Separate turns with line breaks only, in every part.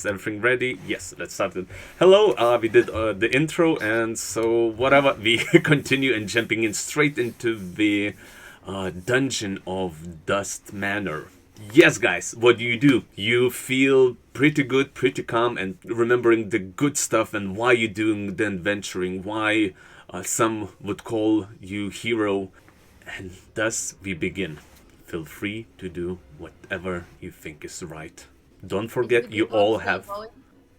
Is everything ready? Yes, let's start it. Hello, we did the intro, and so whatever, we continue and jumping in straight into the dungeon of Durst Manor. Yes, guys, what do? You feel pretty good, pretty calm, and remembering the good stuff and why you're doing the adventuring, why some would call you hero, and thus we begin. Feel free to do whatever you think is right. Don't forget, you all have
going?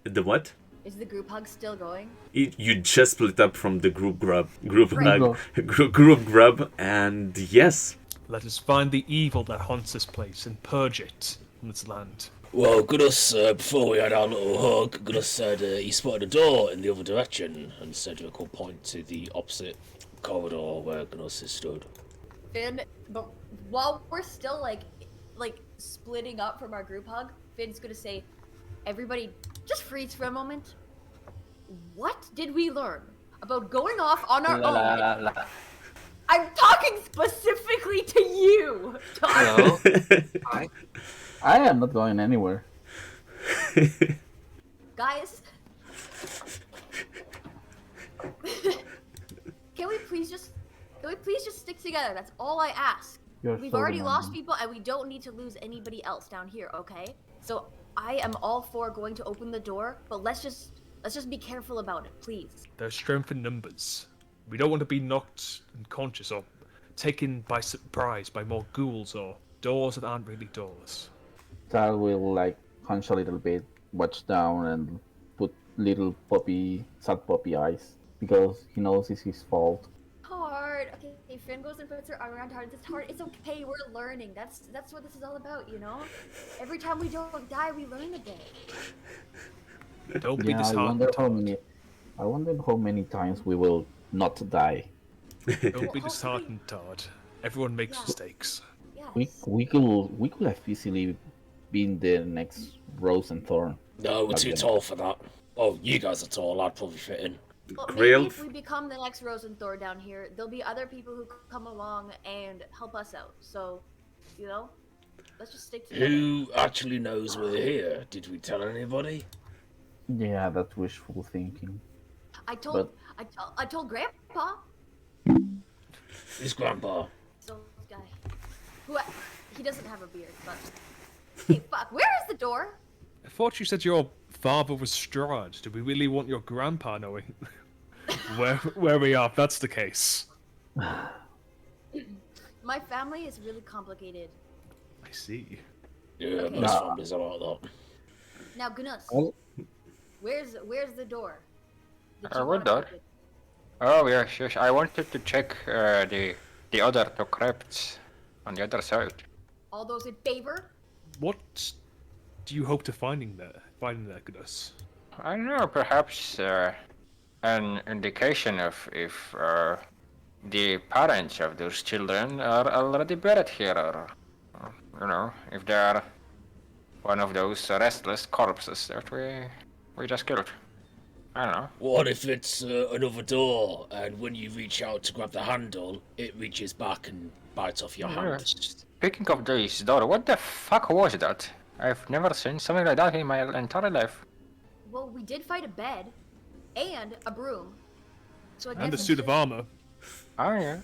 the what?
Is the group hug still going?
You just split up from the group
Right.
hug, group grub, and yes,
Let us find the evil that haunts this place and purge it from its land.
Well, Gnus, before we had our little hug, Gnus said he spotted a door in the other direction, and Cedric will point to the opposite corridor where Gnus is stood.
Finn, but while we're still like splitting up from our group hug, Finn's gonna say, everybody just freeze for a moment. What did we learn about going off on our own? I'm talking specifically to you, Tom.
Hello. I am not going anywhere.
Guys. Can we please just stick together? That's all I ask. We've already lost people and we don't need to lose anybody else down here, okay? So I am all for going to open the door, but let's just be careful about it, please.
There's strength in numbers. We don't want to be knocked unconscious or taken by surprise by more ghouls or doors that aren't really doors.
Tal will hunch a little bit, watch down, and put little sad puppy eyes because he knows it's his fault.
Hard. Okay, Finn goes and puts her arm around Hard. It's hard. It's okay. We're learning. That's what this is all about, you know? Every time we don't die, we learn a bit.
Don't be disheartened.
I wonder how many times we will not die.
Don't be disheartened, Todd. Everyone makes mistakes.
Yes.
We could have easily been the next Rose and Thorn.
No, we're too tall for that. Oh, you guys are tall, I'd probably fit in.
Well,
Crail.
maybe if we become the next Rosenthor down here, there'll be other people who come along and help us out. So, you know, let's just stick together.
Who actually knows we're here? Did we tell anybody?
Yeah, that's wishful thinking.
I told Grandpa.
Who's Grandpa?
So this guy, he doesn't have a beard, but hey, fuck, where is the door?
I thought you said your father was Strahd. Do we really want your grandpa knowing where we are if that's the case?
My family is really complicated.
I see.
Yeah,
Okay.
most families are like that.
Now, Gnus,
Oh.
where's the door? Did you
What
wanna
door?
open it?
Oh yes, yes. I wanted to check the other two crypts on the other side.
All those in favor?
What do you hope to finding there, Gnus?
I don't know, perhaps an indication of if the parents of those children are already buried here, or you know, if they are one of those restless corpses that we just killed. I don't know.
What if it's another door, and when you reach out to grab the handle, it reaches back and bites off your hand?
Speaking of this door, what the fuck was that? I've never seen something like that in my entire life.
Well, we did fight a bed and a broom. So I guess
And a
it's
suit of
just-
armor.
Oh yeah.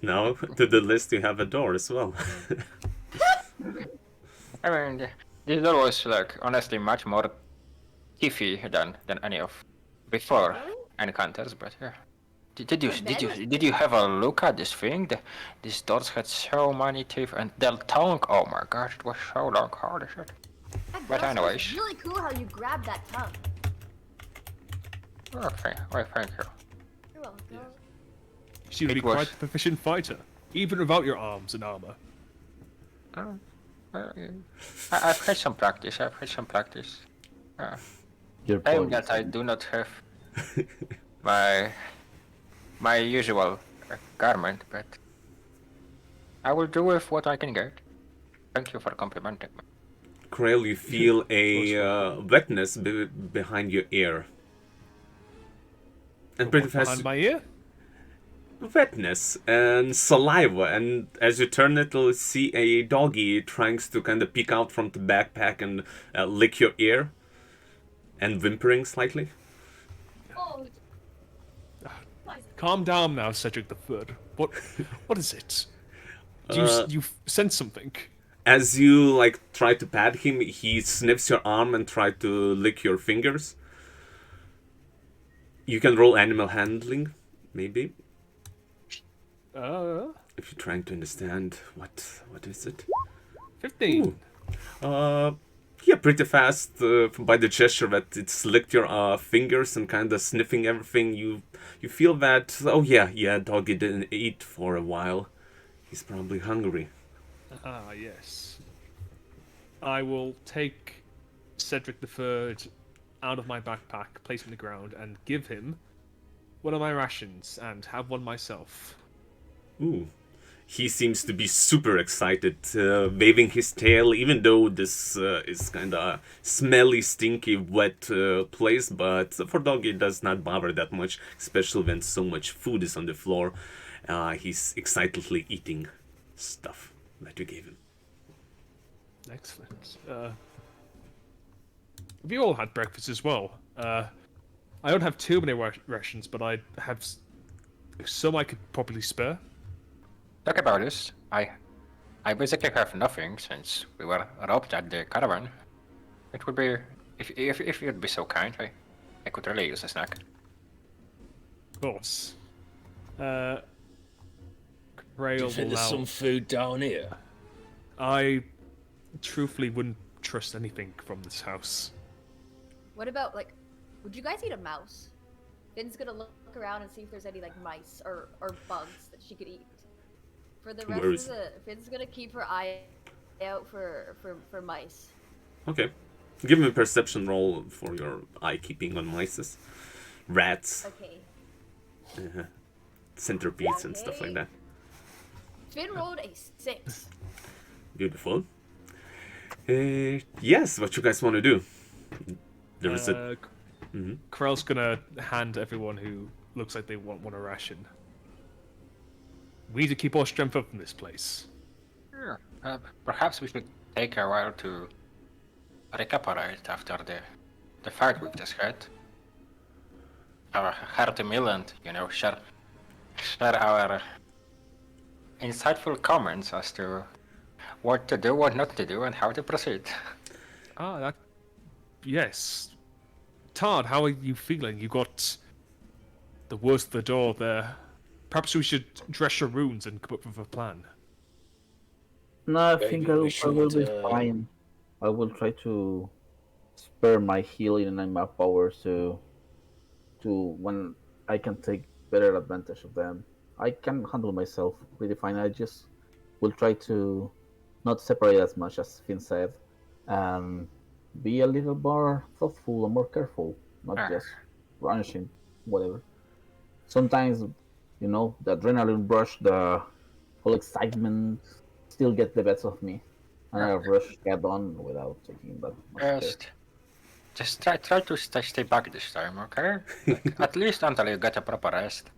now to the list you have a door as well.
I mean, this door was like honestly much more iffy than any of before
Really?
encounters, but yeah. Did
The bed was
did you have a look at this thing? These doors had so many teeth and their tongue. Oh my gosh, it was so long. Holy shit.
That
But
girl
anyways.
It's really cool how you grab that tongue.
Okay, well, thank you.
You're welcome.
You seem to be
It was-
quite a proficient fighter, even without your arms and armor.
I've had some practice.
Your
Time
point.
that I do not have my usual garment, but I will do with what I can get. Thank you for complimenting me.
Crail, you feel a wetness behind your ear. And pretty fast,
Behind my ear?
wetness and saliva, and as you turn it, you'll see a doggy trying to kind of peek out from the backpack and lick your ear. and whimpering slightly.
Oh,
Calm down now, Cedric the Third. What is it? Do you sense something?
As you like try to pat him, he sniffs your arm and try to lick your fingers. You can roll animal handling, maybe, if you're trying to understand what is it.
15.
Yeah, pretty fast by the gesture that it's licked your fingers and kind of sniffing everything. You feel that, oh yeah, doggy didn't eat for a while. He's probably hungry.
Ah, yes. I will take Cedric the Third out of my backpack, place him on the ground, and give him one of my rations, and have one myself.
Ooh. He seems to be super excited, waving his tail, even though this is kind of smelly, stinky, wet place, but for doggy it does not bother that much, especially when so much food is on the floor. He's excitedly eating stuff that you gave him.
Excellent. We all had breakfast as well. I don't have too many rations, but I have some I could probably spare.
Talk about this. I basically have nothing since we were robbed at the caravan. It would be if you'd be so kind, I could really use a snack.
Of course.
Do
Crail
you think
will
there's
now...
some food down here?
I truthfully wouldn't trust anything from this house.
what about like? Would you guys eat a mouse? Finn's gonna look around and see if there's any like mice or bugs that she could eat. For the
Where
rest
is-
of the, Finn's gonna keep her eye out for mice.
Okay. Give me a perception roll for your eye keeping on mice. Rats,
Okay.
centipedes, and stuff like that.
Finn rolled a 6.
Beautiful. Yes, what you guys want to do? There is a...
Krell's gonna hand everyone who looks like they want a ration. We need to keep our strength up in this place.
Sure. Perhaps we should take a while to recuperate after the fight we've just had. Our hearty meal and, share our insightful comments as to what to do, what not to do, and how to proceed.
Yes. Tard, how are you feeling? You got the worst of the door there. Perhaps we should dress your wounds and come up with a plan.
No, I
Maybe
think
we
I will be
should,
fine. I will try to spare my healing and my powers to when I can take better advantage of them. I can handle myself pretty fine. I just will try to not separate as much as Finn said, and be a little more thoughtful and more careful, not just rushing whatever. Sometimes, the adrenaline rush, the whole excitement still get the best of me, and I rush head on without taking that much care.
Just try to stay back this time, okay? Like, at least until you get a proper rest.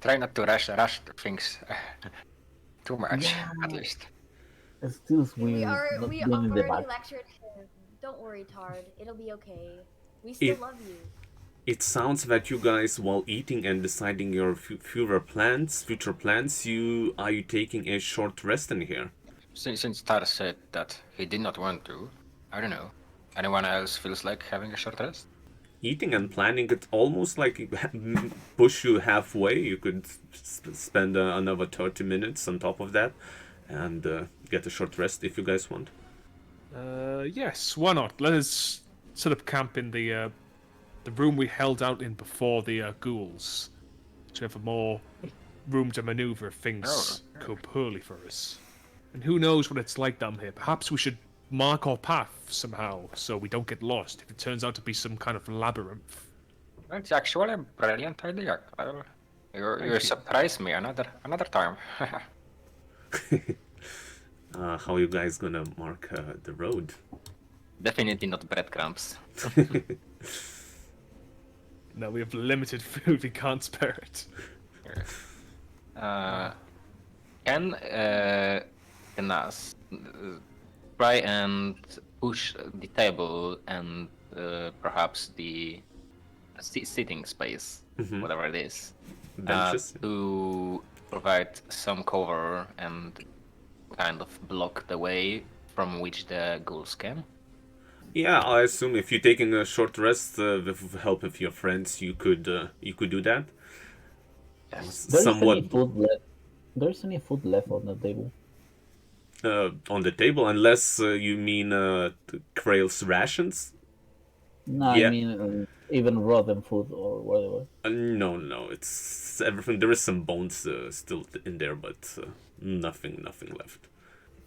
Try not to rush things too much, at least.
It still
We
weird
are
not
we
being in the
already
back.
lectured him. Don't worry, Tard. It'll be okay. We still
It-
love you.
It sounds that you guys, while eating and deciding your future plans, you taking a short rest in here?
Since Tar said that he did not want to, I don't know. Anyone else feels like having a short rest?
Eating and planning, it's almost like it push you halfway. You could spend another 30 minutes on top of that and get a short rest if you guys want.
Yes, why not? Let us set up camp in the room we held out in before the ghouls, to have more room to maneuver if things go poorly for us. And who knows what it's like down here? Perhaps we should mark our path somehow so we don't get lost if it turns out to be some kind of labyrinth.
It's actually a brilliant idea, Kyle. You surprised me another time.
How are you guys gonna mark the road?
Definitely not breadcrumbs.
No, we have limited food, we can't spare it.
Can Gnus try and push the table and perhaps the sitting space, whatever it is,
Benches.
to provide some cover and kind of block the way from which the ghouls came.
Yeah, I assume if you're taking a short rest with help of your friends, you could do that.
Yes.
There's
Somewhat
any food left. There's any food left on the table.
on the table, unless you mean Crail's rations.
No, I
Yeah.
mean even rotten food or whatever.
No, it's everything. There is some bones still in there, but nothing left.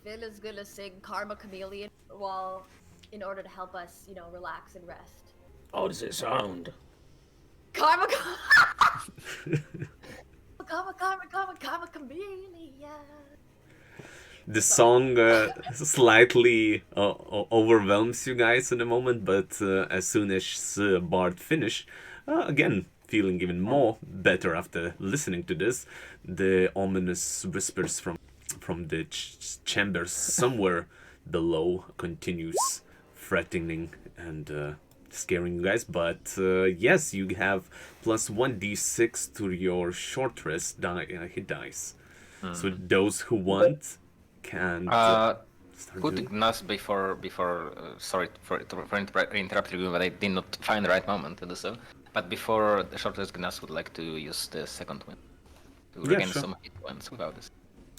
Phil is gonna sing Karma Chameleon while, in order to help us, relax and rest.
How does it sound?
Karma, Karma Chameleon.
The song slightly overwhelms you guys in a moment, but as soon as Bard finish, again feeling even more better after listening to this, the ominous whispers from the chambers somewhere below continues threatening and scaring you guys. But yes, you have plus 1d6 to your short rest hit dice. So those who want can start
Put
doing.
Gnus before sorry for interrupting you, but I did not find the right moment to do so. But before the short rest, Gnus would like to use the second win to
Yeah,
regain
sure.
some hit points without this.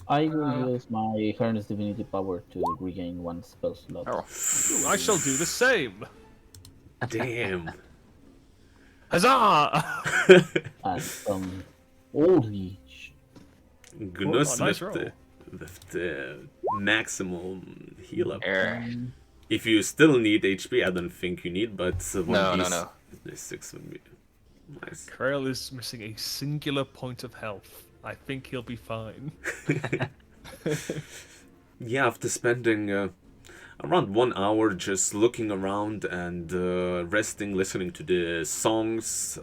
I will use my Harness Divinity power to regain one spell slot.
Oh,
Ooh, I shall do the same.
Damn.
Huzzah!
And holy
Gnus
nice
with the maximum heal up.
err.
If you still need HP, I don't think you need, but
No.
The 6 would be nice.
Crail is missing a singular point of health. I think he'll be fine.
Yeah, after spending around 1 hour just looking around and resting, listening to the songs,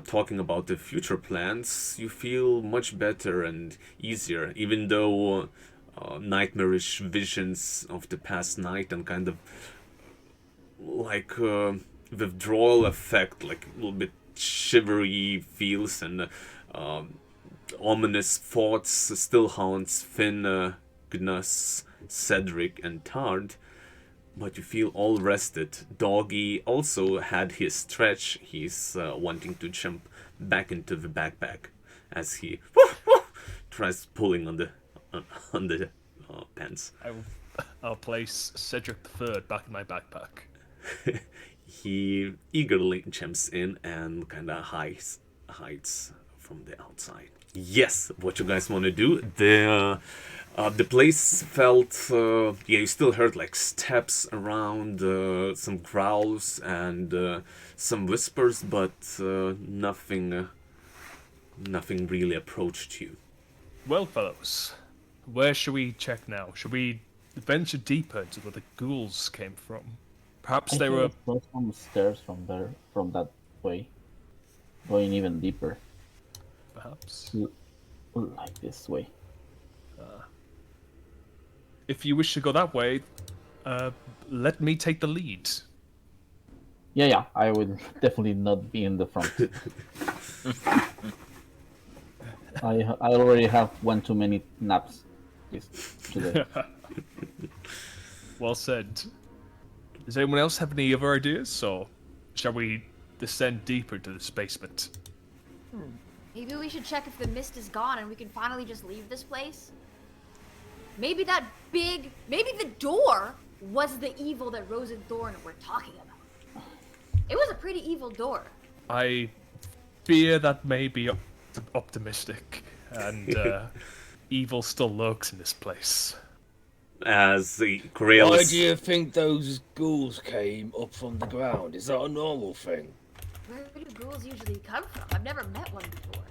talking about the future plans, you feel much better and easier, even though nightmarish visions of the past night and kind of like withdrawal effect, like a little bit shivery feels and ominous thoughts still haunts Finn, Gnus, Cedric, and Tard. But you feel all rested. Doggy also had his stretch. He's wanting to jump back into the backpack as he tries pulling on the pants.
I'll place Cedric III back in my backpack.
He eagerly jumps in and kind of hides from the outside. Yes, what you guys want to do? The place felt you still heard like steps around, some growls and some whispers, but nothing really approached you.
Well, fellows, where should we check now? Should we venture deeper into where the ghouls came from? Perhaps
I
they were.
saw some stairs from that way, going even deeper,
Perhaps.
like this way.
If you wish to go that way, let me take the lead.
Yeah, I would definitely not be in the front. I already have one too many naps today.
Well said. Does anyone else have any other ideas, or shall we descend deeper into this basement?
Maybe we should check if the mist is gone and we can finally just leave this place. Maybe the door was the evil that Rose and Thorn were talking about. It was a pretty evil door.
I fear that may be optimistic, and evil still lurks in this place.
As the Crail
Why do you think those ghouls came up from the ground? Is that a normal thing?
Where do ghouls usually come from? I've never met one before.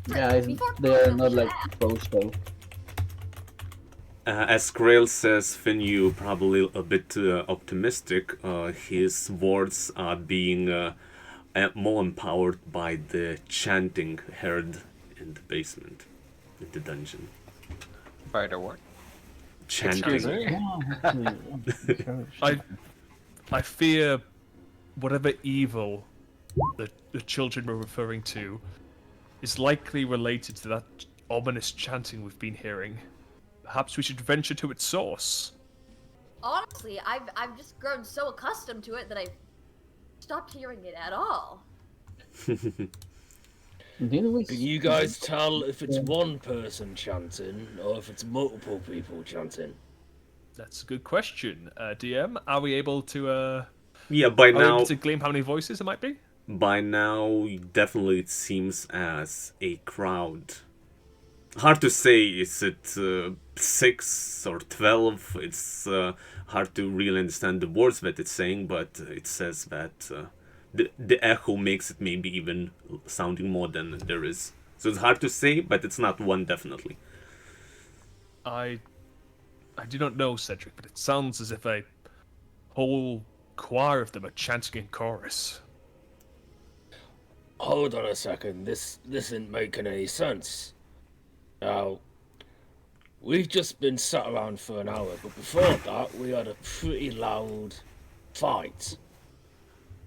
Yeah,
Before
they are
Crail,
not
we
like
have.
close though.
As Crail says, Finn, you probably a bit optimistic. His words are being more empowered by the chanting heard in the basement, in the dungeon.
By the what? Excuse
chanting.
me?
I fear whatever evil the children were referring to is likely related to that ominous chanting we've been hearing. Perhaps we should venture to its source.
Honestly, I've just grown so accustomed to it that I've stopped hearing it at all.
Didn't we?
Can you guys tell if it's one person chanting or if it's multiple people chanting?
That's a good question. DM, are we able to
Yeah, by
are we
now,
able to glean how many voices it might be?
definitely it seems as a crowd. Hard to say, is it 6 or 12? It's hard to really understand the words that it's saying, but it says that the echo makes it maybe even sounding more than there is. So it's hard to say, but it's not one definitely.
I do not know, Cedric, but it sounds as if a whole choir of them are chanting in chorus.
Hold on a second, this isn't making any sense. Now, we've just been sat around for an hour, but before that, we had a pretty loud fight.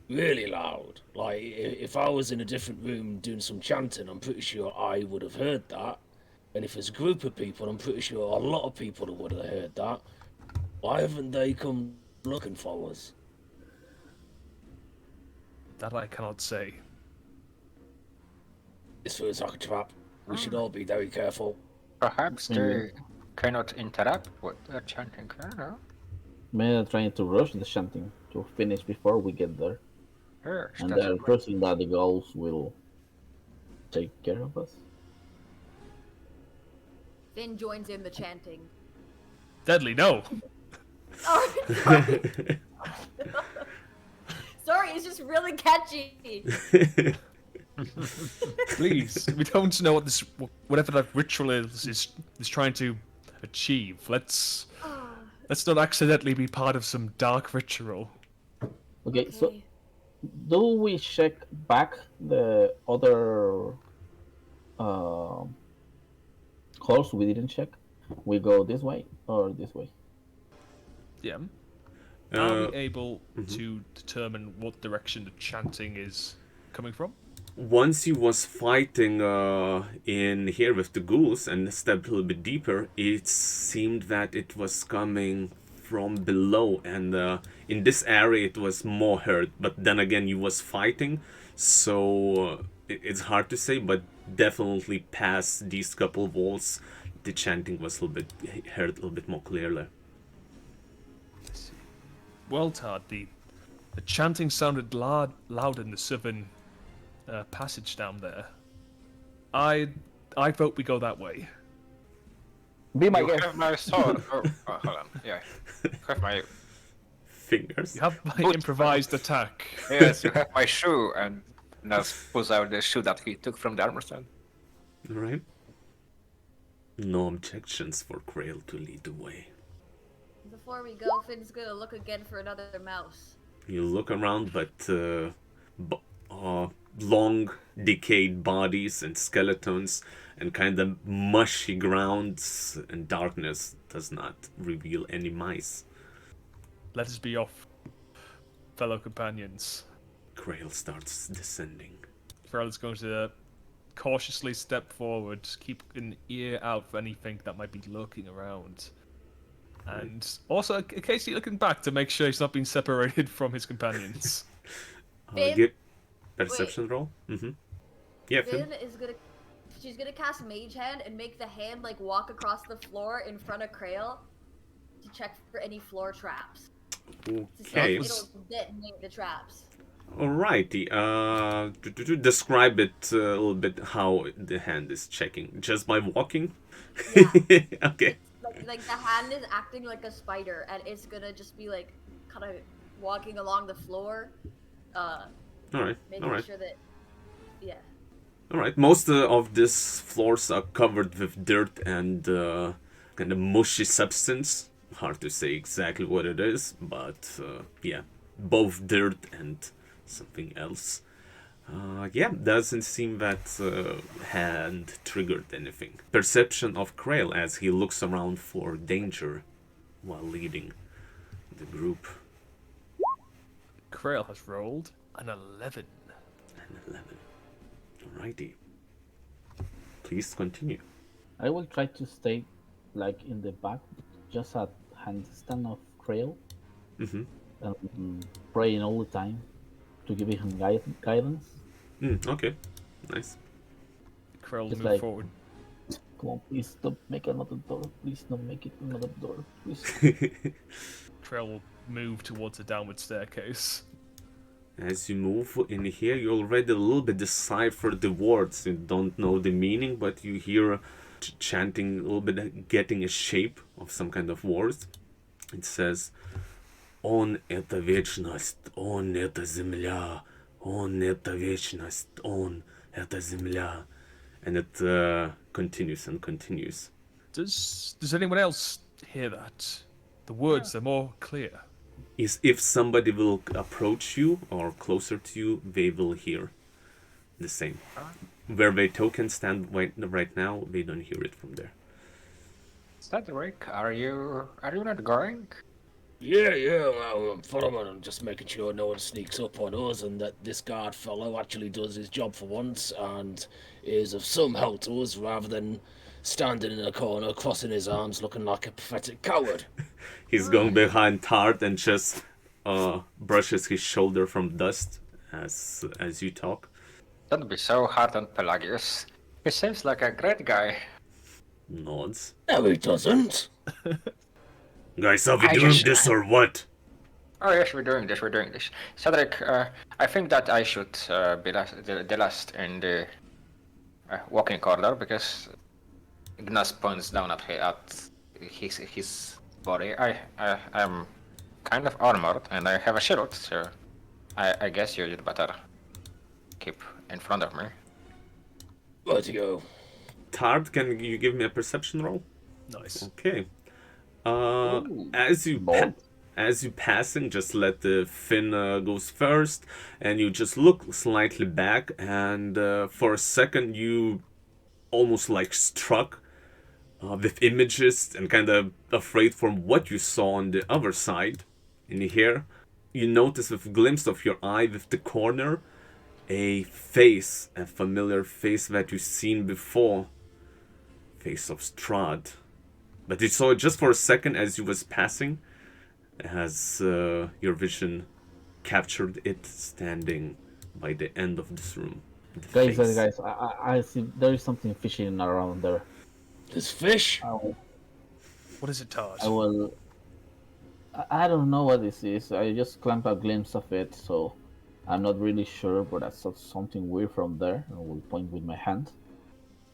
Really loud. Like, if I was in a different room doing some chanting, I'm pretty sure I would have heard that. And if it's a group of people, I'm pretty sure a lot of people would have heard that. Why haven't they come looking for us?
That I cannot say.
This feels like a trap. We should all be very careful.
Perhaps they cannot interrupt what they're chanting. I don't know.
Maybe they're trying to rush the chanting to finish before we get there.
Yes,
And
that's
they're
right.
trusting that the ghouls will take care of us.
Finn joins in the chanting.
Deadly, no.
Oh, sorry. Sorry, it's just really catchy.
Please, we don't know what this, whatever that ritual is trying to achieve. Let's not accidentally be part of some dark ritual.
Okay, so do we check back the other halls we didn't check? We go this way or this way?
Yeah. Are we able to determine what direction the chanting is coming from?
Once he was fighting in here with the ghouls and stepped a little bit deeper, it seemed that it was coming from below, and in this area it was more heard, but then again you was fighting, so it's hard to say, but definitely past these couple walls the chanting was a little bit heard a little bit more clearly.
Well, Todd, the chanting sounded loud in the southern passage down there. I vote we go that way.
Be my
You
guest.
have my sword. Oh, hold on. Yeah. You have my.
Fingers.
You have my improvised attack.
Yes, you have my shoe, and Gnus pulls out the shoe that he took from the armor stand.
Alright. No objections for Crail to lead the way.
Before we go, Finn's gonna look again for another mouse.
You look around, but long decayed bodies and skeletons and kind of mushy grounds and darkness does not reveal any mice.
Let us be off, fellow companions.
Crail starts descending.
Pharrell is going to cautiously step forward, keep an ear out for anything that might be lurking around. And also occasionally looking back to make sure he's not being separated from his companions.
Finn?
Get perception roll. Yeah, Finn.
Finn is gonna... She's gonna cast Mage Hand and make the hand, like, walk across the floor in front of Crail to check for any floor traps. To see
Okay.
if it'll detonate the traps.
Alrighty. Describe it a little bit how the hand is checking. Just by walking?
Yeah.
Okay.
Like the hand is acting like a spider, and it's gonna just be like kind of walking along the floor,
Alright.
making
Alright.
sure that, yeah.
Alright. Most of these floors are covered with dirt and kind of mushy substance. Hard to say exactly what it is, but yeah, both dirt and something else. Yeah, doesn't seem that hand triggered anything. Perception of Crail as he looks around for danger. while leading the group.
Crail has rolled an 11.
And 11. Alrighty. Please continue.
I will try to stay like in the back, just at handstand of Crail,
Mm-hmm.
and praying all the time to give him guidance.
Okay. Nice.
Crail
Just
move
like-
forward.
Come on, please don't make another door. Please don't make it another door. Please.
Crail will move towards the downward staircase.
As you move in here, you already a little bit decipher the words. You don't know the meaning, but you hear chanting a little bit, getting a shape of some kind of words. It says, «Он это вечность, он это земля, он это вечность, он это земля». And it continues and continues.
Does anyone else hear that? The words are more clear.
Is if somebody will approach you or closer to you, they will hear the same. Where they token stand right now, they don't hear it from there.
Cedric, are you not going?
Yeah, well, I'm following. I'm just making sure no one sneaks up on us and that this guard fellow actually does his job for once and is of some help to us rather than standing in a corner, crossing his arms, looking like a pathetic coward.
He's going behind Tart and just brushes his shoulder from dust as you talk.
Don't be so hard on Pelagius. He seems like a great guy.
Nods.
No, he doesn't.
Guys, are we
I
doing
just-
this or what?
Oh yes, we're doing this. Cedric, I think that I should be the last in the walking corridor because Gnus points down at his body. I'm kind of armored and I have a shield, so I guess you'd better keep in front of me.
Where'd you go?
Tart, can you give me a perception roll?
Nice.
Okay.
Ooh,
As you
bold.
as you passing, just let the fin goes first, and you just look slightly back, and for a second you almost like struck with images and kind of afraid from what you saw on the other side. In here, you notice with a glimpse of your eye with the corner, a face, a familiar face that you've seen before. Face of Strahd. But you saw it just for a second as you was passing, as your vision captured it standing by the end of this room. The
Guys,
face.
I see there is something fishing around there.
There's fish.
What is it, Taj?
I will. I don't know what this is. I just clamp a glimpse of it, so I'm not really sure. But I saw something weird from there. I will point with my hand.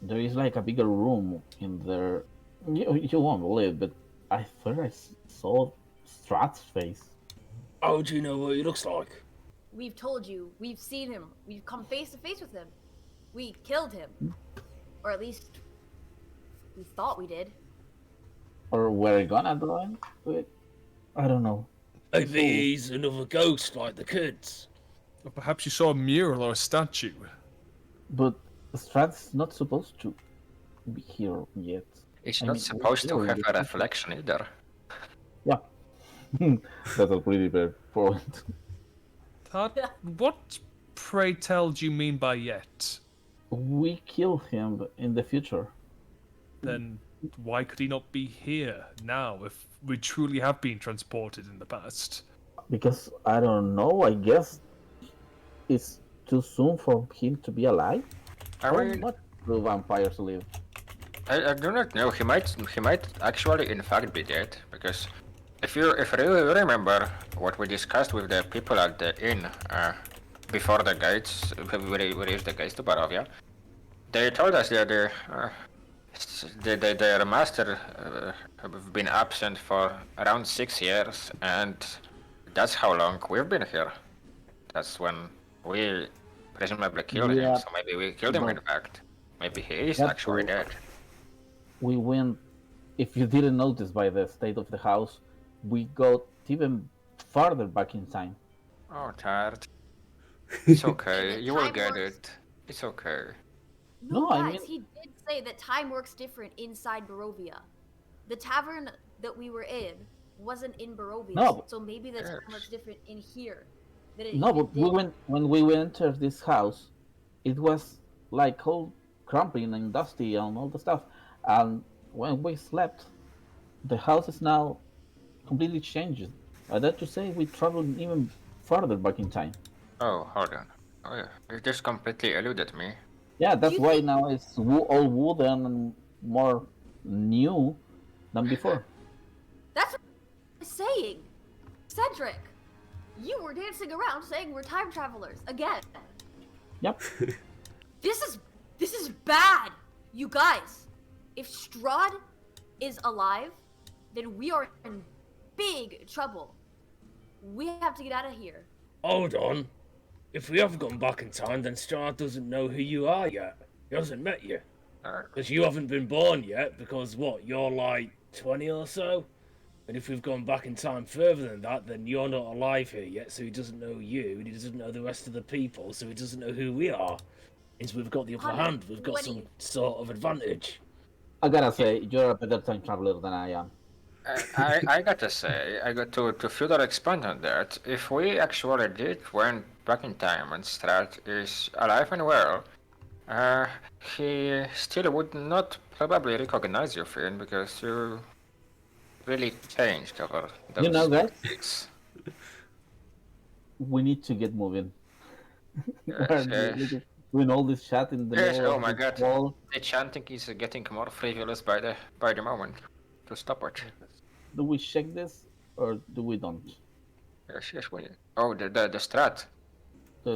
There is like a bigger room in there. You won't believe, but I thought I saw Strahd's face.
How do you know what he looks like?
We've told you. We've seen him. We've come face to face with him. We killed him. Or at least we thought we did.
Or we're gonna do it. I don't know.
Maybe he's another ghost like the kids.
Or perhaps you saw a mural or a statue.
But Strahd's not supposed to be here yet.
It's
I
not
mean,
supposed to
we're
have a
different.
reflection either.
Yeah. That's a pretty bad point.
Tad, what, pray tell, do you mean by yet?
We kill him in the future.
Then why could he not be here now if we truly have been transported in the past?
Because I don't know, I guess it's too soon for him to be alive.
I
How
mean,
much do vampires live?
I do not know. He might actually in fact be dead because if you really remember what we discussed with the people at the inn before the gates, we reached the gates to Barovia, they told us that their master have been absent for around 6 years, and that's how long we've been here. That's when we presumably killed him.
Yeah,
So maybe we killed him in
but-
fact. Maybe he is
That's
actually
true.
dead.
We went, if you didn't notice by the state of the house, we got even farther back in time.
Oh, Tart. It's okay.
And
You will
time
get
works-
it. It's okay.
No,
No, I
guys,
mean-
he did say that time works different inside Barovia. The tavern that we were in wasn't in Barovia.
No.
So maybe the time
Yes.
looks different in here than it
No,
even
but
did.
when we entered this house, it was like all crumbling and dusty and all the stuff. And when we slept, the house is now completely changed. I dare to say we traveled even further back in time.
Oh, hold on. Oh yeah, it just completely eluded me.
Yeah,
Do
that's
you
why
think
now it's all wooden and more new than before.
that's what I'm saying? Cedric, you were dancing around saying we're time travelers again.
Yep.
This is bad. You guys, if Strahd is alive, then we are in big trouble. We have to get out of here.
Hold on. If we have gone back in time, then Strahd doesn't know who you are yet. He hasn't met you.
Uh,
Because you haven't been born yet, because what, you're like 20 or so? And if we've gone back in time further than that, then you're not alive here yet, so he doesn't know you, and he doesn't know the rest of the people, so he doesn't know who we are. Means we've got the upper hand, we've got some
120.
sort of advantage.
I gotta say, you're a better time traveler than I am.
I gotta say, I got to further expand on that. If we actually did went back in time and Strahd is alive and well, he still would not probably recognize you, Finn, because you really changed over those
You know, guys,
weeks.
we need to get moving.
Yes, yes.
Doing all this chat in the
Yes,
middle
oh
of
my
the
god.
wall.
The chanting is getting more frivolous by the moment. To stop it.
Do we check this or do we don't?
Yes, yes, we. Oh, the strat.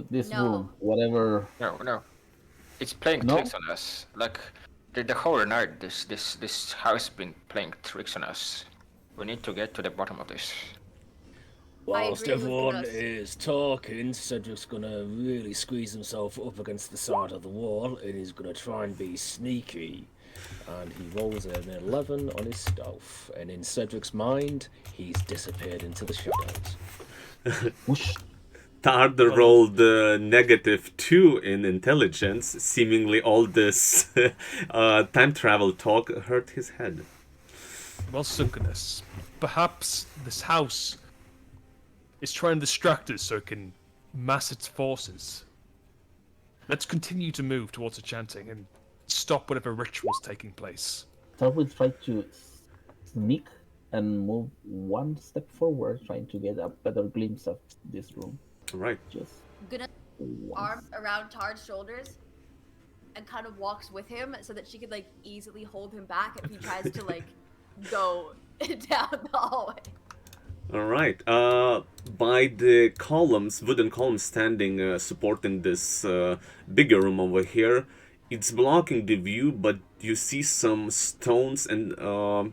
This
No.
room, whatever.
No. It's playing
No?
tricks on us. Like the whole night, this house been playing tricks on us. We need to get to the bottom of this.
Whilst
agree with
everyone
Gnus.
is talking, Cedric's gonna really squeeze himself up against the side of the wall, and he's gonna try and be sneaky. And he rolls an 11 on his stealth, and in Cedric's mind, he's disappeared into the shadows.
Whoosh.
Tarder rolled -2 in intelligence. Seemingly all this time travel talk hurt his head.
Well, Synchronous, perhaps this house is trying to distract us so it can mass its forces. Let's continue to move towards the chanting and stop whatever ritual's taking place.
So we'll try to sneak and move one step forward, trying to get a better glimpse of this room.
All right.
Just
Gonna
one.
arm around Tard's shoulders and kind of walks with him so that she could like easily hold him back if he tries to like go down the hallway.
All right. By the columns, wooden columns standing supporting this bigger room over here, it's blocking the view, but you see some stones and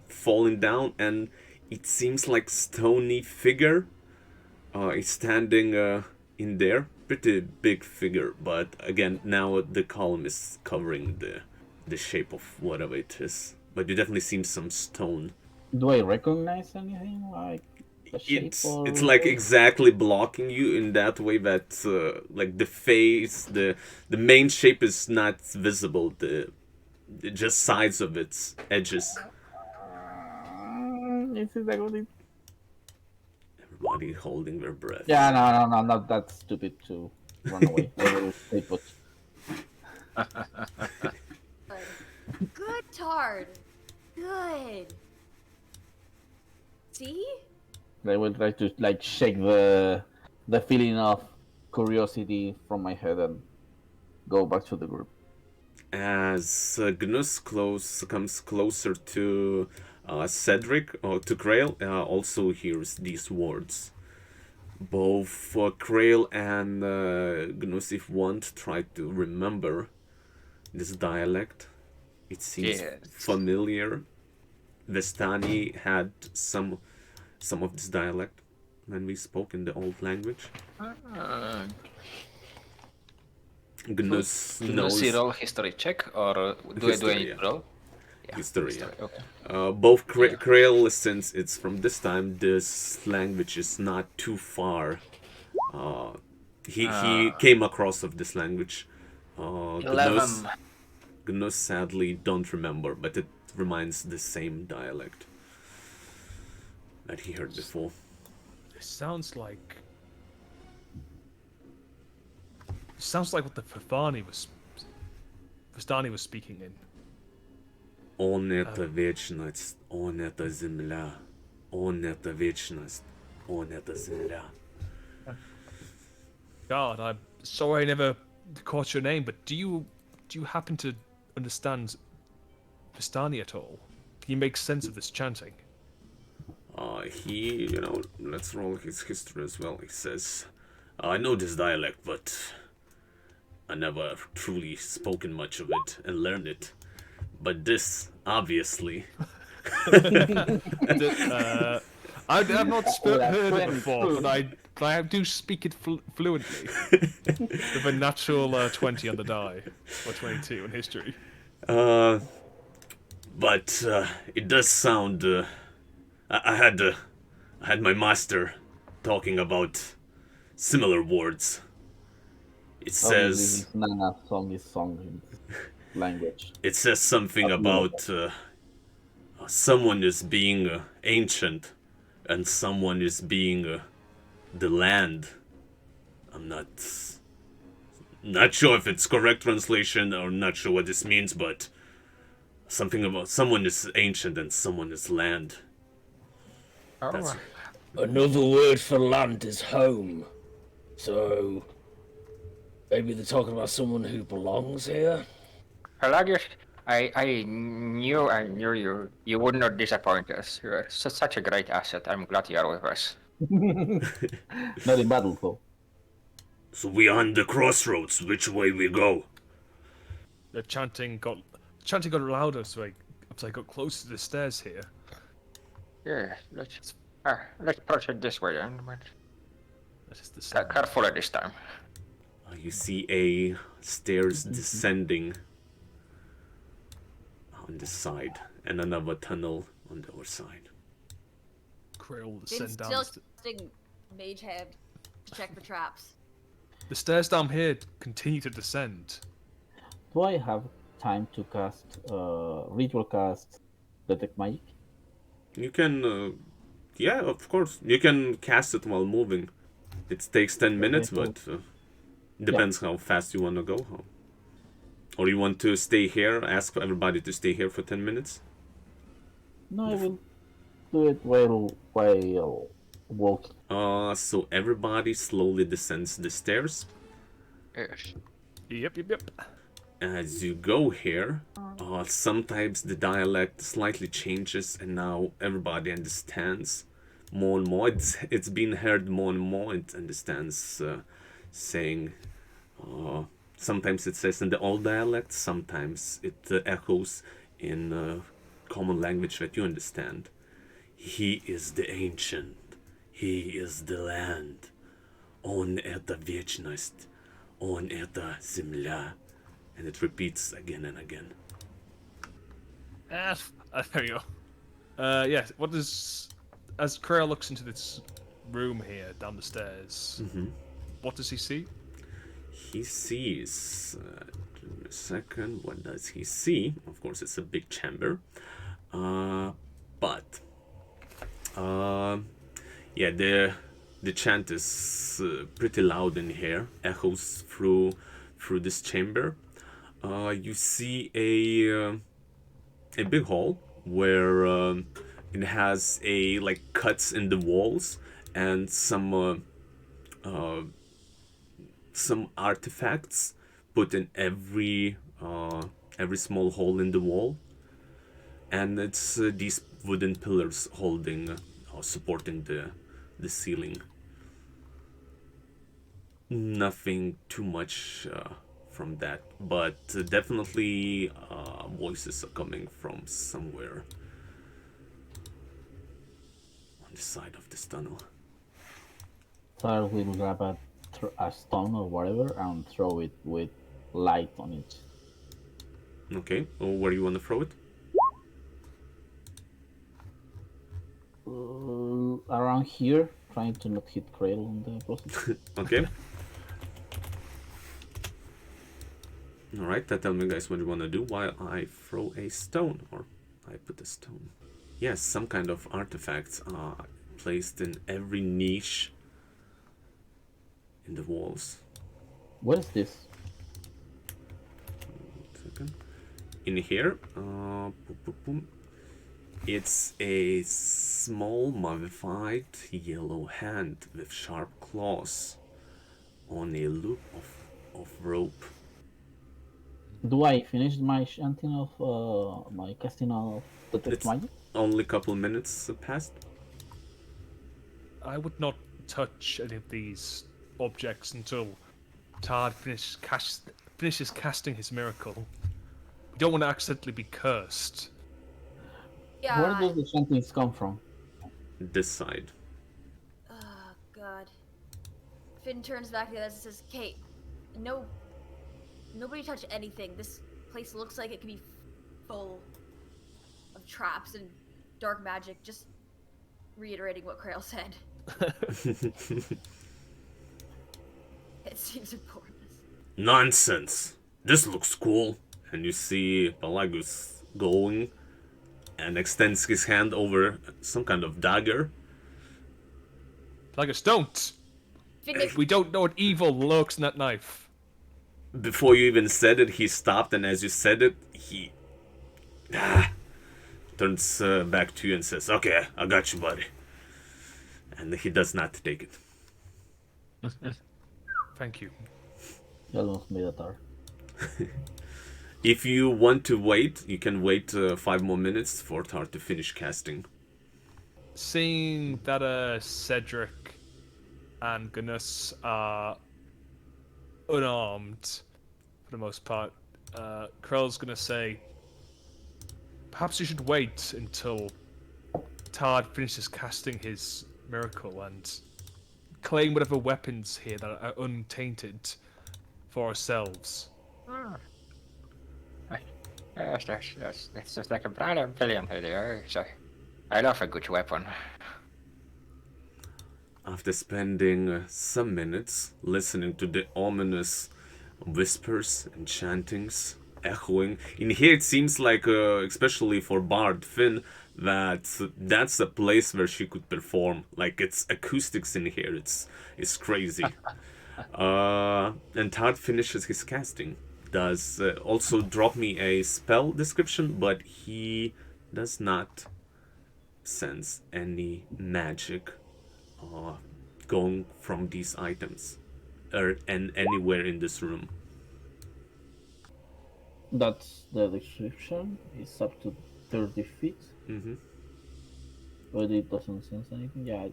falling down, and it seems like stony figure is standing in there. Pretty big figure, but again, now the column is covering the shape of whatever it is. But you definitely see some stone.
Do I recognize anything like the shape
It's
or...
like exactly blocking you in that way that like the face, the main shape is not visible. The just sides of its edges.
Is it like...
Everybody holding their breath.
Yeah, no, not that stupid to run away. I will stay put.
Good, Tard. Good. See?
I will try to like shake the feeling of curiosity from my head and go back to the group.
As Gnus comes closer to Cedric or to Crail, also hears these words. Both Crail and Gnus, if want, try to remember this dialect. It seems
Yes.
familiar. Vestani had some of this dialect when we spoke in the old language. Gnus
Do you
knows
see roll history check or do I
History,
need
yeah.
roll? Yeah,
history. Yeah.
Okay.
Both Crail, since it's from this time, this language is not too far. He came across of this language.
11.
Gnus sadly don't remember, but it reminds the same dialect. that he heard before.
It sounds like what the Vistani was speaking in.
Он это вечность, он это земля, он это вечность, он это земля.
God, I'm sorry I never caught your name, but do you happen to understand Vistani at all? Can you make sense of this chanting?
He, let's roll his history as well. He says, I know this dialect, but I never truly spoken much of it and learned it. But this, obviously.
I've not heard it before, but I do speak it fluently. With a natural 20 on the die, or 22 in history.
But it does sound. I had my master talking about similar words. It says.
Nana song is song in this language.
It says something about someone is being ancient, and someone is being the land. I'm not sure if it's correct translation or not sure what this means, but something about someone is ancient and someone is land. That's-
Another word for land is home. So maybe they're talking about someone who belongs here.
Pelagius, I knew you would not disappoint us. You're such a great asset. I'm glad you are with us.
Not in battle, though.
So we are on the crossroads. Which way we go?
The chanting got louder as I got close to the stairs here.
Yeah, let's proceed this way, then.
That is the sound.
Carefully this time.
You see a stairs descending on this side, and another tunnel on the other side.
Crail will
Finn's
descend down.
still casting Mage Hand to check for traps.
The stairs down here continue to descend.
Do I have time to cast ritual cast detect magic?
You can, yeah, of course. You can cast it while moving. It takes 10 minutes,
cool.
but depends how fast you want to go. Or you want to stay here, ask everybody to stay here for 10 minutes?
No, I will do it while walking.
So everybody slowly descends the stairs.
Yes.
Yep.
As you go here, sometimes the dialect slightly changes, and now everybody understands more and more. It's been heard more and more. It understands saying. Sometimes it says in the old dialect. Sometimes it echoes in common language that you understand. He is the ancient. He is the land. Он это вечность. Он это земля. And it repeats again and again.
There we go. Yeah, as Crail looks into this room here down the stairs, what does he see?
He sees. Give me a second. What does he see? Of course, it's a big chamber. But yeah, the chant is pretty loud in here. Echoes through this chamber. You see a big hall where it has cuts in the walls and some artifacts put in every small hole in the wall, and it's these wooden pillars holding supporting the ceiling. Nothing too much from that, but definitely voices are coming from somewhere on the side of this tunnel.
So we will grab a stone or whatever and throw it with light on it.
Okay, well, where do you want to throw it?
Around here, trying to not hit Crail on the process.
Okay. Alright, tell me guys what you want to do while I throw a stone, or I put a stone. Yes, some kind of artifacts. placed in every niche in the walls.
What is this?
Second. In here, it's a small modified yellow hand with sharp claws on a loop of rope.
Do I finish my chanting of my casting of detect
It's
magic?
only a couple minutes passed.
I would not touch any of these objects until Tard finishes casting his miracle. We don't want to accidentally be cursed.
Yeah.
Where does the chantings come from?
This side.
Oh God. Finn turns back to the others and says, "Kate, nobody touch anything. This place looks like it could be full of traps and dark magic." Just reiterating what Crail said. It seems important.
Nonsense! This looks cool. And you see Pelagus going and extends his hand over some kind of dagger.
Plagus, don't!
Finn,
We don't know what evil lurks in that knife.
Before you even said it, he stopped, and as you said it, he turns back to you and says, "Okay, I got you, buddy." And he does not take it.
Thank you.
You almost made a tar.
If you want to wait, you can wait 5 more minutes for Tar to finish casting.
Seeing that Cedric and Gnus are unarmed for the most part, Krell's gonna say, perhaps you should wait until Tard finishes casting his miracle and claim whatever weapons here that are untainted for ourselves.
Yes, that's just like a brilliant idea. So, I love a good weapon.
After spending some minutes listening to the ominous whispers and chantings echoing, in here it seems like, especially for Bard Finn, that's a place where she could perform. Like, it's acoustics in here. It's crazy. And Tard finishes his casting. Does also drop me a spell description, but he does not sense any magic going from these items and anywhere in this room.
That's the description. It's up to 30 feet.
Mm-hmm.
But it doesn't sense anything. Yeah,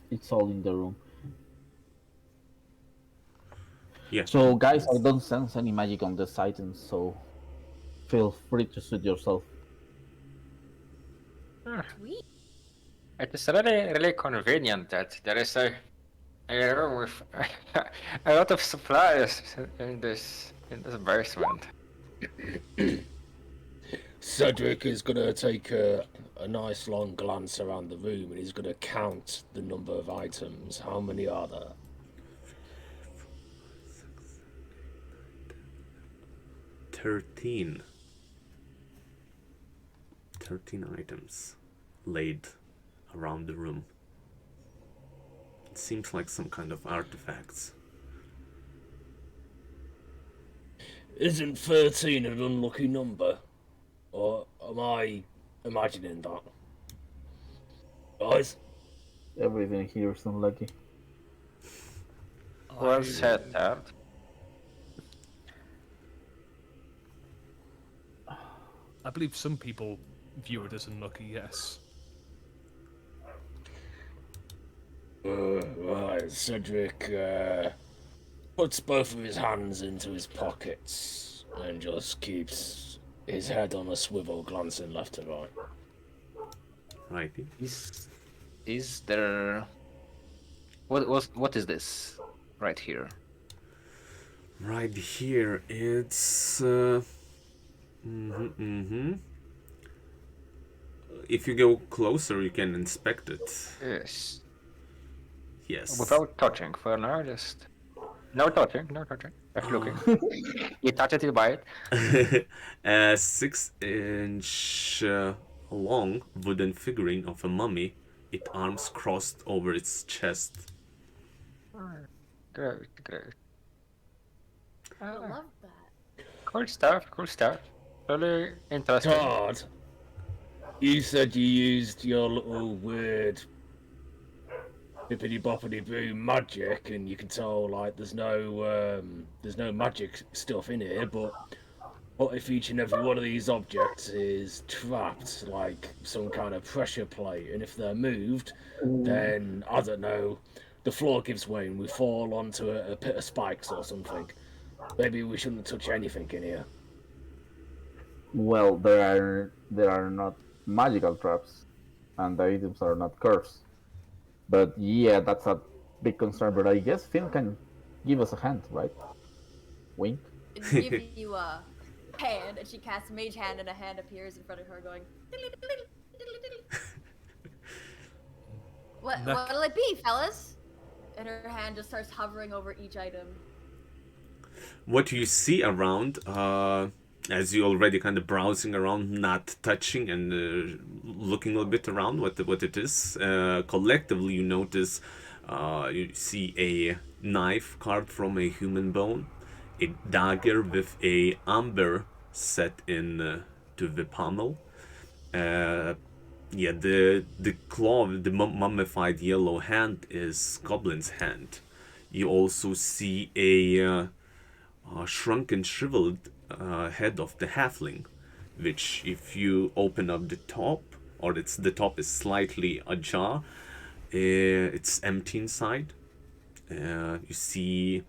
it's all in the room.
Yeah.
So, guys, I don't sense any magic on this item, so feel free to suit yourself.
Sweet.
It is really convenient that there is a room with a lot of supplies in this basement.
Cedric is gonna take a nice long glance around the room and he's gonna count the number of items. How many are there?
13 items laid around the room. It seems like some kind of artifacts.
Isn't 13 an unlucky number? Or am I imagining that? Guys?
Everything here is unlucky.
Well said, Dad.
I believe some people view it as unlucky, yes.
Right, Cedric puts both of his hands into his pockets and just keeps his head on a swivel, glancing left and right.
Righty.
Is there... What is this right here?
Right here, it's... If you go closer, you can inspect it.
Yes.
Yes.
Without touching, for now, just... No touching. Just looking. You touch it, you buy it.
A 6-inch long wooden figurine of a mummy its arms crossed over its chest.
Great, great.
I love that.
Cool stuff, cool stuff. Really interesting.
Todd, you said you used your little weird bippity boppity boo magic, and you can tell like there's no magic stuff in here, but what if each and every one of these objects is trapped like some kind of pressure plate, and if they're moved, then I don't know, the floor gives way and we fall onto a pit of spikes or something. Maybe we shouldn't touch anything in here.
Well, there are not magical traps, and the items are not cursed. But yeah, that's a big concern. But I guess Finn can give us a hand, right? Wink.
And give you a hand, and she casts Mage Hand, and a hand appears in front of her, going. What'll it be, fellas? And her hand just starts hovering over each item.
What you see around, as you already kind of browsing around, not touching and looking a little bit around what it is, collectively you notice, you see a knife carved from a human bone, a dagger with a amber set in to the pommel. Yeah, the claw, the mummified yellow hand is Goblin's hand. You also see a shrunken, shriveled head of the halfling, which if you open up the top, or the top is slightly ajar, it's empty inside. You see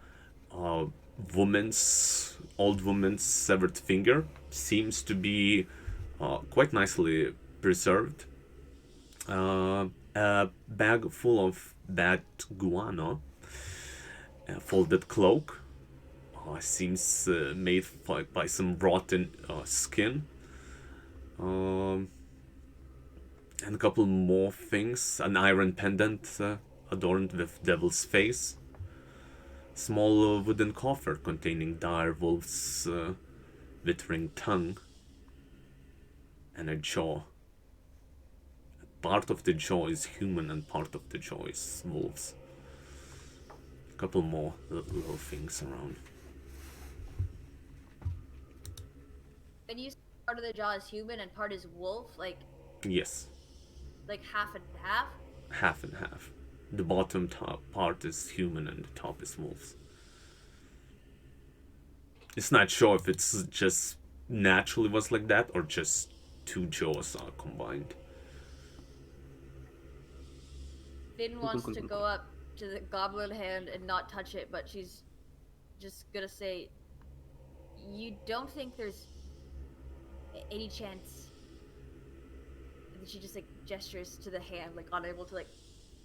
old woman's severed finger, seems to be quite nicely preserved. A bag full of bad guano, a folded cloak, seems made by some rotten skin, and a couple more things, an iron pendant adorned with devil's face, small wooden coffer containing dire wolf's withering tongue, and a jaw. Part of the jaw is human and part of the jaw is wolves. A couple more little things around.
And you said part of the jaw is human and part is wolf, like
Yes,
half and half?
half and half. The bottom top part is human and the top is wolves. It's not sure if it's just naturally was like that or just two jaws are combined.
Finn wants to go up to the goblin hand and not touch it, but she's just gonna say, you don't think there's any chance? And she just gestures to the hand, unable to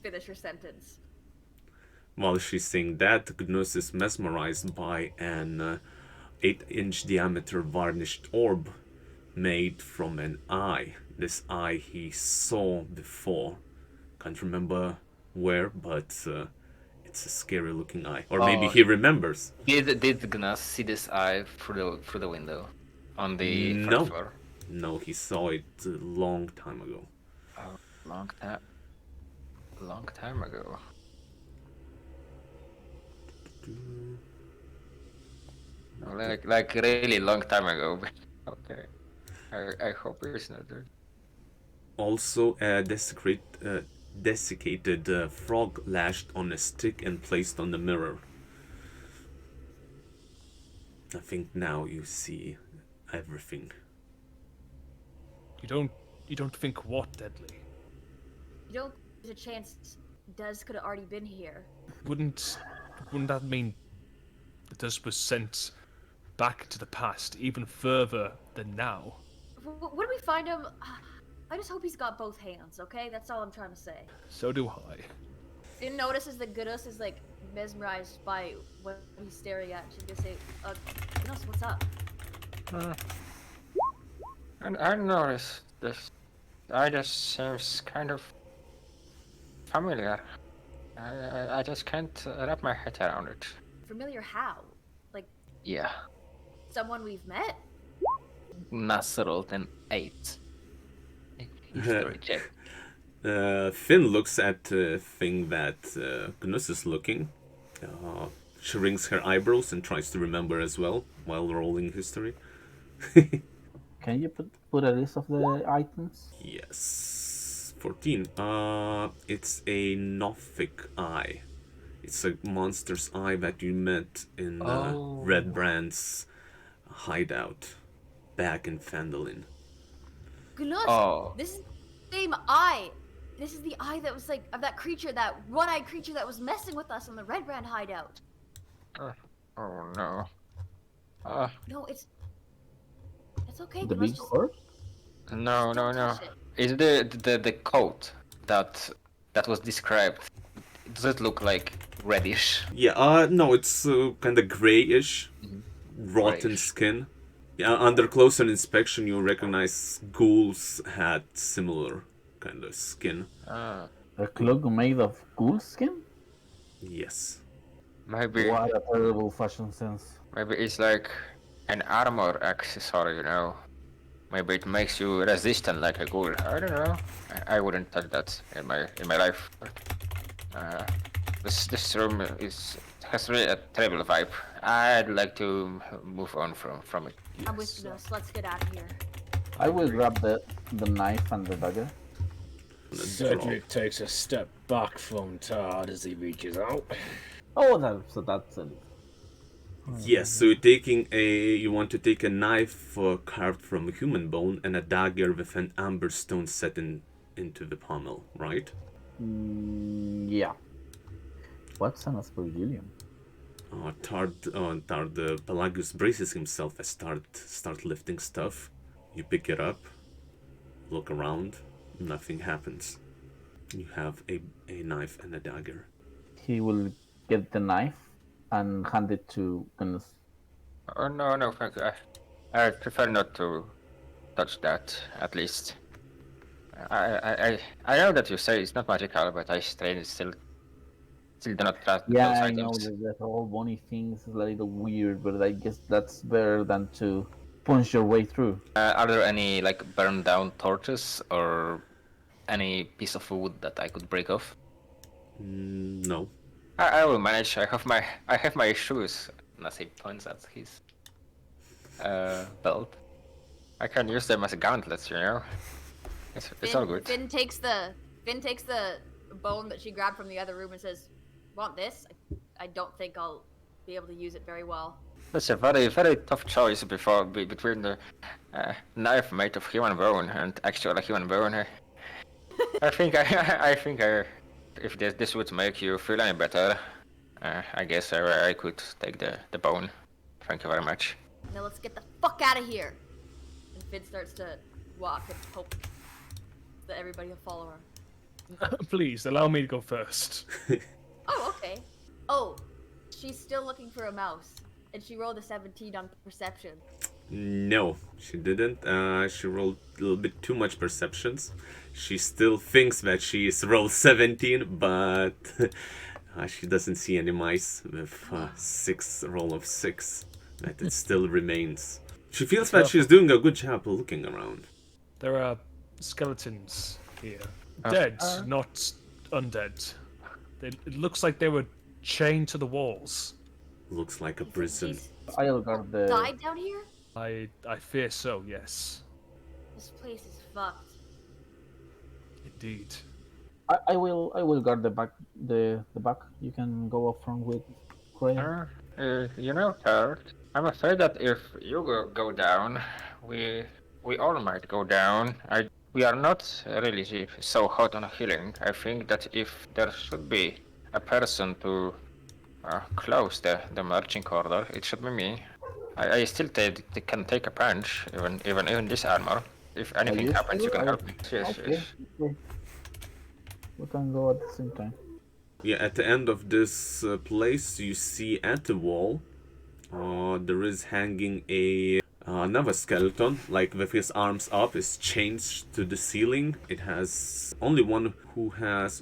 finish her sentence.
While she's saying that, Gnus is mesmerized by an 8-inch diameter varnished orb made from an eye. This eye he saw before. Can't remember where, but it's a scary looking eye. Or maybe he remembers.
Did Gnus see this eye through the window on the first floor?
No, he saw it a long time ago.
Oh, long time ago. Like really long time ago. Okay. I hope it's not there.
Also, a desiccated frog lashed on a stick and placed on the mirror. I think now you see everything.
You don't think what, Deadly?
You don't think there's a chance Duz could have already been here?
Wouldn't that mean that Dust was sent back to the past, even further than now?
When we find him, I just hope he's got both hands, okay? That's all I'm trying to say.
So do I.
Finn notices that Gnus is mesmerized by what he's staring at. She's gonna say, Gnus, what's up?
I noticed this. I just seems kind of familiar. I just can't wrap my head around it.
Familiar how?
Yeah.
Someone we've met?
Not settled in 8. History check.
Finn looks at the thing that Gnus is looking. She wrings her eyebrows and tries to remember as well while rolling history.
Can you put a list of the items?
Yes. 14. It's a Nothic eye. It's a monster's eye that you met in Red Brand's hideout back in Phandalin.
Gnus,
Oh.
this is the same eye. This is the eye that was like of that creature, that one-eyed creature that was messing with us in the Red Brand hideout.
Oh no.
No, it's okay.
The
Gnus,
big
just
horse?
No,
don't
no.
touch it.
Is the coat that was described? Does it look like reddish?
Yeah, no, it's kind of grayish, rotten
Grayish.
skin. Yeah, under closer inspection, you recognize ghouls had similar kind of skin.
Ah,
A cloak made of ghoul skin?
Yes.
maybe
What a terrible fashion sense.
maybe it's like an armor accessory, you know. Maybe it makes you resistant like a ghoul. I don't know. I wouldn't touch that in my life. But, this room has really a terrible vibe. I'd like to move on from it.
I'm with Gnus. Let's get out of here.
I will grab the knife and the dagger.
Cedric takes a step back from Todd as he reaches out.
Oh, that's it.
Yes, so you want to take a knife carved from a human bone and a dagger with an amber stone set into the pommel, right?
Yeah. What's an aspergillium?
Tard Pelagius braces himself and start lifting stuff. You pick it up, look around, nothing happens. You have a knife and a dagger.
He will get the knife and hand it to Gnus.
Oh no, thank you. I prefer not to touch that. At least. I know that you say it's not magical, but I still do not trust
Yeah,
those
I know
items.
that whole bony thing is a little weird, but I guess that's better than to punch your way through.
Are there any like burned down torches or any piece of wood that I could break off?
No.
I will manage. I have my shoes. As he points at his belt. I can use them as gauntlets, you know. It's all good.
Finn takes the bone that she grabbed from the other room and says, "Want this? I don't think I'll be able to use it very well."
That's a very tough choice between the knife made of human bone and actual human bone. I think if this would make you feel any better, I guess I could take the bone. Thank you very much.
Now let's get the fuck out of here. And Finn starts to walk and hope that everybody will follow her.
Please allow me to go first.
Oh, okay. Oh, she's still looking for a mouse, and she rolled a 17 on perception.
No, she didn't. She rolled a little bit too much perceptions. She still thinks that she's rolled 17, but she doesn't see any mice with 6 roll of 6. That it still remains. She feels that she's doing a good job looking around.
There are skeletons here. Dead, not undead. It looks like they were chained to the walls.
Looks like a prison.
She's
I'll guard the.
died down here?
I fear so, yes.
This place is fucked.
Indeed.
I will guard the back. The back. You can go up front with Crail.
You know, Third, I'm afraid that if you go down, we all might go down. We are not really so hot on healing. I think that if there should be a person to close the marching order, it should be me. I still can take a punch, even this armor. If anything
you
happens, you
sure?
can help me. Yes,
Okay.
yes.
Okay. We can go at the same time.
Yeah, at the end of this place, you see at the wall, there is hanging another skeleton, like with his arms up, is chained to the ceiling. It has only one who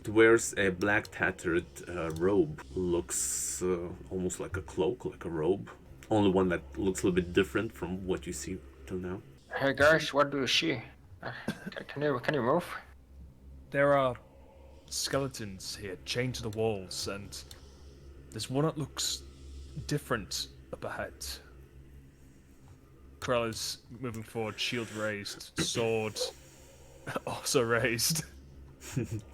wears a black tattered robe. Looks almost like a cloak, like a robe. Only one that looks a little bit different from what you see till now.
Hey guys, what do you see? Can you move?
There are skeletons here chained to the walls, and there's one that looks different up ahead. Crail is moving forward, shield raised, sword also raised,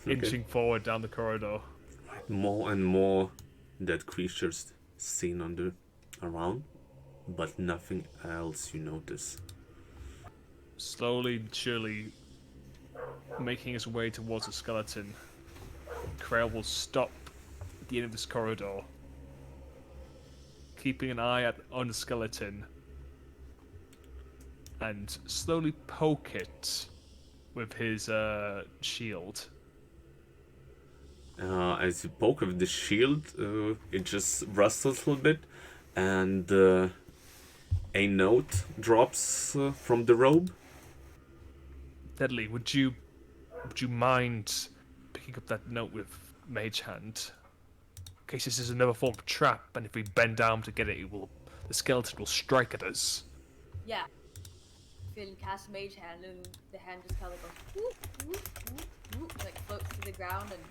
inching forward down the corridor.
More and more dead creatures seen around, but nothing else you notice.
Slowly but surely making his way towards the skeleton, Crail will stop at the end of this corridor, keeping an eye on the skeleton, and slowly poke it with his shield.
As you poke with the shield, it just rustles a little bit, and a note drops from the robe.
Deadly, would you mind picking up that note with Mage Hand? In case this is another form of trap, and if we bend down to get it, the skeleton will strike at us.
Yeah. Finn casts Mage Hand, and the hand just kind of goes whoop, whoop, whoop, whoop, like floats to the ground and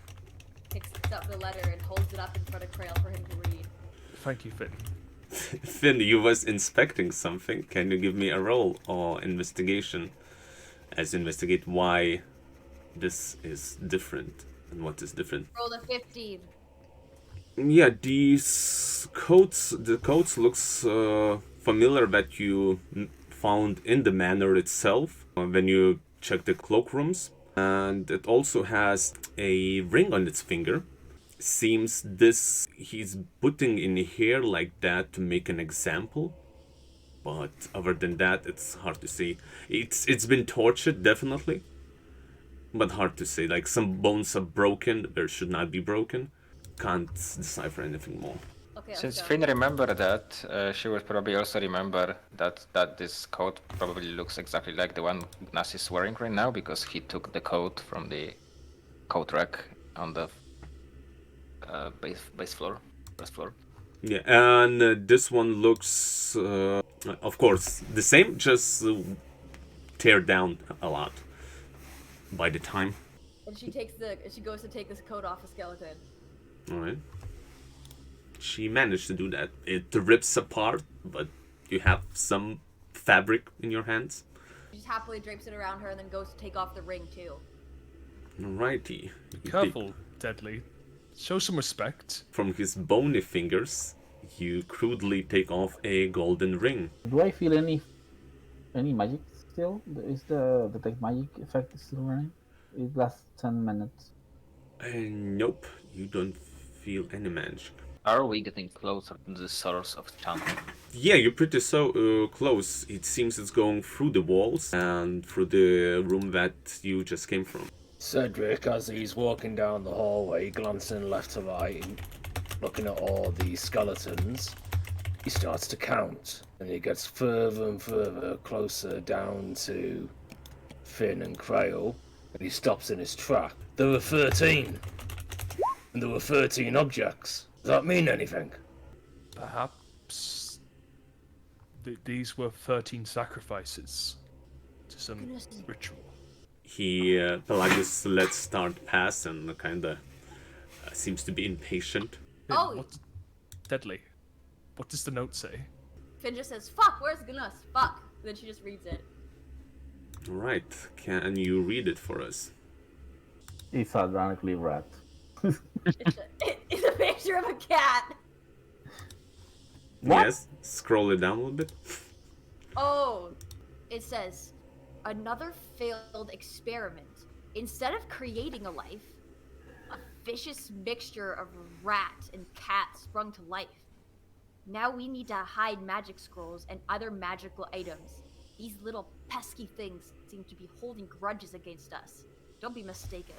picks up the letter and holds it up in front of Crail for him to read.
Thank you, Finn.
Finn, you was inspecting something. Can you give me a roll or investigation as you investigate why this is different and what is different?
Roll a 15.
Yeah, the codes looks familiar that you found in the manor itself when you check the cloakrooms, and it also has a ring on its finger. Seems this he's putting in here like that to make an example, but other than that, it's hard to say. It's been tortured, definitely, but hard to say. Like, some bones are broken, there should not be broken. Can't decipher anything more.
Okay,
Since
let's go.
Finn remembered that, she would probably also remember that this coat probably looks exactly like the one Gnus is wearing right now, because he took the coat from the coat rack on the base floor.
Yeah, and this one looks, of course, the same, just tear down a lot by the time.
And she goes to take this coat off the skeleton.
Alright. She managed to do that. It rips apart, but you have some fabric in your hands.
She just happily drapes it around her and then goes to take off the ring too.
Alrighty.
Be careful, Deadly. Show some respect.
From his bony fingers, you crudely take off a golden ring.
Do I feel any magic still? Is the detect magic effect still running? It lasts 10 minutes.
Nope, you don't feel any magic.
Are we getting closer to the source of chanting?
Yeah, you're pretty close. It seems it's going through the walls and through the room that you just came from.
Cedric, as he's walking down the hallway, glancing left to right, and looking at all these skeletons, he starts to count, and he gets further and further closer down to Finn and Crail, and he stops in his track. There were 13, and there were 13 objects. Does that mean anything?
Perhaps these were 13 sacrifices to some ritual.
Pelagius lets start pass and kinda seems to be impatient.
Finn,
Oh!
Deadly. What does the note say?
Finn just says, "Fuck, where's Gnus? Fuck." Then she just reads it.
Alright, can you read it for us?
It's ironically rat.
It's a picture of a cat.
What?
Yes, scroll it down a little bit.
Oh, it says, another failed experiment. Instead of creating a life, a vicious mixture of rat and cat sprung to life. Now we need to hide magic scrolls and other magical items. These little pesky things seem to be holding grudges against us. Don't be mistaken.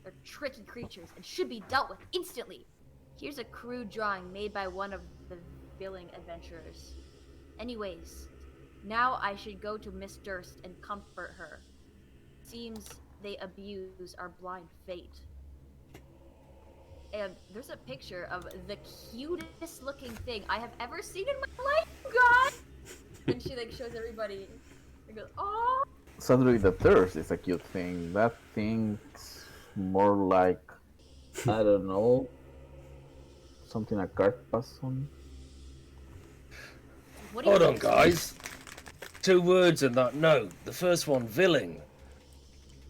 They're tricky creatures and should be dealt with instantly. Here's a crude drawing made by one of the billing adventurers. Anyways, now I should go to Miss Durst and comfort her. Seems they abuse our blind fate. And there's a picture of the cutest looking thing I have ever seen in my life, you guys! And she like shows everybody and goes, "Oh."
Suddenly the thirst is a cute thing. That thing's more like, I don't know, something a card person.
What do you
Hold on,
think?
guys. 2 words in that note. The first one, willing.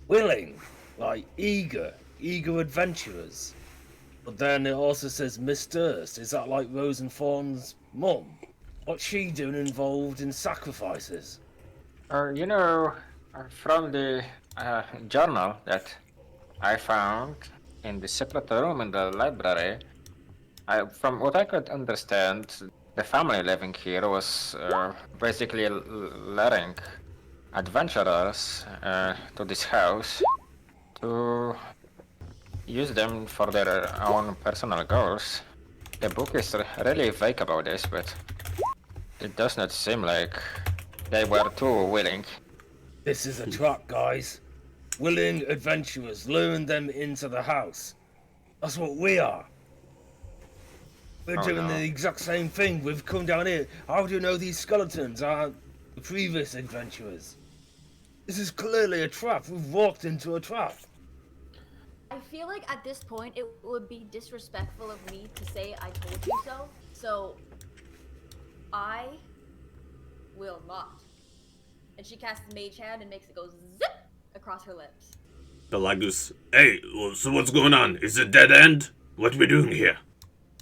Willing, like eager adventurers. But then it also says Miss Durst. Is that like Rose and Fawn's mum? What's she doing involved in sacrifices?
You know, from the journal that I found in the secret room in the library, from what I could understand, the family living here was basically letting adventurers to this house to use them for their own personal goals. The book is really vague about this, but it does not seem like they were too willing.
This is a trap, guys. Willing adventurers, luring them into the house. That's what we are. We're
Oh,
doing
no.
the exact same thing. We've come down here. How do you know these skeletons are the previous adventurers? This is clearly a trap. We've walked into a trap.
I feel like at this point it would be disrespectful of me to say I told you so. So I will not. And she casts Mage Hand and makes it go zip across her lips.
Pelagus, hey, so what's going on? Is it dead end? What we doing here?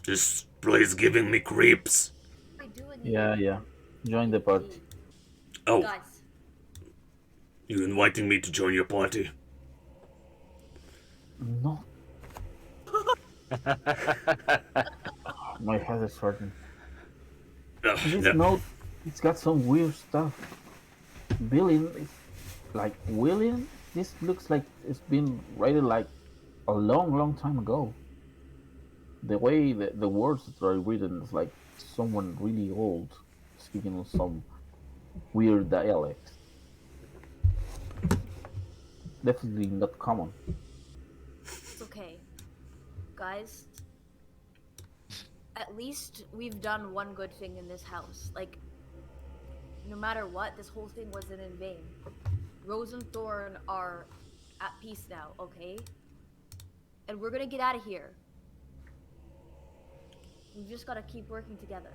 This place giving me creeps.
What am I doing?
Yeah. Join the party.
Oh,
Guys,
you inviting me to join your party?
No. My head is hurting. This
No.
note, it's got some weird stuff. Billing is like William. This looks like it's been written like a long time ago. The way the words that are written is like someone really old speaking in some weird dialect. Definitely not common.
it's okay. Guys, at least we've done one good thing in this house. Like, no matter what, this whole thing wasn't in vain. Rose and Thorn are at peace now, okay? And we're gonna get out of here. We've just gotta keep working together.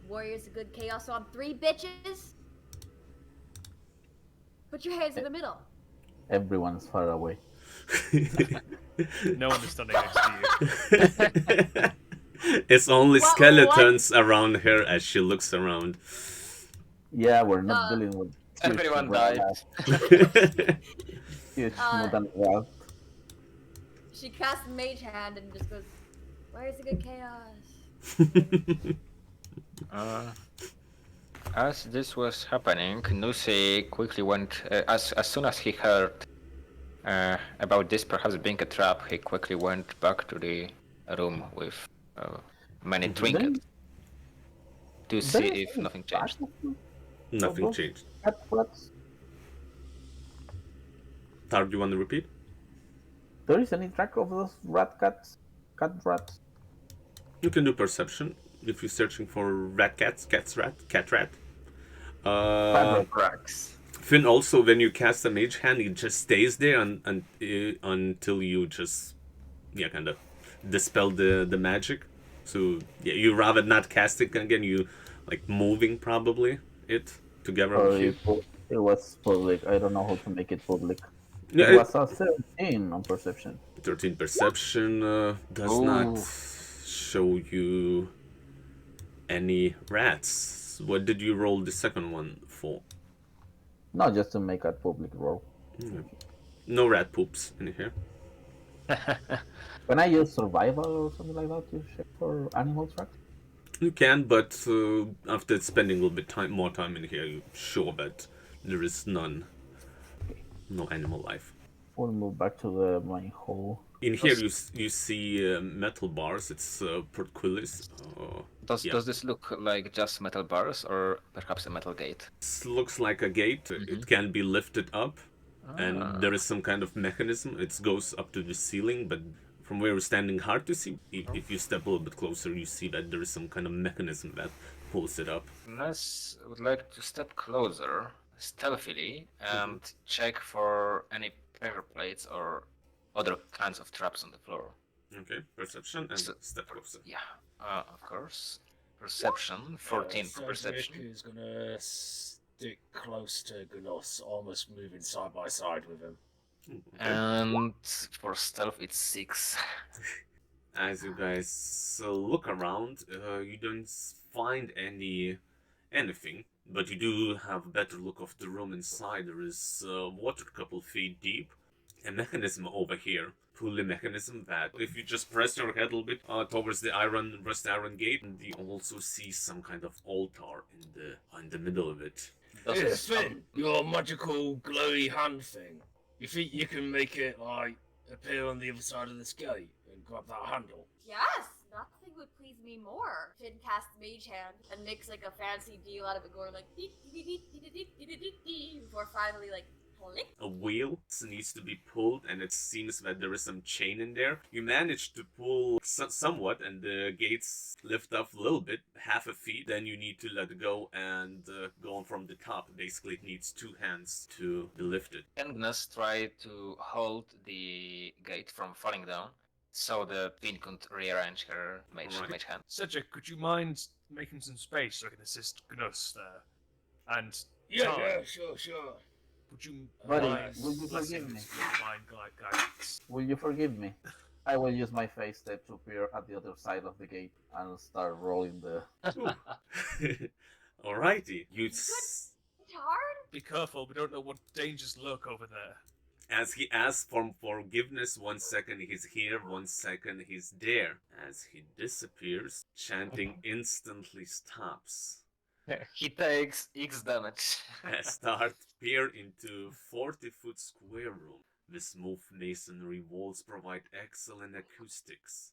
Warriors of good chaos on 3, bitches! Put your hands in the middle.
Everyone's far away.
No one is standing next to you.
It's only
What?
skeletons around her as she looks around.
Yeah, we're not dealing with huge
Everyone
wild
died.
ass- huge mutant wild.
She casts Mage Hand and just goes, "Where's the good chaos?"
As this was happening, Gnus quickly went, as soon as he heard about this perhaps being a trap, he quickly went back to the room with many trinkets to see if nothing changed.
Nothing changed.
Cat rats?
Tar, do you want to repeat?
There is any track of those cat rats?
You can do perception if you're searching for rat cats, cat rat.
Cracks.
Finn, also, when you cast a mage hand, it just stays there until you just, kind of dispel the magic. So, you rather not cast it again, you, moving probably it together
Or
with you.
it was public. I don't know how to make it public.
Yeah,
It was a 17 on perception.
13 perception does not show you any rats. What did you roll the second one for?
Not just to make a public roll.
No rat poops in here.
Can I use survival or something like that to check for animal tracks?
You can, but after spending a little bit more time in here, you're sure that there is none. No animal life.
We'll move back to the main hall.
In here, you see metal bars. It's portcullis.
Does this look like just metal bars or perhaps a metal gate?
This looks like a gate. It can be lifted up, and there is some kind of mechanism. It goes up to the ceiling, but from where we're standing, hard to see. If you step a little bit closer, you see that there is some kind of mechanism that pulls it up.
Unless I would like to step closer stealthily and check for any pressure plates or other kinds of traps on the floor.
Okay, perception and
So-
step closer.
Yeah, of course. Perception, 14 for
Cedric
perception.
is gonna stick close to Gnus, almost moving side by side with him.
Okay.
And for stealth, it's 6.
As you guys look around, you don't find anything, but you do have a better look of the room inside. There is water a couple feet deep, a mechanism over here, pulley mechanism that if you just press your head a little bit towards the rust iron gate, and you also see some kind of altar in the middle of it.
Hey, Finn, your magical glowy hand thing. You think you can make it, like, appear on the other side of this gate and grab that handle?
Yes, nothing would please me more. Finn casts Mage Hand and makes like a fancy deal out of it, going like dee dee dee dee dee dee dee dee dee before finally like click.
A wheel needs to be pulled, and it seems that there is some chain in there. You manage to pull somewhat, and the gates lift up a little bit, half a feet. Then you need to let it go and go on from the top. Basically, it needs 2 hands to be lifted.
Can Gnus try to hold the gate from falling down so the Queen could rearrange her mage hand?
Cedric, could you mind making some space so I can assist Gnus there? And
Yeah,
Ty,
yeah, sure.
would you
Buddy,
mind
will you
blessing
forgive me?
this with divine guidance?
Will you forgive me? I will use my face step to appear at the other side of the gate and start rolling the.
Alrighty,
Tard?
Be careful, we don't know what dangers lurk over there.
as he asks for forgiveness, 1 second he's here, 1 second he's there. As he disappears, chanting instantly stops.
He takes X damage.
Start peer into 40-foot square room. The smooth masonry walls provide excellent acoustics.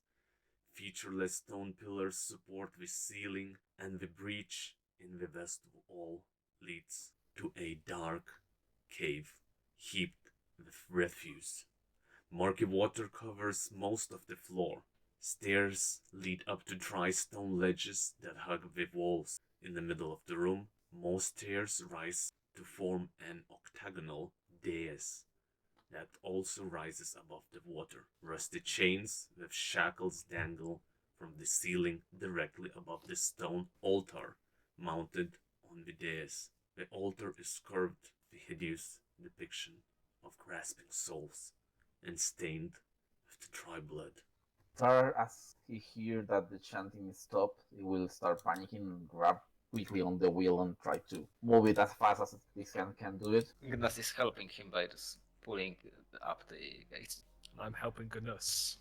Featureless stone pillars support the ceiling, and the breach in the west wall leads to a dark cave heaped with refuse. Murky water covers most of the floor. Stairs lead up to dry stone ledges that hug the walls. In the middle of the room, most stairs rise to form an octagonal dais that also rises above the water. Rusty chains with shackles dangle from the ceiling directly above the stone altar mounted on the dais. The altar is curved with a hideous depiction of grasping souls and stained with the dry blood.
Tar, as he hears that the chanting is stopped, he will start panicking and grab quickly on the wheel and try to move it as fast as his hand can do it.
Gnus is helping him by just pulling up the gates.
I'm helping Gnus.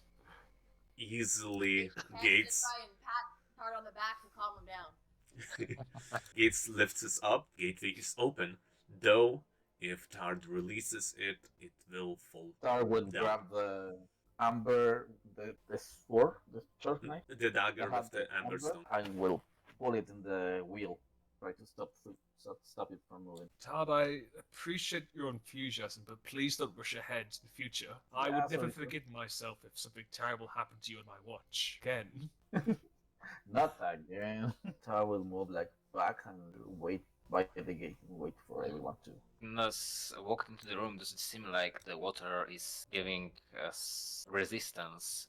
Easily,
And
Gates
try and pat Tard on the back to calm him down.
Gates lifts us up, gateway is open, though if Tard releases it, it will fall
Tar will
down.
grab the amber, the sword, the short knife,
The dagger
that has
of the amber stone.
and will pull it in the wheel, try to stop it from moving.
Tad, I appreciate your enthusiasm, but please don't rush ahead in the future. I
Yeah,
would never
sorry,
forgive myself if something terrible happened to you on my watch. Again.
Not again. Tar will move like back and wait by the gate and wait for everyone to.
Gnus walked into the room. Does it seem like the water is giving us resistance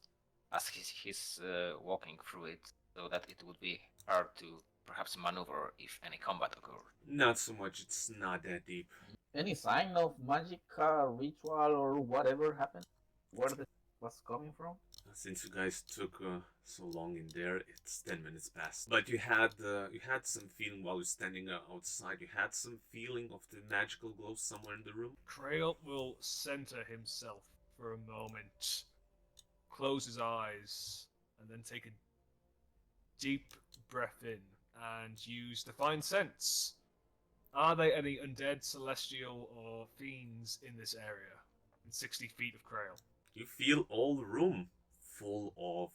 as he's walking through it, so that it would be hard to perhaps maneuver if any combat occurred?
Not so much, it's not that deep.
Any sign of magic ritual or whatever happened? Where this was coming from?
Since you guys took so long in there, it's 10 minutes past. But you had some feeling while you're standing outside. You had some feeling of the magical glow somewhere in the room.
Crail will center himself for a moment, close his eyes, and then take a deep breath in and use Divine Sense. Are there any undead, celestial, or fiends in this area? In 60 feet of Crail.
You feel all the room full of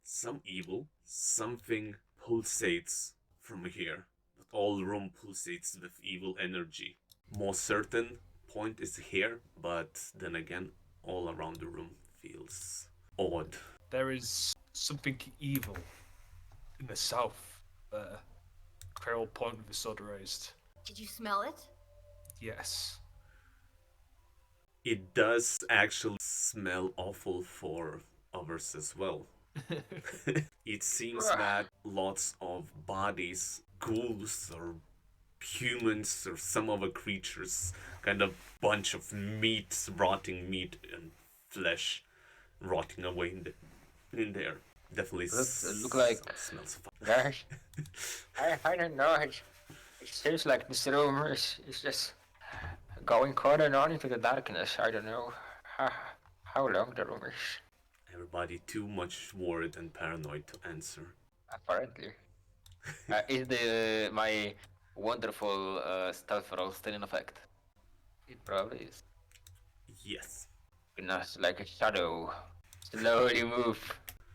some evil. Something pulsates from here. But all the room pulsates with evil energy. More certain point is here, but then again, all around the room feels odd.
There is something evil in the south there. Crail point with his sword raised.
Did you smell it?
Yes.
It does actually smell awful for others as well. It seems that lots of bodies, ghouls or humans or some other creatures, kind of bunch of meat, rotting meat and flesh rotting away in there. Definitely
Look like
smells fun.
guys. I don't know. It seems like this room is just going on and on into the darkness. I don't know how long the room is.
Everybody too much worried and paranoid to answer.
Apparently, is my wonderful stealth roll still in effect? It probably is.
Yes.
Gnus, like a shadow, slowly move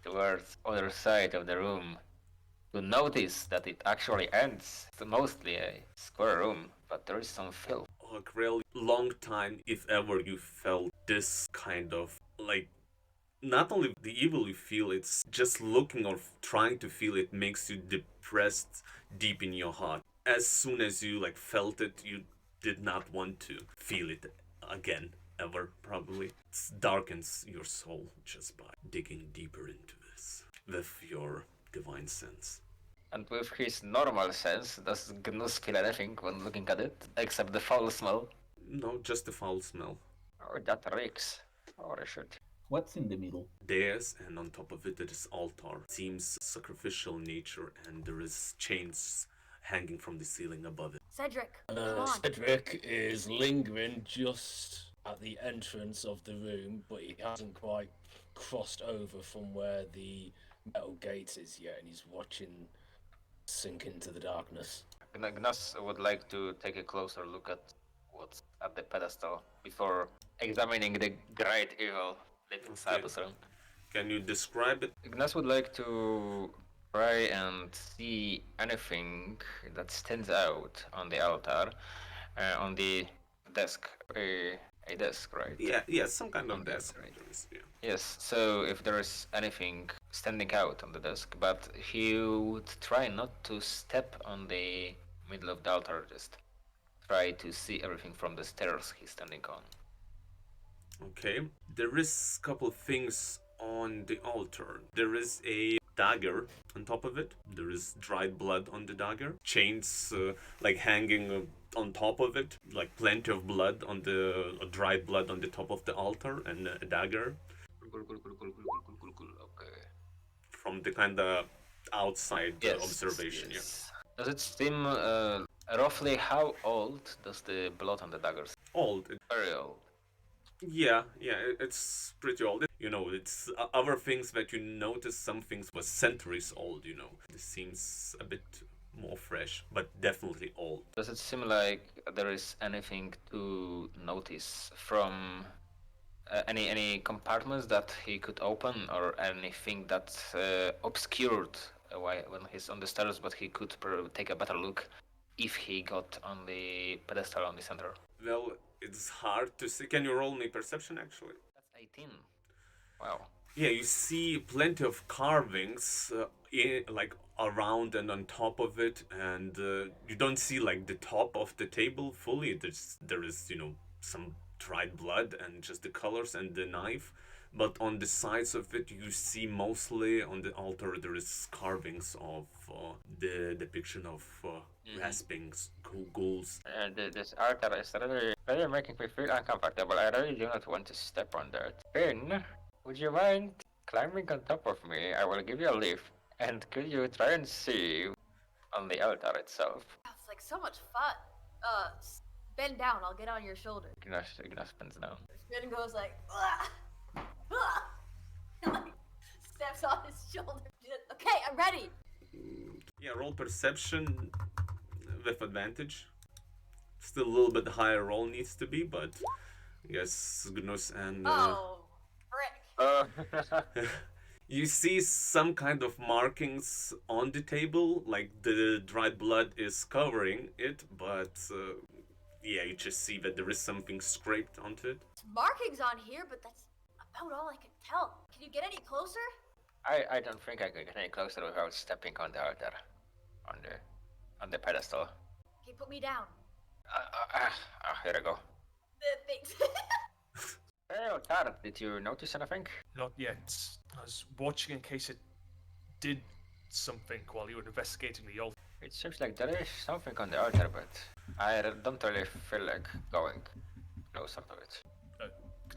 towards other side of the room. To notice that it actually ends. It's mostly a square room, but there is some filth.
Oh, Crail, long time, if ever you felt this kind of, like, not only the evil you feel, it's just looking or trying to feel it makes you depressed deep in your heart. As soon as you, like, felt it, you did not want to feel it again, ever, probably. It darkens your soul just by digging deeper into this with your divine sense.
And with his normal sense, does Gnus feel anything when looking at it, except the foul smell?
No, just the foul smell.
Oh, that reeks. Or I should.
What's in the middle?
Dais, and on top of it there is altar. It seems sacrificial nature, and there is chains hanging from the ceiling above it.
Cedric, come on.
Cedric is lingering just at the entrance of the room, but he hasn't quite crossed over from where the metal gate is yet, and he's watching sink into the darkness.
Gnus would like to take a closer look at what's at the pedestal before examining the great evil lit inside this room.
Can you describe it?
Gnus would like to try and see anything that stands out on the altar, on the desk. A desk, right?
Yeah, some kind of
On the
desk.
right.
Yeah.
Yes, so if there is anything standing out on the desk, but he would try not to step on the middle of the altar, just try to see everything from the stairs he's standing on.
Okay. There is a couple things on the altar. There is a dagger on top of it. There is dried blood on the dagger. Chains like hanging on top of it, like plenty of blood on the dried blood on the top of the altar, and a dagger
Okay.
from the kind of outside observation.
Yes. Does it seem roughly how old does the blood on the daggers?
Yeah, old.
Very old.
Yeah, it's pretty old. You know, it's other things that you notice. Some things were centuries old. You know, this seems a bit more fresh, but definitely old.
Does it seem like there is anything to notice from any compartments that he could open, or anything that obscured when he's on the stairs, but he could take a better look if he got on the pedestal on the center?
Well, it's hard to see. Can you roll me perception, actually?
That's 18. Wow.
Yeah, you see plenty of carvings, like around and on top of it, and you don't see like the top of the table fully. There is, you know, some dried blood and just the colors and the knife, but on the sides of it you see mostly on the altar there is carvings of the depiction of rasping ghouls.
This altar is really making me feel uncomfortable. I really do not want to step on that. Finn, would you mind climbing on top of me? I will give you a lift. And could you try and see on the altar itself?
It's like so much fun. Bend down, I'll get on your shoulder.
Gnus bends down.
Finn goes like, "Ugh, ugh," and like steps on his shoulder. Okay, I'm ready.
Yeah, roll perception with advantage. Still a little bit higher roll needs to be, but I guess Gnus and
Oh, frick.
you see some kind of markings on the table, like the dried blood is covering it, but yeah, you just see that there is something scraped onto it.
There's markings on here, but that's about all I can tell. Can you get any closer?
I don't think I could get any closer without stepping on the altar. On the pedestal.
Okay, put me down.
Here I go.
Thanks.
Hey, Otar, did you notice anything?
Not yet. I was watching in case it did something while you were investigating the altar.
It seems like there is something on the altar, but I don't really feel like going closer to it.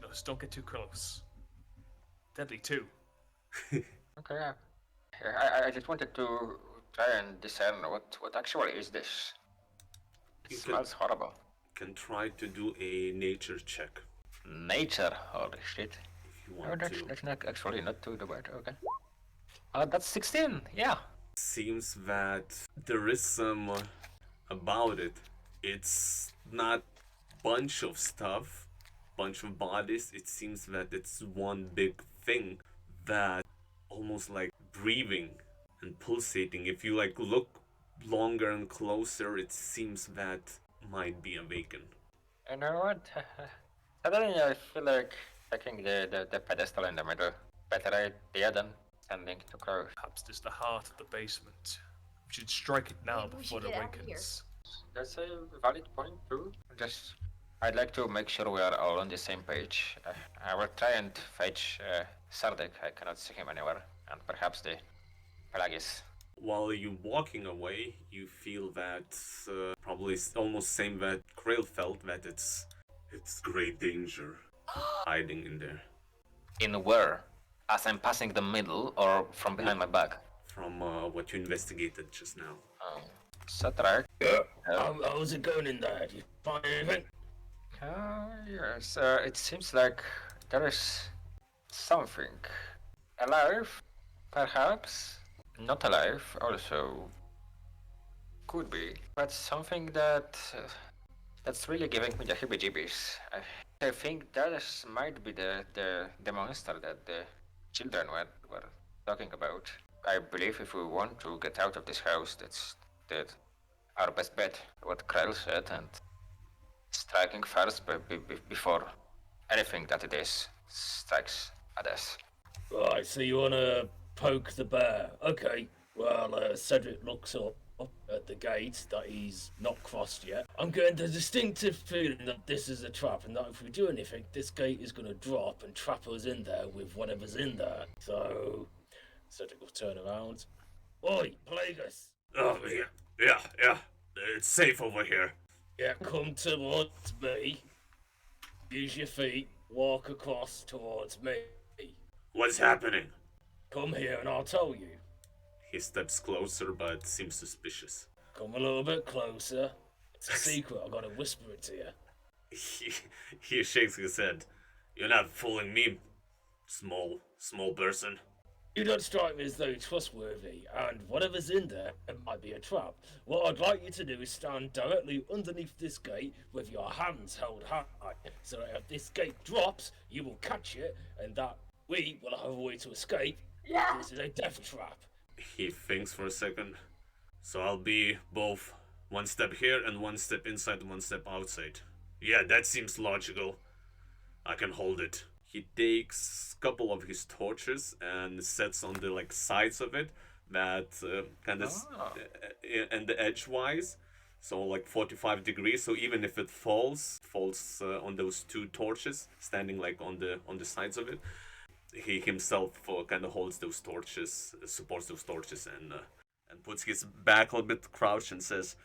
Gnus, don't get too close. Deadly too.
Okay, I just wanted to try and discern what actually is this. It
You
smells horrible.
can try to do a nature check
Nature, holy shit.
if you
Oh,
want to.
that's not actually not too bad, okay. That's 16, yeah.
Seems that there is some about it. It's not bunch of stuff, bunch of bodies. It seems that it's one big thing that almost like breathing and pulsating. If you like look longer and closer, it seems that might be awakened.
You know what? Suddenly I feel like taking the pedestal in the middle. Better idea than standing too close.
Perhaps this is the heart of the basement. We should strike it now
Maybe we
before
should
it
get out of
awakens.
That's a valid point too. I'd like to make sure we are all on the same page. I will try and fetch Sardek. I cannot see him anywhere. And perhaps the Pelagis.
While you're walking away, you feel that probably almost same that Crail felt, that it's great danger hiding in there
In where? As I'm passing the middle or from behind my back?
from what you investigated just now.
Oh, is that right?
Yeah. How's it going in there? Do you find anything?
Yes. It seems like there is something alive, perhaps. Not alive, also. Could be, but something that's really giving me the heebie-jeebies. I think that might be the monster that the children were talking about. I believe if we want to get out of this house, that's our best bet. What Crail said, and striking first before anything that it is strikes at us.
Right, so you wanna poke the bear? Okay. Well, Cedric looks up at the gate that he's not crossed yet. I'm getting the distinctive feeling that this is a trap, and that if we do anything, this gate is gonna drop and trap us in there with whatever's in there. So, Cedric will turn around. Oi, Plagueis!
Oh, yeah. It's safe over here.
Yeah, come towards me. Use your feet. Walk across towards me.
What's happening?
Come here and I'll tell you.
He steps closer, but seems suspicious.
Come a little bit closer. It's a secret. I gotta whisper it to you.
He shakes his head. You're not fooling me, small person.
You don't strike me as though trustworthy, and whatever's in there, it might be a trap. What I'd like you to do is stand directly underneath this gate with your hands held high, so that if this gate drops, you will catch it, and that we will have a way to escape.
Yeah.
This is a death trap.
He thinks for a second. So I'll be both one step here and one step inside, one step outside. Yeah, that seems logical. I can hold it. He takes a couple of his torches and sets on the like sides of it, that kind of and the edgewise, so like 45 degrees. So even if it falls on those two torches, standing like on the sides of it, he himself kind of holds those torches, supports those torches, and puts his back a little bit crouched and says,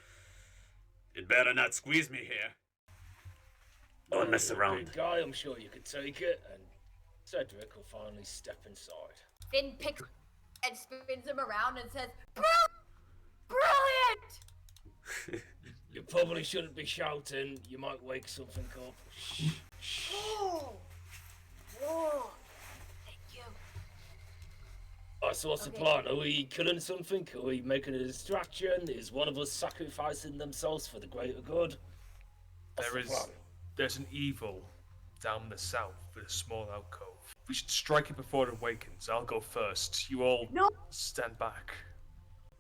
"It better not squeeze me here. Don't mess around."
Big guy, I'm sure you could take it, and Cedric will finally step inside.
Finn picks and spins him around and says, Brilliant!
You probably shouldn't be shouting. You might wake something up. Shh.
Oh, whoa, thank you.
Alright, so what's the
Okay.
plan? Are we killing something? Are we making a distraction? Is one of us sacrificing themselves for the greater good? What's the plan?
There's an evil down the south with a small alcove. We should strike it before it awakens. I'll go first. You all
No.
stand back.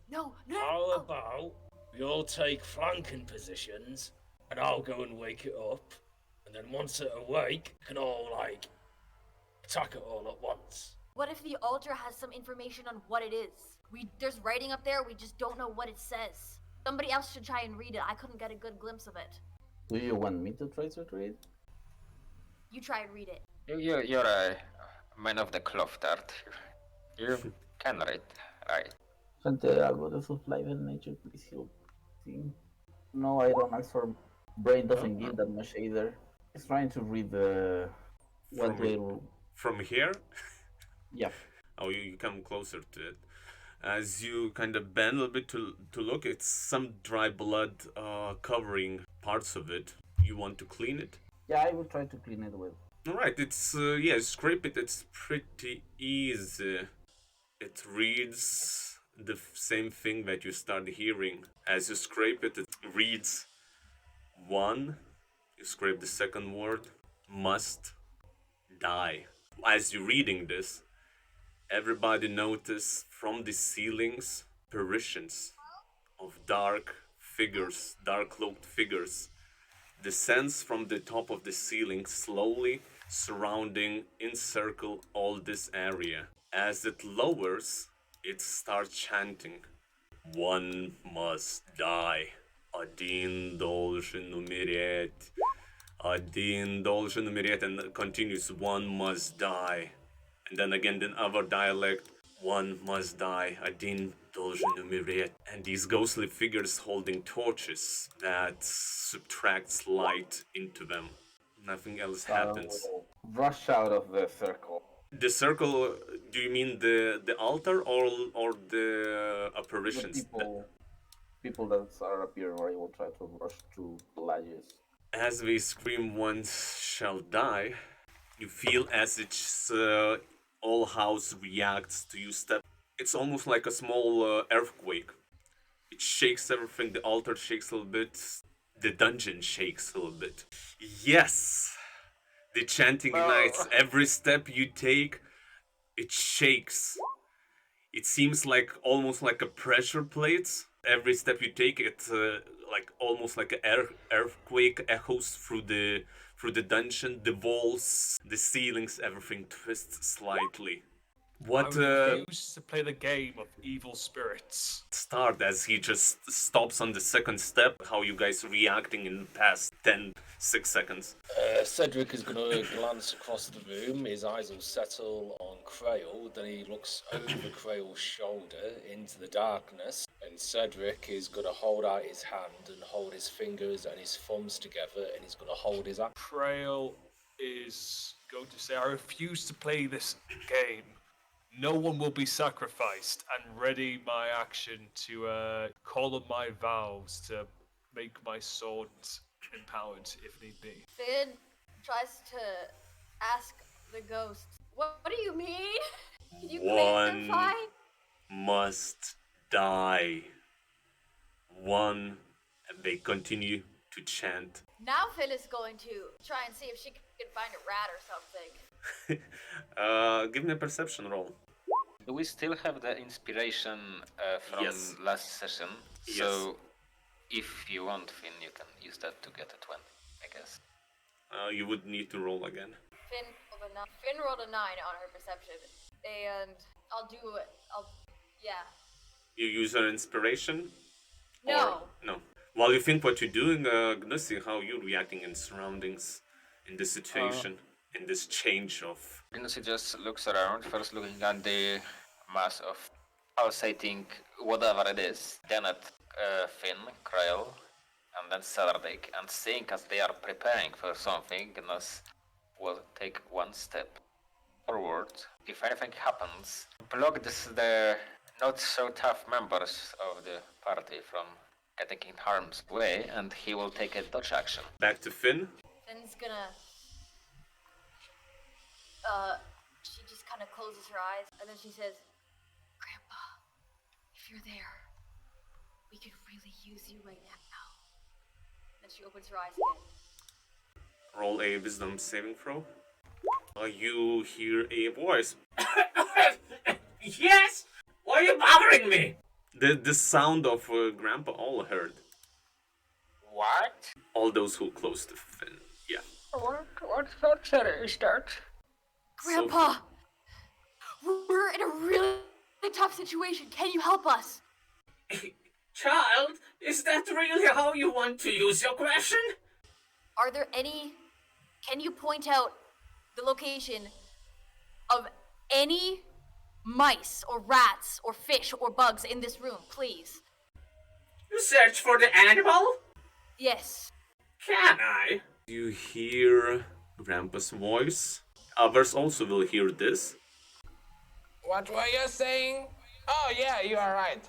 No.
How about we all take flanking positions, and I'll go and wake it up, and then once it awake, we can all, attack it all at once.
What if the altar has some information on what it is? There's writing up there, we just don't know what it says. Somebody else should try and read it. I couldn't get a good glimpse of it.
Do you want me to try to read?
You try and read it.
You're a man of the cloth art. You can read, right?
Gente, algo de sus life and nature, please help. See? No, I don't answer. Brain doesn't give that much either. It's trying to read the. What
From,
do
from here?
Yeah.
Oh, you come closer to it. As you kind of bend a little bit to look, it's some dry blood covering parts of it. You want to clean it?
Yeah, I will try to clean it with.
Alright, it's, yeah, scrape it, it's pretty easy. It reads the same thing that you start hearing. As you scrape it, it reads one. You scrape the second word, must die. As you're reading this, everybody notice from the ceilings apparitions of dark figures, dark cloaked figures, descends from the top of the ceiling, slowly surrounding, encircle all this area. As it lowers, it starts chanting, "One must die. Один должен умереть. Один должен умереть," and continues, "One must die." And then again, in other dialect, "One must die. Один должен умереть." And these ghostly figures holding torches that subtracts light into them. Nothing else happens.
Rush out of the circle.
The circle, do you mean the altar or the
The
apparitions?
people that are appearing, or I will try to rush to ledges.
As they scream, "One shall die," you feel as its all house reacts to you step. It's almost like a small earthquake. It shakes everything. The altar shakes a little bit. The dungeon shakes a little bit. Yes, the chanting ignites. Every step you take, it shakes. It seems like almost like a pressure plate. Every step you take, it like almost like an earthquake echoes through the dungeon. The walls, the ceilings, everything twists slightly. What
I refuse to play the game of evil spirits.
Strahd, as he just stops on the second step? How you guys reacting in the past 6 seconds?
Cedric is going to glance across the room. His eyes will settle on Crail. Then he looks over Crail's shoulder into the darkness. And Cedric is going to hold out his hand and hold his fingers and his thumbs together. And he's going to hold his axe.
Crail is going to say, "I refuse to play this game. No one will be sacrificed," and ready my action to call on my vows to make my sword empowered if need be.
Finn tries to ask the ghost, what do you mean? Can you
One
clarify?
must die. One, and they continue to chant.
Now Finn is going to try and see if she can find a rat or something.
Give me a perception roll.
Do we still have the inspiration from
Yes.
last session?
Yes.
So, if you want, Finn, you can use that to get a 20, I guess.
You would need to roll again.
Finn rolled a 9 on her perception, and yeah.
You use your inspiration?
No.
Or, no. While you think what you're doing, Gnus, how you reacting in surroundings, in this situation, in this change of...
Gnus just looks around, first looking at the mass of pulsating whatever it is, then at Finn, Crail, and then Cedric, and seeing as they are preparing for something, Gnus will take one step forward. If anything happens, block the not so tough members of the party from getting in harm's way, and he will take a dodge action.
Back to Finn.
Finn's gonna she just kind of closes her eyes, and then she says, "Grandpa, if you're there, we could really use you right now." Then she opens her eyes again.
Roll a wisdom saving throw. You hear a voice. Yes! Why are you bothering me? The sound of Grandpa all heard.
What?
All those who close to Finn. Yeah.
What sorcery is that?
Grandpa, we're in a really tough situation. Can you help us?
Child, is that really how you want to use your question?
Are there any? Can you point out the location of any mice or rats or fish or bugs in this room, please?
You search for the animal?
Yes.
Can I? You hear Grandpa's voice. Others also will hear this.
What were you saying? Oh yeah, you are right.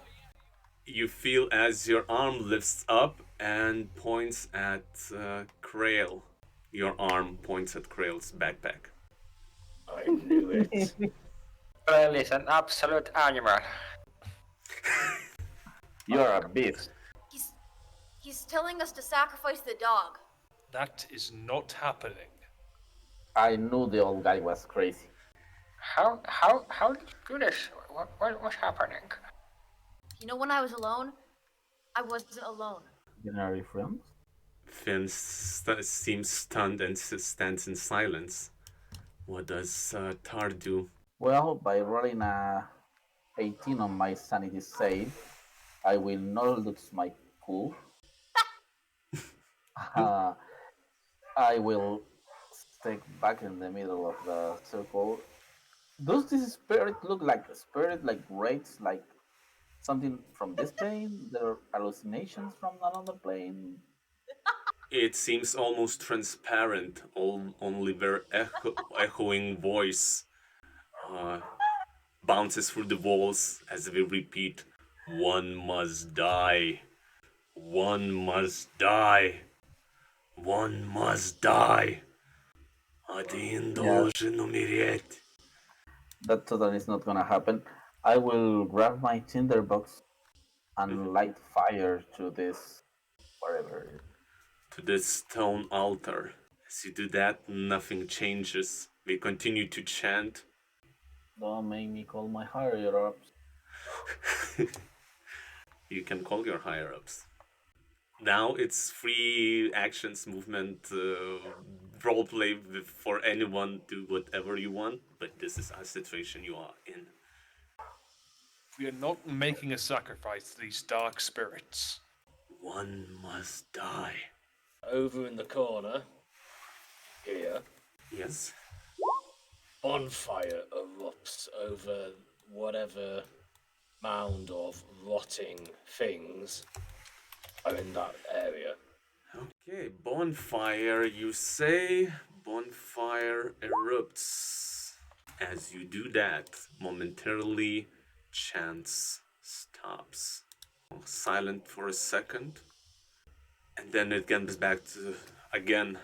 You feel as your arm lifts up and points at Crail. Your arm points at Crail's backpack.
I knew it.
Crail is an absolute animal.
You're a beast.
He's telling us to sacrifice the dog.
That is not happening.
I knew the old guy was crazy.
How did you do this? What was happening?
You know, when I was alone, I wasn't alone.
Binary friends?
Finn seems stunned and stands in silence. What does Tar do?
Well, by rolling a 18 on my sanity save, I will not lose my cool. I will stay back in the middle of the circle. Does this spirit look like a spirit, like wraiths, like something from this plane? There are hallucinations from another plane?
It seems almost transparent, only their echoing voice bounces through the walls as they repeat, "One must die. One must die. One must die. Один должен умереть."
That totally is not gonna happen. I will grab my tinderbox and light fire to this whatever.
To this stone altar. As you do that, nothing changes. They continue to chant.
Don't make me call my higher ups.
You can call your higher ups. Now it's free actions, movement, roleplay for anyone. Do whatever you want, but this is a situation you are in.
We are not making a sacrifice to these dark spirits.
One must die.
Over in the corner, here,
Yes.
bonfire erupts over whatever mound of rotting things are in that area.
Okay, bonfire, you say. Bonfire erupts. As you do that, momentarily, chants stops. Silent for a second. And then it comes back to, again.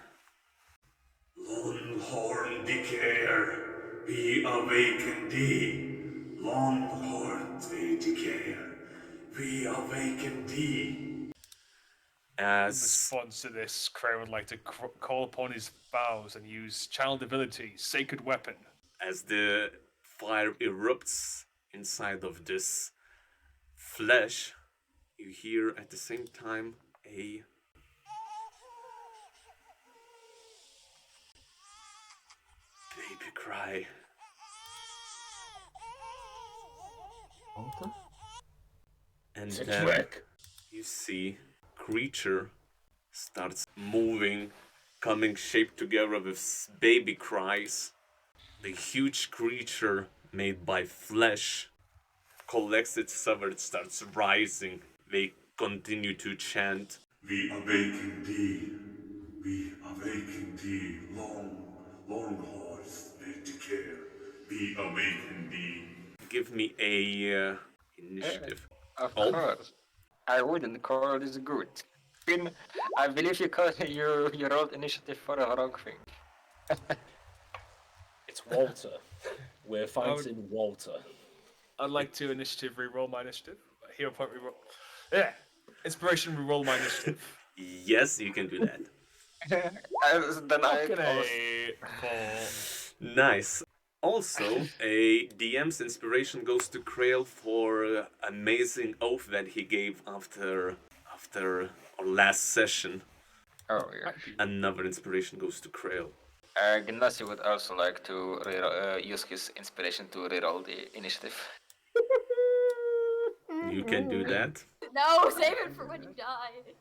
Longhorn Decayer, we awaken thee. Longhorn Decayer, we awaken thee.
In
As
response to this, Crail would like to call upon his vows and use child ability, sacred weapon.
as the fire erupts inside of this flesh, you hear at the same time a baby cry.
Altar?
And
It's a
then
trick.
you see creature starts moving, coming shaped together with baby cries. The huge creature made by flesh collects itself and starts rising. They continue to chant, "We awaken thee. We awaken thee. Long horse, care. We awaken thee." Give me a initiative.
Of
Oh.
course. I wouldn't call this good. Finn, I believe you rolled initiative for a wrong thing.
It's Walter. We're fighting Walter.
I'd like to initiative reroll my initiative. Hero point reroll. Yeah. Inspiration reroll my initiative.
Yes, you can do that.
Then I
Fucking
call
A for
Nice. Also, a DM's inspiration goes to Crail for amazing oath that he gave after our last session.
Oh, yeah.
Another inspiration goes to Crail.
Gnus would also like to use his inspiration to reroll the initiative.
You can do that.
No, save it for when you die.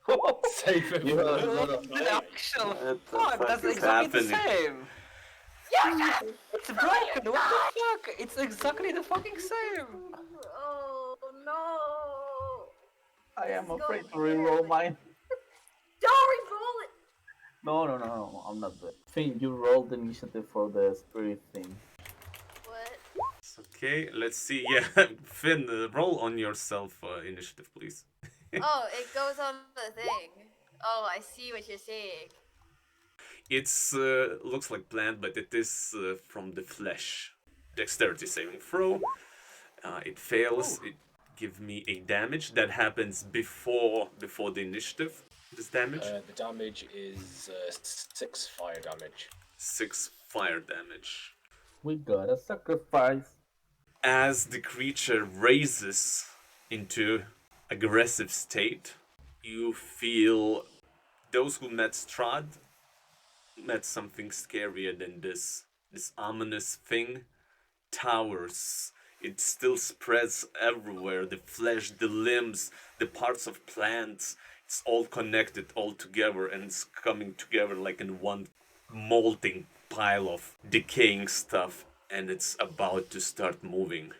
Save it
You
for
have
another
not
The
night.
actual
What the
fuck,
fuck
that's
is
exactly the
happening?
same. It's broken, what the fuck? It's exactly the fucking same.
Oh no!
I
This
am
is going
afraid to reroll mine.
Don't re-roll it!
No, I'm not doing. Finn, you rolled the initiative for the spirit thing.
What?
Okay, let's see. Yeah, Finn, roll on yourself initiative, please.
Oh, it goes on the thing. Oh, I see what you're saying.
It's looks like plant, but it is from the flesh. Dexterity saving throw. It fails. It give me a damage that happens before the initiative. This damage.
The damage is 6 fire damage.
6 fire damage.
We gotta sacrifice.
As the creature raises into aggressive state, you feel those who met Strahd met something scarier than this. This ominous thing towers. It still spreads everywhere. The flesh, the limbs, the parts of plants. It's all connected all together and it's coming together like in one molting pile of decaying stuff. And it's about to start moving.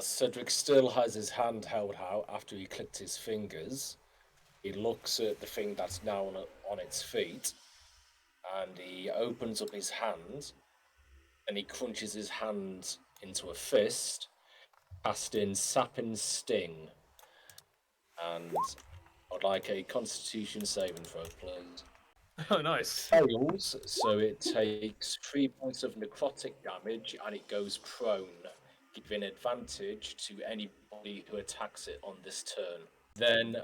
Cedric still has his hand held out after he clicked his fingers. He looks at the thing that's now on its feet, and he opens up his hand, and he crunches his hand into a fist, casting Sap and Sting. And I'd like a Constitution saving throw, please.
Oh, nice.
Fails, so it takes 3 points of necrotic damage, and it goes prone, giving advantage to anybody who attacks it on this turn. Then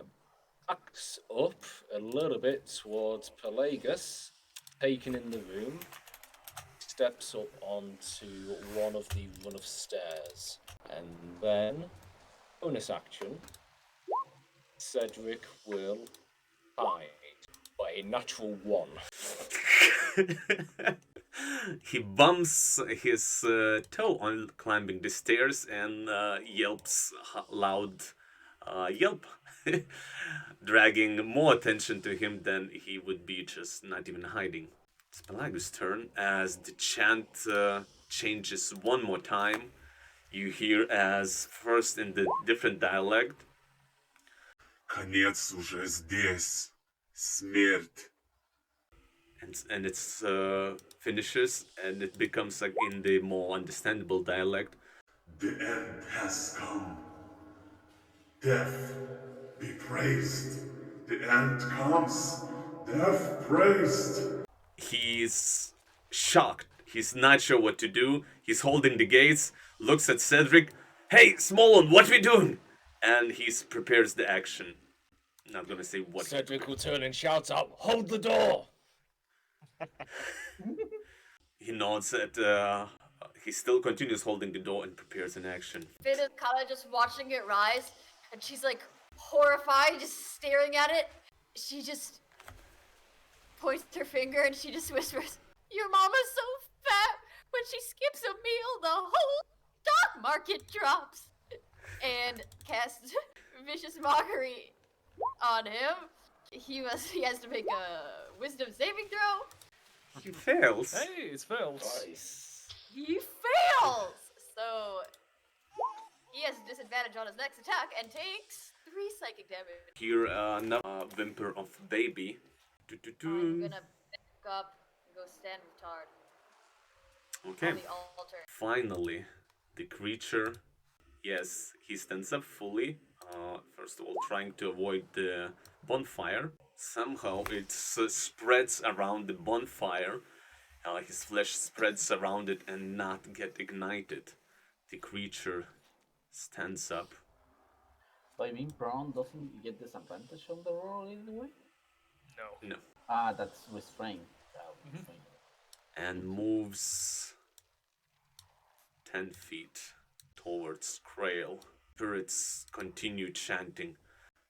backs up a little bit towards Pelagus, taken in the room, steps up onto one of the run of stairs, and then bonus action, Cedric will hide by a natural 1.
He bumps his toe on climbing the stairs and yelps loud yelp, dragging more attention to him than he would be just not even hiding. It's Pelagus' turn as the chant changes one more time. You hear as first in the different dialect.
Конец уже здесь. Смерть.
And it finishes and it becomes like in the more understandable dialect.
The end has come. Death be praised. The end comes. Death praised.
He's shocked. He's not sure what to do. He's holding the gates, looks at Cedric. Hey, small one, what we doing? And he prepares the action. Not gonna say what.
Cedric will turn and shouts out, "Hold the door!"
He nods at. He still continues holding the door and prepares an action.
Finn is kind of just watching it rise, and she's like horrified, just staring at it. She just points her finger and she just whispers, "Your mama's so fat, when she skips a meal, the whole stock market drops." And casts vicious mockery on him. He has to make a wisdom saving throw.
He fails.
Hey, it's failed.
Nice.
He fails! So he has a disadvantage on his next attack and takes 3 psychic damage.
Hear another whimper of baby.
I'm gonna back up and go stand with Tard
Okay.
on the altar.
Finally, the creature. Yes, he stands up fully. First of all, trying to avoid the bonfire. Somehow it spreads around the bonfire. His flesh spreads around it and not get ignited. The creature stands up.
By being prone, doesn't he get disadvantage on the roll anyway?
No.
No.
Ah, that's restraint. Restraint.
And moves 10 feet towards Crail. Spirits continue chanting.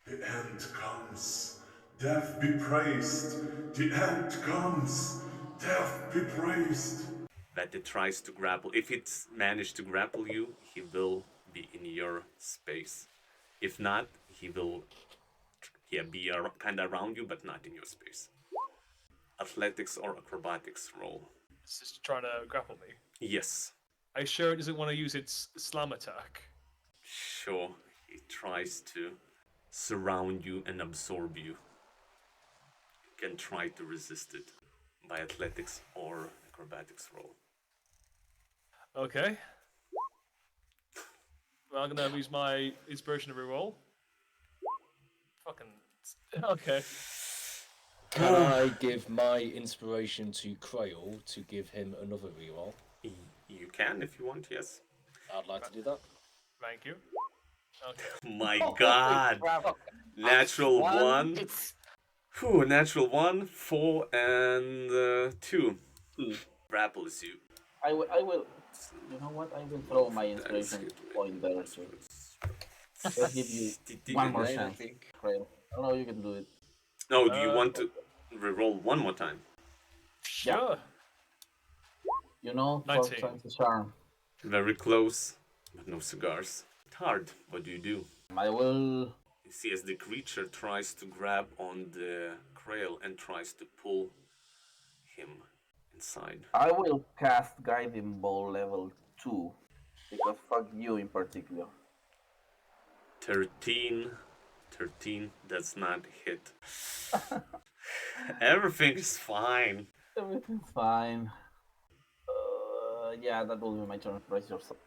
The end comes. Death be praised. The end comes. Death be praised.
That it tries to grapple. If it's managed to grapple you, he will be in your space. If not, he will Yeah, be kind of around you, but not in your space. Athletics or acrobatics roll.
It's just trying to grapple me.
Yes.
Are you sure it doesn't want to use its slam attack?
Sure. It tries to surround you and absorb you. You can try to resist it by athletics or acrobatics roll.
Okay. Well, I'm gonna use my inspiration to reroll. Fucking. Okay.
Can I give my inspiration to Crail to give him another reroll?
You can if you want, yes.
I'd like to do that.
Thank you. Okay.
My god! Natural one.
It's
Whew, natural 1, 4, and 2. Grapples you.
I will. You know what? I will throw my inspiration point there too. Let's give you one more
nine, I
chance,
think.
Crail. I know you can do it.
No, do you want to reroll one more time?
Sure.
You know,
19.
12 times the charm.
Very close, but no cigars. Hard. What do you do?
I will.
You see as the creature tries to grab on the Crail and tries to pull him inside.
I will cast Guiding Ball level 2 because fuck you in particular.
13 does not hit. Everything is fine.
Everything's fine. Yeah, that will be my turn. Brace yourself.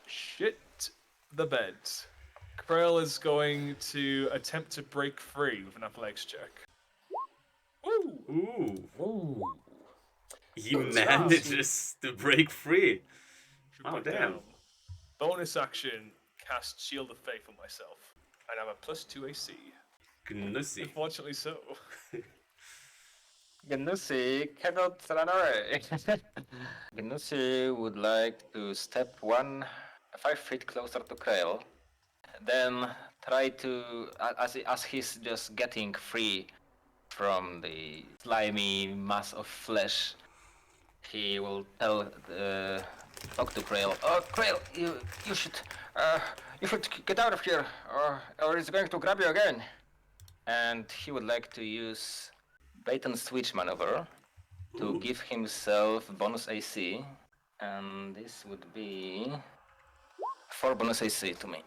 Shit the bed. Crail is going to attempt to break free with an athletics check. Woo!
Ooh,
Ooh.
he manages to break free.
Should
Oh,
put
damn.
down. Bonus action, cast Shield of Faith on myself. And I'm a +2 AC.
Gnusy.
Unfortunately so.
Gnussi cannot run away. Gnussi would like to step 5 feet closer to Crail, then try to, as he's just getting free from the slimy mass of flesh, he will talk to Crail. Oh, Crail, you should get out of here, or it's going to grab you again. And he would like to use bait and switch maneuver to give himself bonus AC, and this would be 4 bonus AC to me.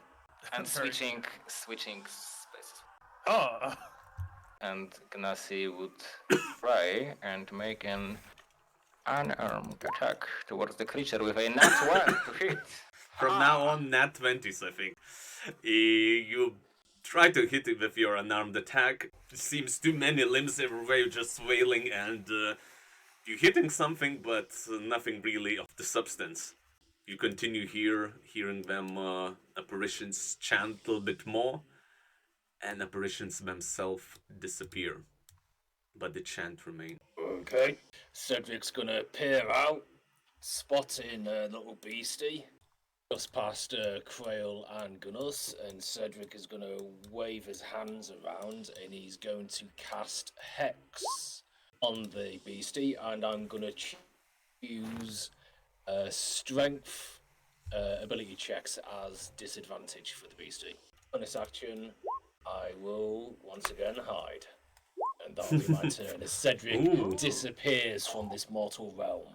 And switching spaces.
Oh!
And Gnassi would try and make an unarmed attack towards the creature with a nat 1 to hit.
From now on, nat 20s, I think. You try to hit it with your unarmed attack. It seems too many limbs everywhere, just wailing, and you're hitting something, but nothing really of the substance. You continue hearing them apparitions chant a little bit more, and apparitions themselves disappear. But the chant remains.
Okay. Cedric's gonna peer out, spotting a little beastie just past Crail and Gnus, and Cedric is gonna wave his hands around and he's going to cast Hex on the beastie, and I'm gonna choose strength ability checks as disadvantage for the beastie. On this action, I will once again hide. And that'll be my turn as Cedric disappears from this mortal realm.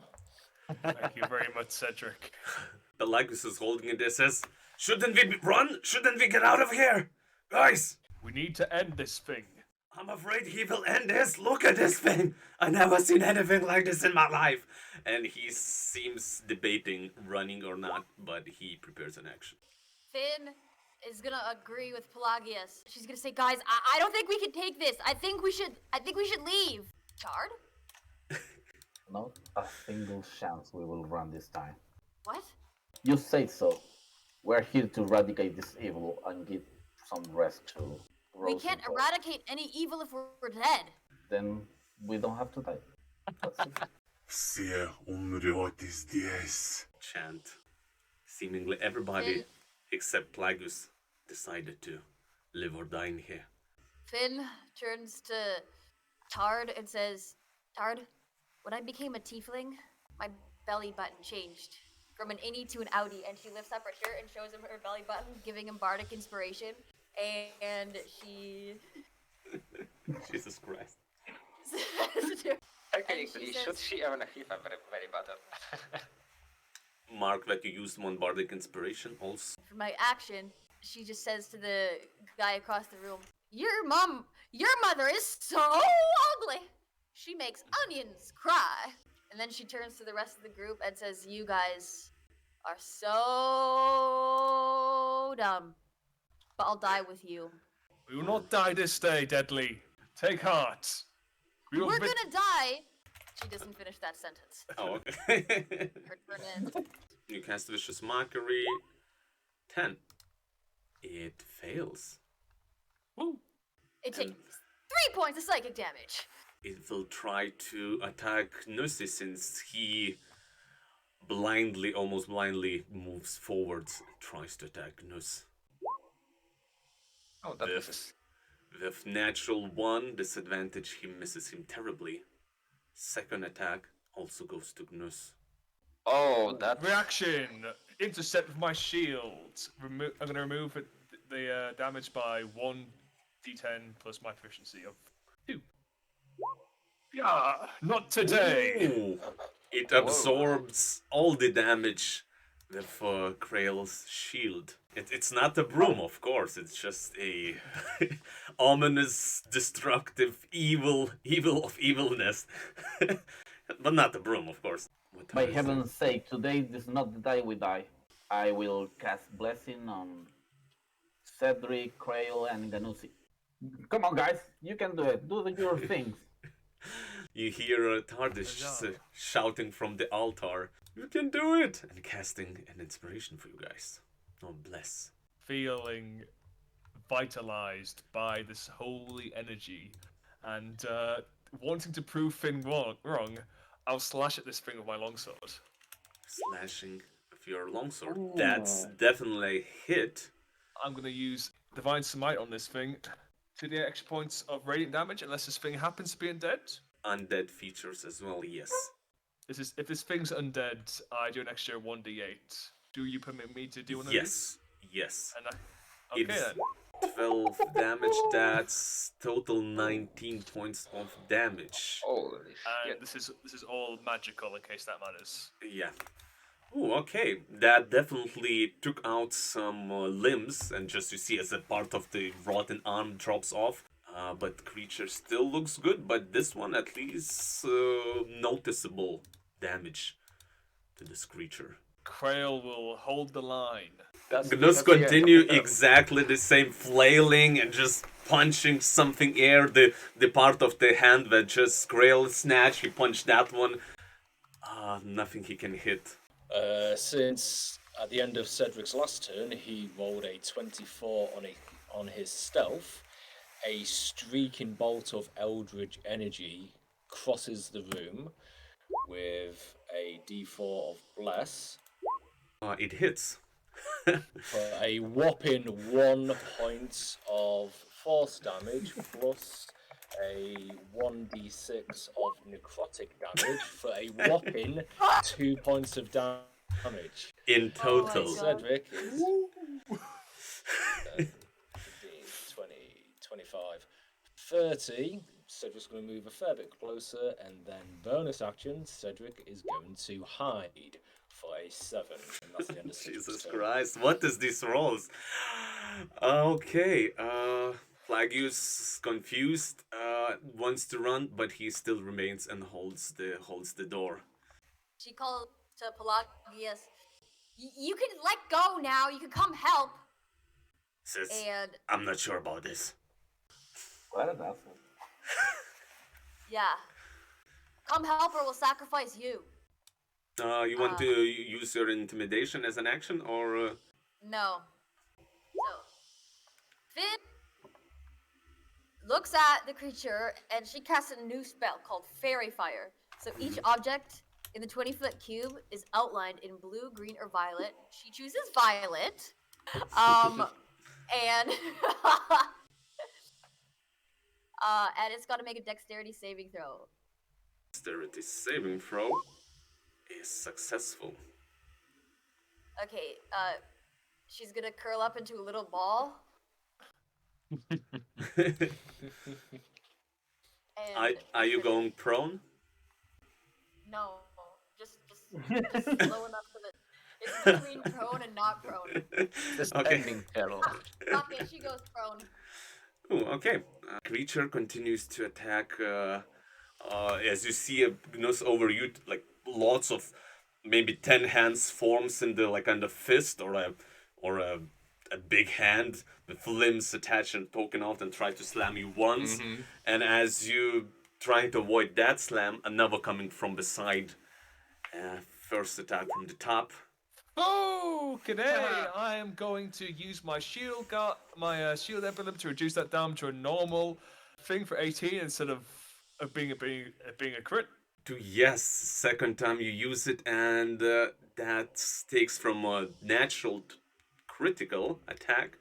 Thank you very much, Cedric.
Belagus is holding it and says, "Shouldn't we run? Shouldn't we get out of here? Guys,
We need to end this thing.
I'm afraid he will end this. Look at this thing. I never seen anything like this in my life." And he seems debating running or not, but he prepares an action.
Finn is gonna agree with Pelagius. She's gonna say, guys, I don't think we can take this. I think we should leave. Chard?
Not a single chance we will run this time.
What?
You say so. We're here to eradicate this evil and give some rest to Rose.
We can't eradicate any evil if we're dead.
Then we don't have to die. That's it.
Ser unediotis dies.
Chant. Seemingly everybody
Finn.
except Plagus decided to live or die in here.
Finn turns to Tard and says, Tard, when I became a tiefling, my belly button changed from an innie to an outie, and she lifts up her shirt and shows him her belly button, giving him bardic inspiration. And she
Jesus Christ.
Technically,
says-
should she earn a hit? I'm very button.
Mark that you used one bardic inspiration also.
For my action, she just says to the guy across the room, your mother is so ugly. She makes onions cry. And then she turns to the rest of the group and says, you guys are so dumb. But I'll die with you.
We will not die this day, Deadly. Take heart. We will
We're gonna die. She doesn't finish that sentence.
Oh, okay.
Her turn ends.
You cast Vicious Mockery. 10. It fails.
Woo.
It takes 3 points of psychic damage.
It will try to attack Gnus since he almost blindly moves forwards and tries to attack Gnus.
Oh, that misses.
With natural 1 disadvantage, he misses him terribly. Second attack also goes to Gnus.
Oh, that.
Reaction. Intercept with my shield. I'm going to remove the damage by 1d10 plus my proficiency of 2. Yeah, not today.
Ooh. It absorbs all the damage with Crail's shield. It's not a broom, of course. It's just a ominous, destructive, evil of evilness. But not the broom, of course.
By heaven's sake, today is not the day we die. I will cast Blessing on Cedric, Crail, and Gnus. Come on, guys. You can do it. Do your things.
You hear Tardish shouting from the altar, "You can do it!" And casting an inspiration for you guys. Oh, bless.
Feeling vitalized by this holy energy and wanting to prove Finn wrong, I'll slash at this thing with my longsword.
Slashing with your longsword. Ooh. That's definitely a hit.
I'm going to use Divine Smite on this thing to the extra points of radiant damage unless this thing happens to be undead.
Undead features as well, yes.
If this thing's undead, I do an extra 1d8. Do you permit me to do one of
these? Yes.
Okay then.
12 damage, that's total 19 points of damage.
Holy shit.
This is all magical in case that matters.
Yeah. Oh, okay. That definitely took out some limbs, and just you see as a part of the rotten arm drops off. But creature still looks good, but this one at least noticeable damage to this creature.
Crail will hold the line.
Gnus continue exactly the same flailing and just punching something air. The part of the hand that just Crail snatched, he punched that one. Nothing he can hit.
Since at the end of Cedric's last turn, he rolled a 24 on his stealth, a streaking bolt of eldritch energy crosses the room with a d4 of bless.
It hits.
For a whopping 1 point of force damage plus a 1d6 of necrotic damage for a whopping 2 points of damage.
In total.
Cedric is 15, 20, 25, 30. Cedric's going to move a fair bit closer, and then bonus action, Cedric is going to hide for a 7. And that's the end of Cedric's
Jesus
turn.
Christ, what is these rolls? Okay, Plagueis confused, wants to run, but he still remains and holds the door.
She called to Pelagius, you can let go now, you can come help.
Says,
And
I'm not sure about this.
What an asshole.
yeah, come help or we'll sacrifice you.
You want to use your intimidation as an action, or...?
No. So, Finn looks at the creature and she casts a new spell called Fairy Fire. So each object in the 20-foot cube is outlined in blue, green, or violet. She chooses violet. And and it's got to make a dexterity saving throw.
Dexterity saving throw is successful.
Okay, she's gonna curl up into a little ball. And
Are you going prone?
No, just slow enough so that it's between prone and not prone.
The
Okay.
standing hell.
Fuck it, she goes prone.
Ooh, okay. Creature continues to attack. As you see a Gnus over you, like lots of maybe 10 hands forms in the like under fist or a big hand with limbs attached and poking out and try to slam you once. And as you trying to avoid that slam, another coming from the side. First attack from the top.
Oh, today I am going to use my shield shield emblem to reduce that down to a normal thing for 18 instead of being a crit.
Yes, second time you use it, and that takes from a natural critical attack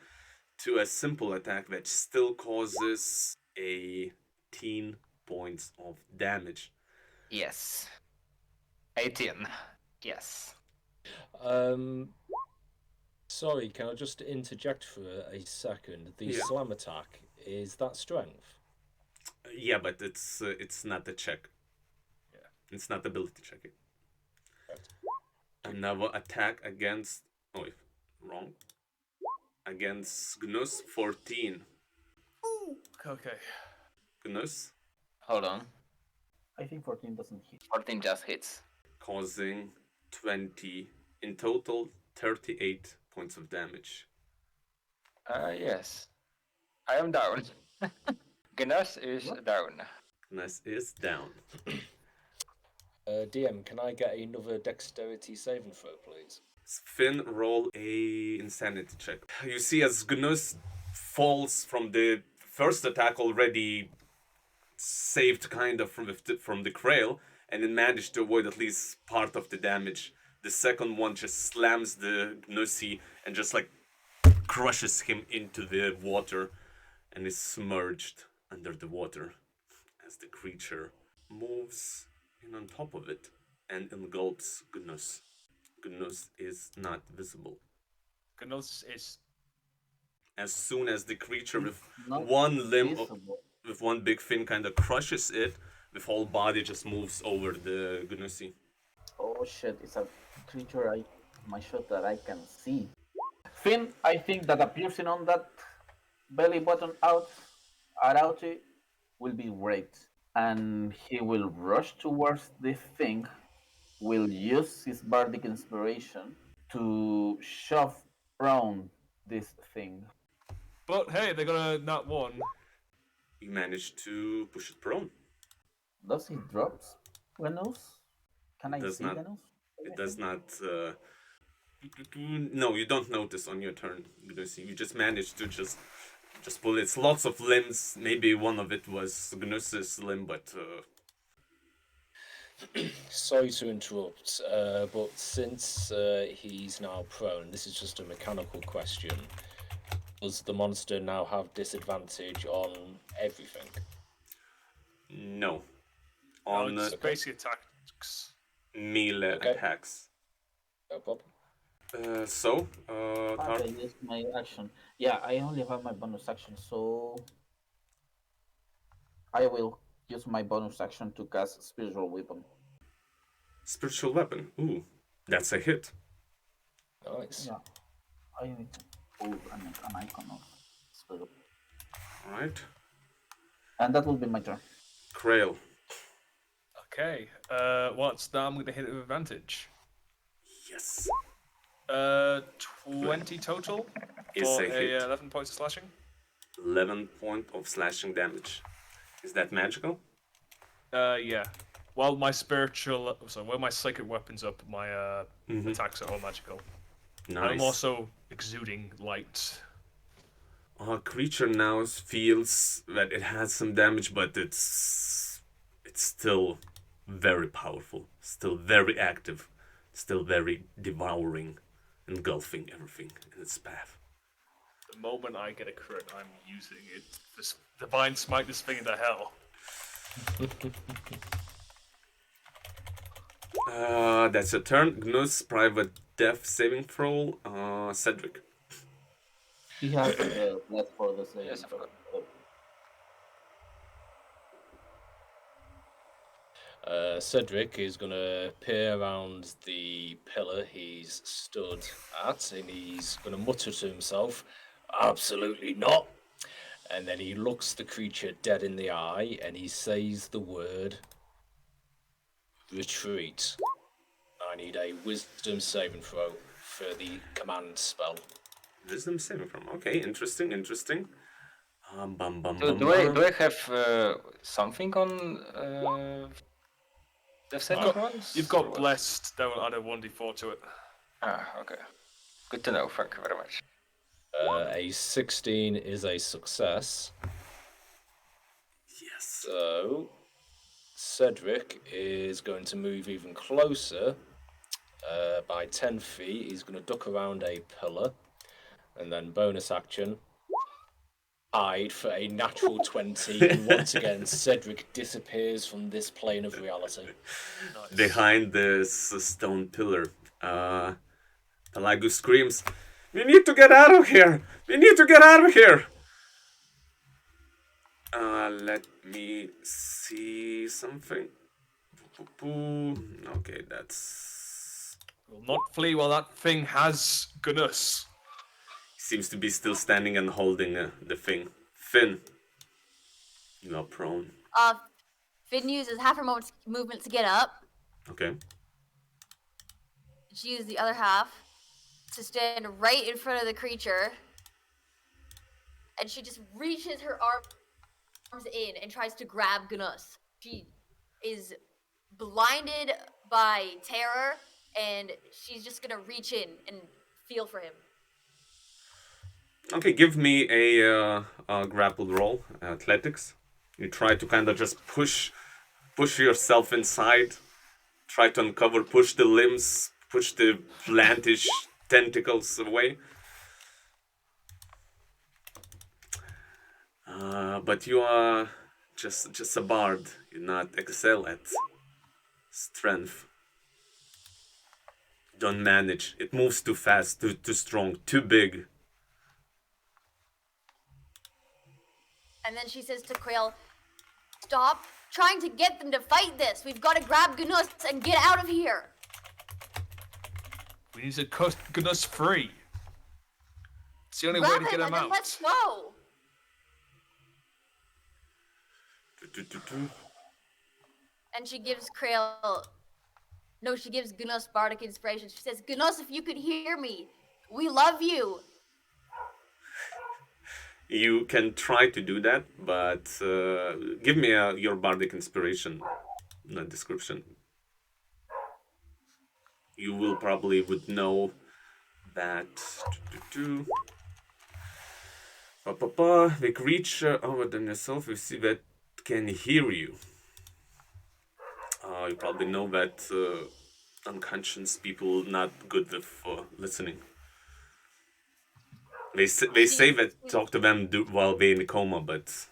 to a simple attack that still causes 18 points of damage.
Yes. 18. Yes.
Sorry, can I just interject for a second? The
Yeah.
slam attack, is that strength?
Yeah, but it's not a check.
Yeah.
It's not ability check. Another attack against. Oh, wait, wrong. Against Gnus 14.
Okay.
Gnus
Hold on.
I think 14 doesn't hit.
14 just hits.
causing 20 in total, 38 points of damage.
Yes. I am down. Gnus is down.
Gnus is down.
DM, can I get another dexterity saving throw, please?
Finn, roll a insanity check. You see as Gnus falls from the first attack already saved kind of from the Crail, and it managed to avoid at least part of the damage. The second one just slams the Gnusi and just like crushes him into the water and is submerged under the water as the creature moves in on top of it and engulfs Gnus. Gnus is not visible.
Gnus is.
As soon as the creature with
Not
one limb,
visible.
with one big fin kind of crushes it, the whole body just moves over the Gnusi.
Oh shit, it's a creature my shot that I can see. Finn, I think that piercing on that belly button Arauti will be raped. And he will rush towards this thing, will use his bardic inspiration to shove prone this thing.
But hey, they're gonna not one.
You manage to push it prone.
Does he drop Gnus? Can I
Does
see
not.
Gnus?
It does not. No, you don't notice on your turn, Gnusi. You just managed to just pull. It's lots of limbs. Maybe one of it was Gnus's limb, but
Sorry to interrupt, but since he's now prone, this is just a mechanical question. Does the monster now have disadvantage on everything?
no.
Oh,
On
it's basic attacks.
melee
Okay.
attacks.
No problem.
I used my action. Yeah, I only have my bonus action, so I will use my bonus action to cast Spiritual Weapon.
Spiritual weapon. Ooh, that's a hit.
Nice.
Yeah, I need to pull an icon of Spiritual.
All right.
And that will be my turn.
Crail.
Okay. What's that? I'm gonna hit it with advantage.
Yes.
20 total
Is
for
a hit.
11 points of slashing.
11 point of slashing damage. Is that magical?
Yeah. While my while my psychic weapon's up, my attacks are all magical.
Nice.
I'm also exuding light.
Creature now feels that it has some damage, but it's still very powerful, still very active, still very devouring, engulfing everything in its path.
The moment I get a crit, I'm using it. This divine smite this thing into hell.
That's a turn. Gnus, private death saving throw. Cedric.
He has less for the save.
Yes, of course.
Cedric is going to peer around the pillar he's stood at, and he's going to mutter to himself, "Absolutely not." And then he looks the creature dead in the eye, and he says the word, "Retreat." I need a wisdom saving throw for the command spell.
Wisdom saving from. Okay, interesting.
Do I have something on the saving ones?
You've got blessed. Don't add a 1d4 to it.
Ah, okay. Good to know. Thank you very much.
A 16 is a success.
Yes.
So, Cedric is going to move even closer. By 10 feet, he's going to duck around a pillar. And then bonus action, hide for a natural 20. And once again, Cedric disappears from this plane of reality.
Nice. Behind this stone pillar, Pelagus screams, "We need to get out of here! We need to get out of here!" Let me see something. Okay, that's...
Will not flee while that thing has Gnus.
Seems to be still standing and holding the thing. Finn, you are prone.
Finn uses half her movement to get up.
Okay.
She uses the other half to stand right in front of the creature. And she just reaches her arms in and tries to grab Gnus. She is blinded by terror, and she's just gonna reach in and feel for him.
Okay, give me a grapple roll, athletics. You try to kind of just push yourself inside, try to uncover, push the limbs, push the plantish tentacles away. But you are just a bard. You not excel at strength. Don't manage. It moves too fast, too strong, too big.
And then she says to Crail, "Stop trying to get them to fight this. We've got to grab Gnus and get out of here."
We need to cut Gnus free. It's the only way to get him
and
out.
then let's go. And she gives she gives Gnus bardic inspiration. She says, "Gnus, if you could hear me, we love you."
You can try to do that, but give me your bardic inspiration description. You will probably would know that the creature other than yourself you see that can hear you. You probably know that unconscious people not good with listening. They say that talk to them while they're in a coma, but...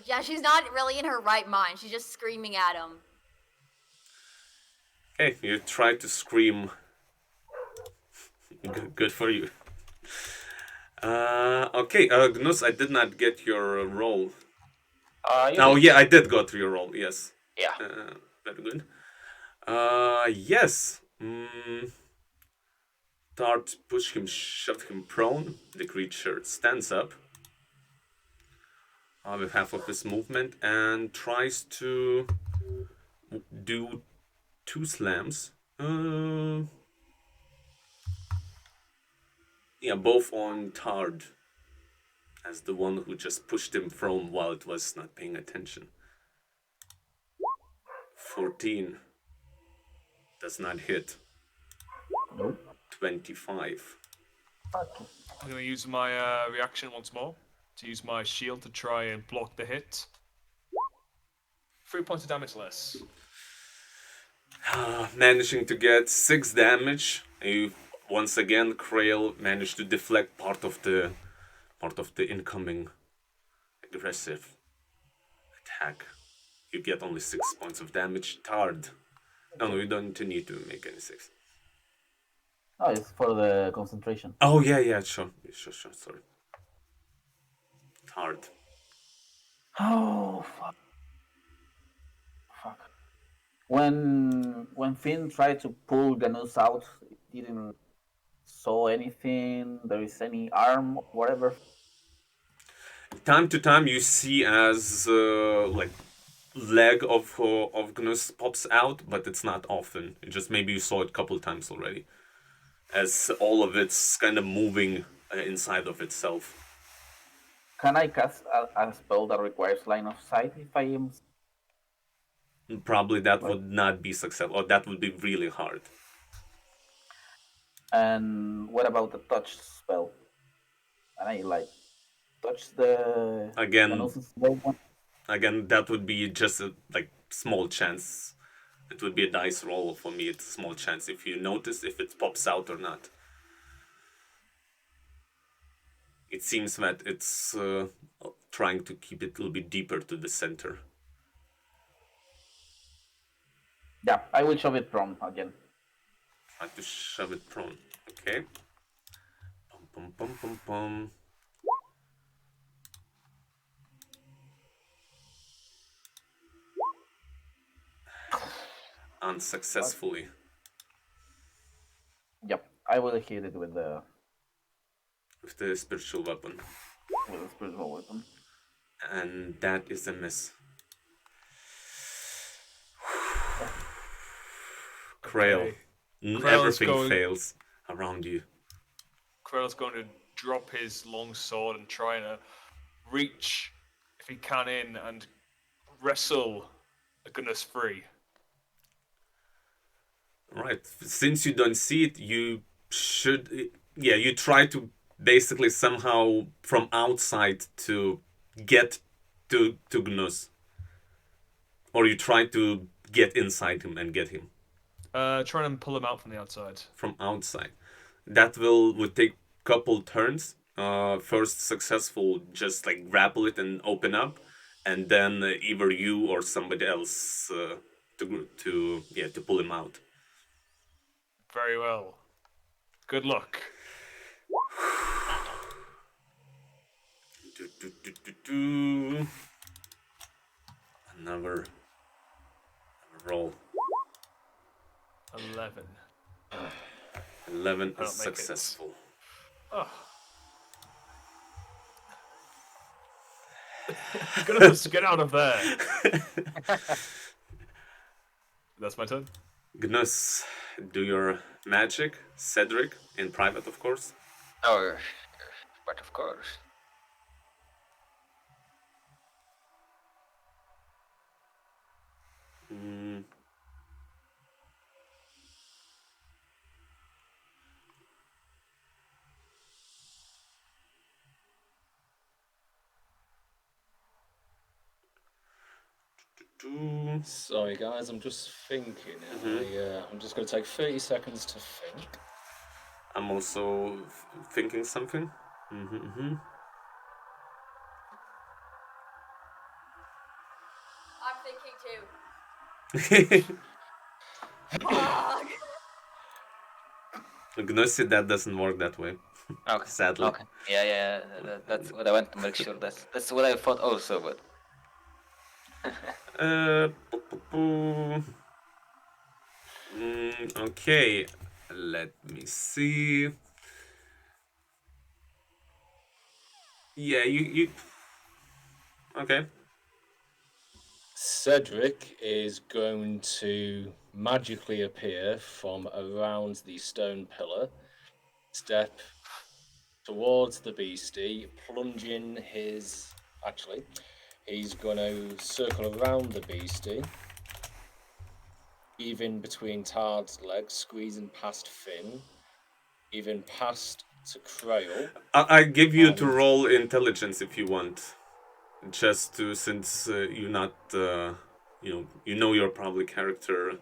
Yeah, she's not really in her right mind. She's just screaming at him.
Hey, you try to scream. Good for you. Okay, Gnus, I did not get your roll. Yeah, I did go through your roll, yes.
Yeah.
Very good. Yes. Start, push him, shove him prone. The creature stands up with half of his movement and tries to do 2 slams. Yeah, both on Tard, as the one who just pushed him prone while it was not paying attention. 14 does not hit.
Nope.
25.
I'm going to use my reaction once more to use my shield to try and block the hit. 3 points of damage less.
Managing to get 6 damage. You once again, Crail managed to deflect part of the incoming aggressive attack. You get only 6 points of damage. Tard. No, you don't need to make any 6.
Oh, it's for the concentration.
Oh, yeah, sure, sorry. Hard.
Oh fuck! Fuck! When Finn tried to pull Gnus out, it didn't saw anything. There is any arm, whatever.
Time to time, you see as like leg of Gnus pops out, but it's not often. It just maybe you saw it a couple times already, as all of it's kind of moving inside of itself.
Can I cast a spell that requires line of sight if I am?
Probably that would not be successful, or that would be really hard.
And what about the touch spell? Can I like touch the
Again,
one?
again, that would be just a like small chance. It would be a dice roll for me. It's a small chance if you notice if it pops out or not. It seems that it's trying to keep it a little bit deeper to the center.
Yeah, I will shove it prone again.
Try to shove it prone. Okay. Pum, pum, pum, pum, pum. Unsuccessfully.
Yep, I will hit it with the
spiritual weapon.
With the spiritual weapon.
And that is a miss. Crail.
Okay.
Everything fails around you.
Crail's going to drop his long sword and try to reach, if he can, in and wrestle Gnus free.
Right. Since you don't see it, you should... Yeah, you try to basically somehow from outside to get to Gnus. Or you try to get inside him and get him.
Trying to pull him out from the outside.
From outside. That would take a couple turns. First successful, just like grapple it and open up. And then either you or somebody else to pull him out.
Very well. Good luck.
Another roll.
11.
11 is successful.
Oh. Gnus, get out of there. That's my turn.
Gnus, do your magic. Cedric, in private, of course.
Oh, but of course.
Sorry guys, I'm just thinking. I'm just going to take 30 seconds to think.
I'm also thinking something.
I'm thinking too.
Gnus, that doesn't work that way.
Okay.
Sadly.
Okay. Yeah. That's what I want to make sure. That's what I thought also, but.
Okay, let me see. Yeah, you. Okay.
Cedric is going to magically appear from around the stone pillar, step towards the beastie, plunging his... Actually, he's going to circle around the beastie, even between Tard's legs, squeezing past Finn, even past to Crail.
I give you to roll intelligence if you want. Just to, since you're not, you know your probably character.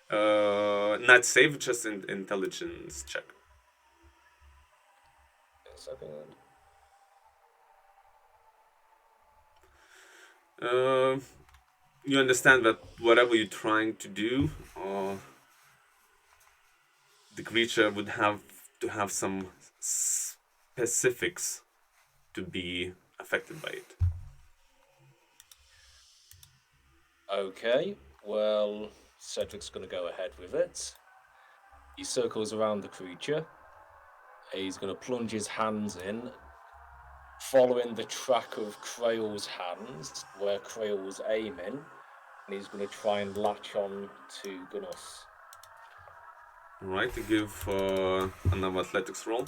Not save, just intelligence check.
A second.
You understand that whatever you're trying to do, the creature would have to have some specifics to be affected by it.
Okay, well, Cedric's going to go ahead with it. He circles around the creature. He's going to plunge his hands in, following the track of Crail's hands, where Crail was aiming, and he's going to try and latch on to Gnus.
Alright, to give another athletics roll.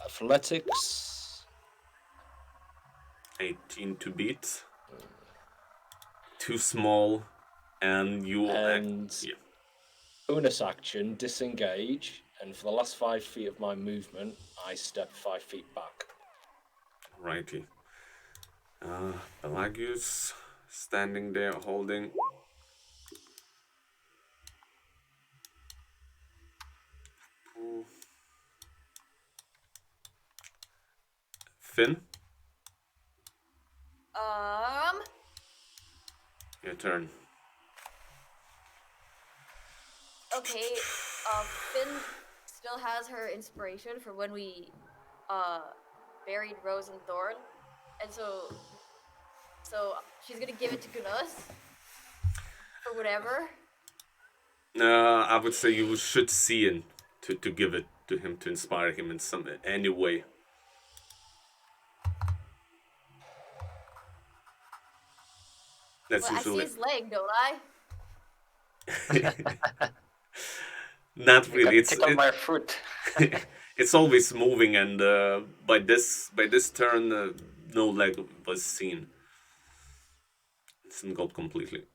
Athletics.
18 to beat. Too small, and you
And
yeah.
bonus action, disengage, and for the last 5 feet of my movement, I step 5 feet back.
Righty. Pelagius standing there holding. Finn, your turn.
Okay, Finn still has her inspiration for when we buried Rose and Thorn, and so she's gonna give it to Gnus for whatever.
I would say you should see it to give it to him, to inspire him in any way. That's
Well,
usually.
I see his leg, don't I?
Not really.
You can tickle my foot.
It's always moving, and by this turn, no leg was seen. It's engulfed completely.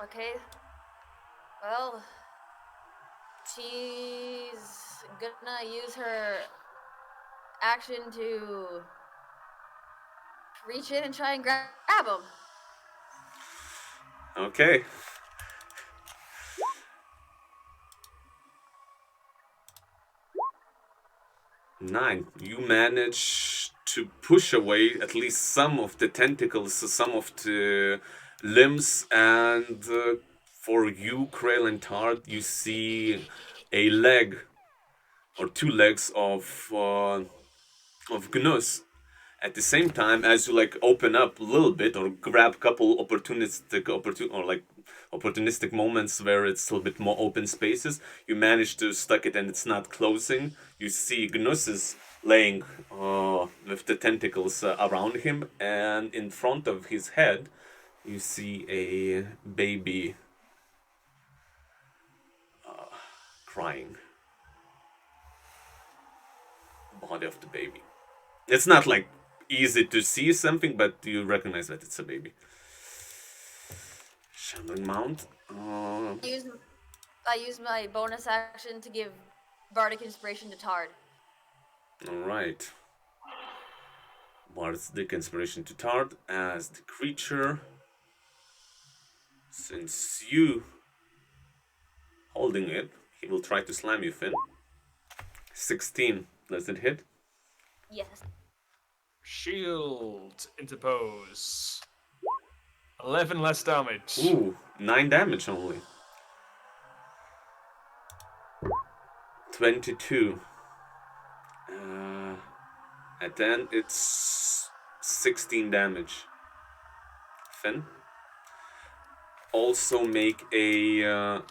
Okay. Well, she's gonna use her action to reach in and try and grab him.
Okay. Nine. You manage to push away at least some of the tentacles, some of the limbs, and for you, Crail and Tard, you see a leg or two legs of Gnus. At the same time, as you open up a little bit or grab a couple opportunistic moments where it's a little bit more open spaces, you manage to stuck it and it's not closing. You see Gnus is laying with the tentacles around him, and in front of his head, you see a baby crying. Body of the baby. It's not easy to see something, but you recognize that it's a baby. Shambling mound.
I use my bonus action to give bardic inspiration to Tard.
Alright. Bardic inspiration to Tard as the creature. Since you holding it, he will try to slam you, Finn. 16. Does it hit?
Yes.
Shield interpose. 11 less damage.
Ooh, 9 damage only. 22. And then it's 16 damage. Finn. Also make a...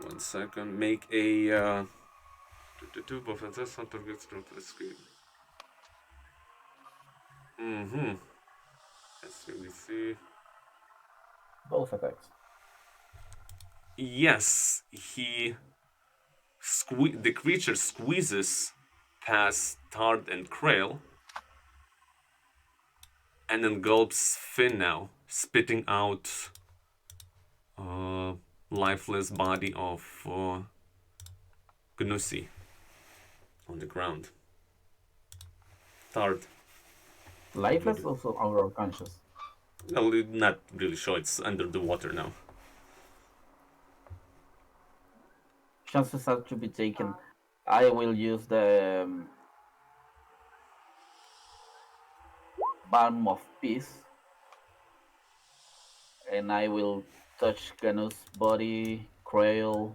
1 second. Make a... Mm-hmm. Let's really see.
Both attacks.
Yes, the creature squeezes past Tard and Crail and engulfs Finn now, spitting out lifeless body of Gnusi on the ground. Tard.
Lifeless, also our unconscious.
Well, not really sure. It's under the water now.
Chances are to be taken. I will use the Balm of Peace, and I will touch Gnus' body, Crail,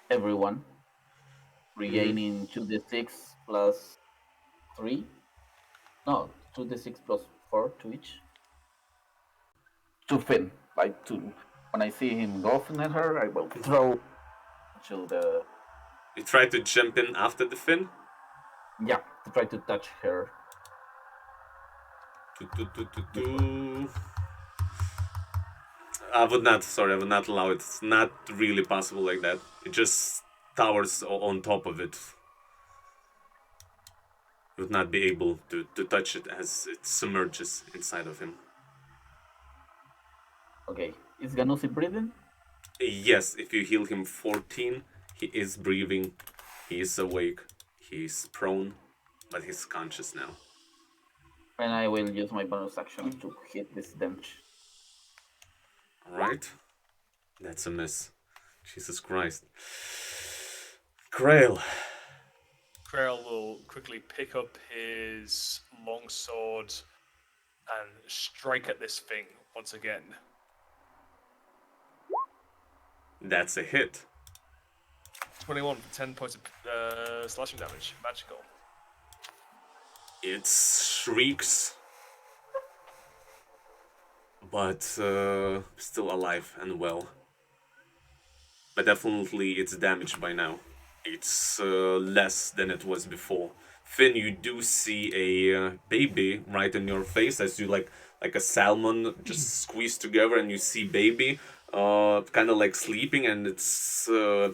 everyone. regaining 2d6 plus 3. No, 2d6 plus 4 to each. To Finn. Like, to when I see him golfing at her, I will throw to the.
You try to jump in after the fin?
Yeah, to try to touch her.
I would not allow it. It's not really possible like that. It just towers on top of it. You would not be able to touch it as it submerges inside of him.
Okay, is Gnus breathing?
Yes, if you heal him 14, he is breathing, he is awake, he is prone, but he's conscious now.
And I will use my bonus action to hit this damage.
Alright. That's a miss. Jesus Christ. Crail.
Crail will quickly pick up his longsword and strike at this thing once again.
That's a hit.
21 for 10 points of slashing damage. Magical.
It shrieks, but still alive and well. But definitely it's damaged by now. It's less than it was before. Finn, you do see a baby right in your face as you like a salmon just squeezed together, and you see baby kind of like sleeping, and it's a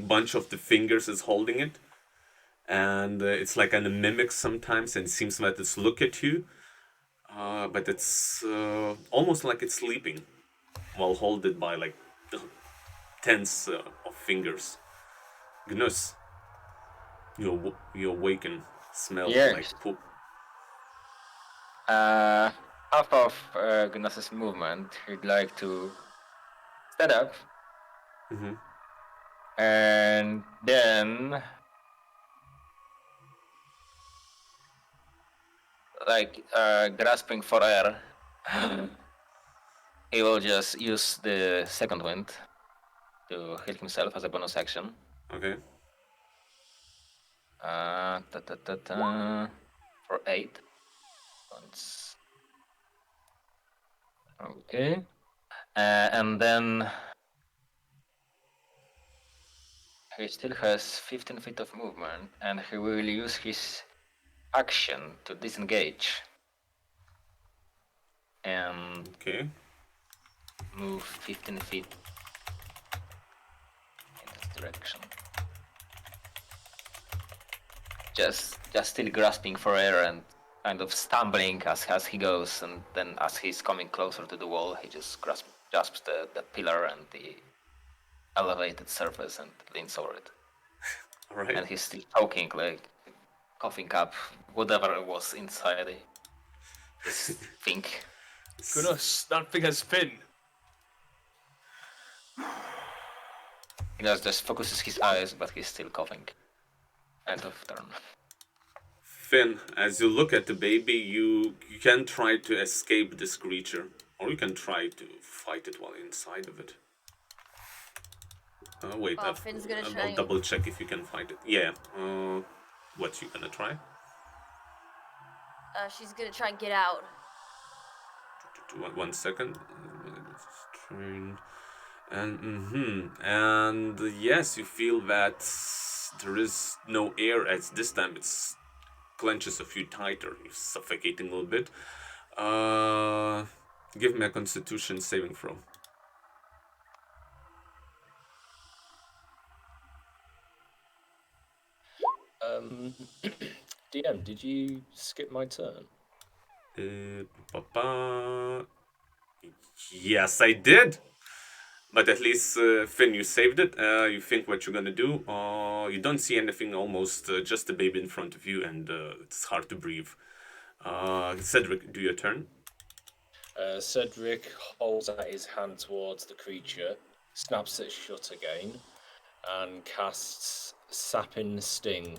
bunch of the fingers is holding it, and it's like a mimic sometimes, and it seems that it's look at you, but it's almost like it's sleeping while holded by like tens of fingers. Gnus, you awaken, smell
Yes.
like poop.
Half of Gnus's movement, he'd like to stand up
Mm-hmm.
and then like grasping for air, he will just use the second wind to heal himself as a bonus action.
Okay.
For 8 points. Okay. And then he still has 15 feet of movement, and he will use his action to disengage and
Okay.
move 15 feet in this direction. Just still grasping for air and kind of stumbling as he goes, and then as he's coming closer to the wall, he just grasps the pillar and the elevated surface and leans over it.
Alright.
And he's still choking, like coughing up whatever it was inside this thing.
Gnus, that thing has Finn.
He just focuses his eyes, but he's still coughing. End of turn.
Finn, as you look at the baby, you can try to escape this creature, or you can try to fight it while inside of it. Wait,
Finn's gonna try
I'll
and-
double check if you can fight it. Yeah. What you gonna try?
She's gonna try and get out.
1 second. And yes, you feel that there is no air as this time. It's clenches a few tighter. You're suffocating a little bit. Give me a Constitution saving throw.
DM, did you skip my turn?
Yes, I did. But at least, Finn, you saved it. You think what you're gonna do. You don't see anything, almost just a baby in front of you, and it's hard to breathe. Cedric, do your turn.
Cedric holds out his hand towards the creature, snaps it shut again, and casts Sapping Sting.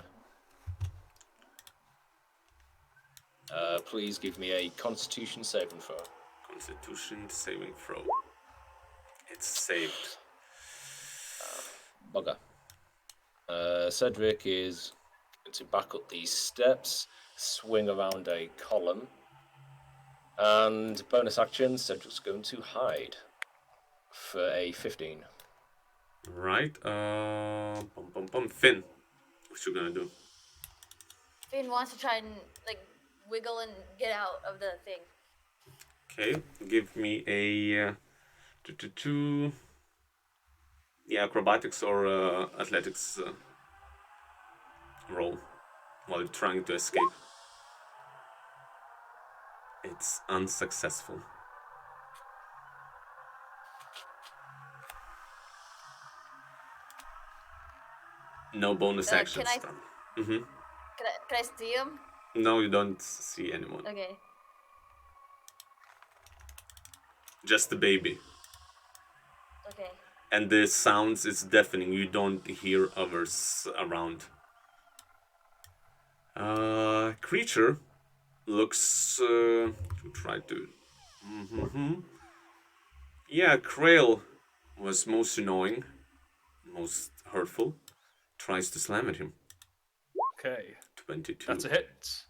Please give me a Constitution saving throw.
Constitution saving throw. It's saved.
Bugger. Cedric is going to back up these steps, swing around a column, and bonus action, Cedric's going to hide for a 15.
Right. Finn, what you gonna do?
Finn wants to try and like wiggle and get out of the thing.
Okay, give me a yeah, acrobatics or athletics roll while you're trying to escape. It's unsuccessful. No bonus actions.
Can I see him?
No, you don't see anyone.
Okay.
Just the baby.
Okay.
And the sounds is deafening. You don't hear others around. Creature looks to try to. Yeah, Crail was most annoying, most hurtful. Tries to slam at him.
Okay.
22.
That's a hit.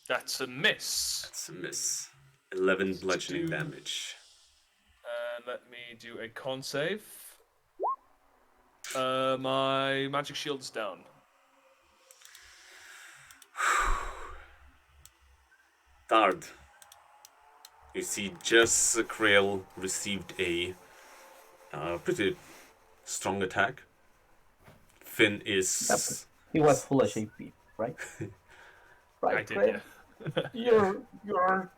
That's a miss.
That's a miss. 11 bludgeoning damage.
And let me do a con save. My magic shield's down.
Third. You see, just Crail received a pretty strong attack. Finn is.
He was full of HP, right? Right,
I did,
Crail?
yeah.
You're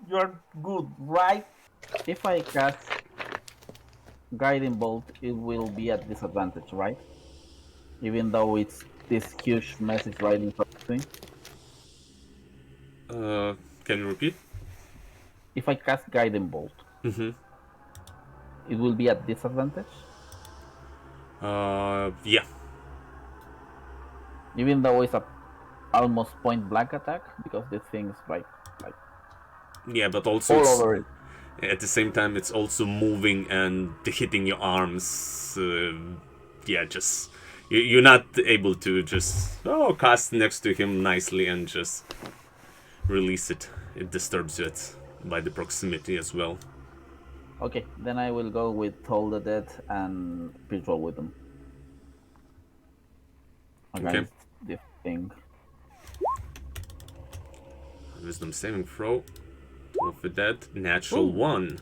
good, right? If I cast Guiding Bolt, it will be at disadvantage, right? Even though it's this huge message right in front of me.
Can you repeat?
If I cast Guiding Bolt, it will be at disadvantage?
Yeah.
Even though it's a almost point blank attack, because this thing's like
Yeah, but also
all
it's,
over it.
at the same time it's also moving and hitting your arms. Yeah, just you're not able to just cast next to him nicely and just release it. It disturbs you by the proximity as well.
Okay, then I will go with Toll the Dead and Ritual with them. Against this thing.
Wisdom saving throw. Of the Dead. Natural 1.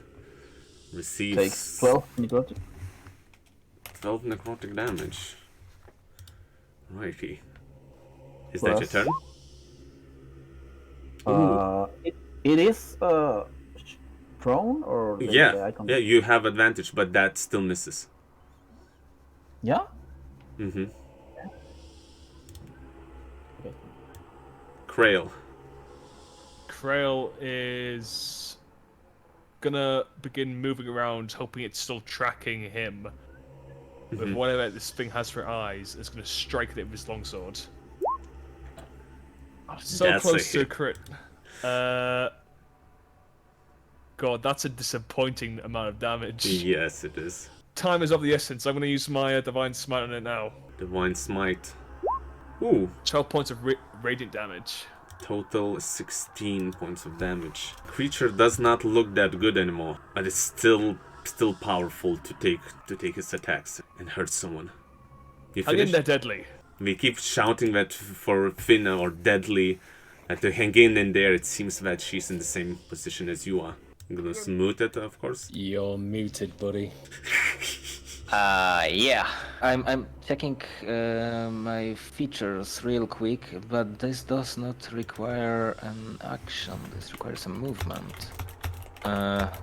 Receives...
Takes 12 necrotic.
12 necrotic damage. Righty. Is
Plus,
that your turn?
It is prone or
yeah, you have advantage, but that still misses.
Yeah.
Okay. Crail.
Crail is gonna begin moving around, hoping it's still tracking him. With whatever this thing has for eyes, it's gonna strike it with his longsword. Oh, so
That's
close
a
to a crit. God, that's a disappointing amount of damage.
Yes, it is.
Time is of the essence. I'm gonna use my Divine Smite on it now.
Divine Smite. Ooh.
12 points of radiant damage.
Total 16 points of damage. Creature does not look that good anymore, but it's still powerful to take his attacks and hurt someone. You
Hang in
finished?
there, Deadly.
We keep shouting that for Finn or Deadly to hang in there. It seems that she's in the same position as you are. I'm gonna smooth it, of course.
You're muted, buddy.
Yeah. I'm checking my features real quick, but this does not require an action. This requires a movement.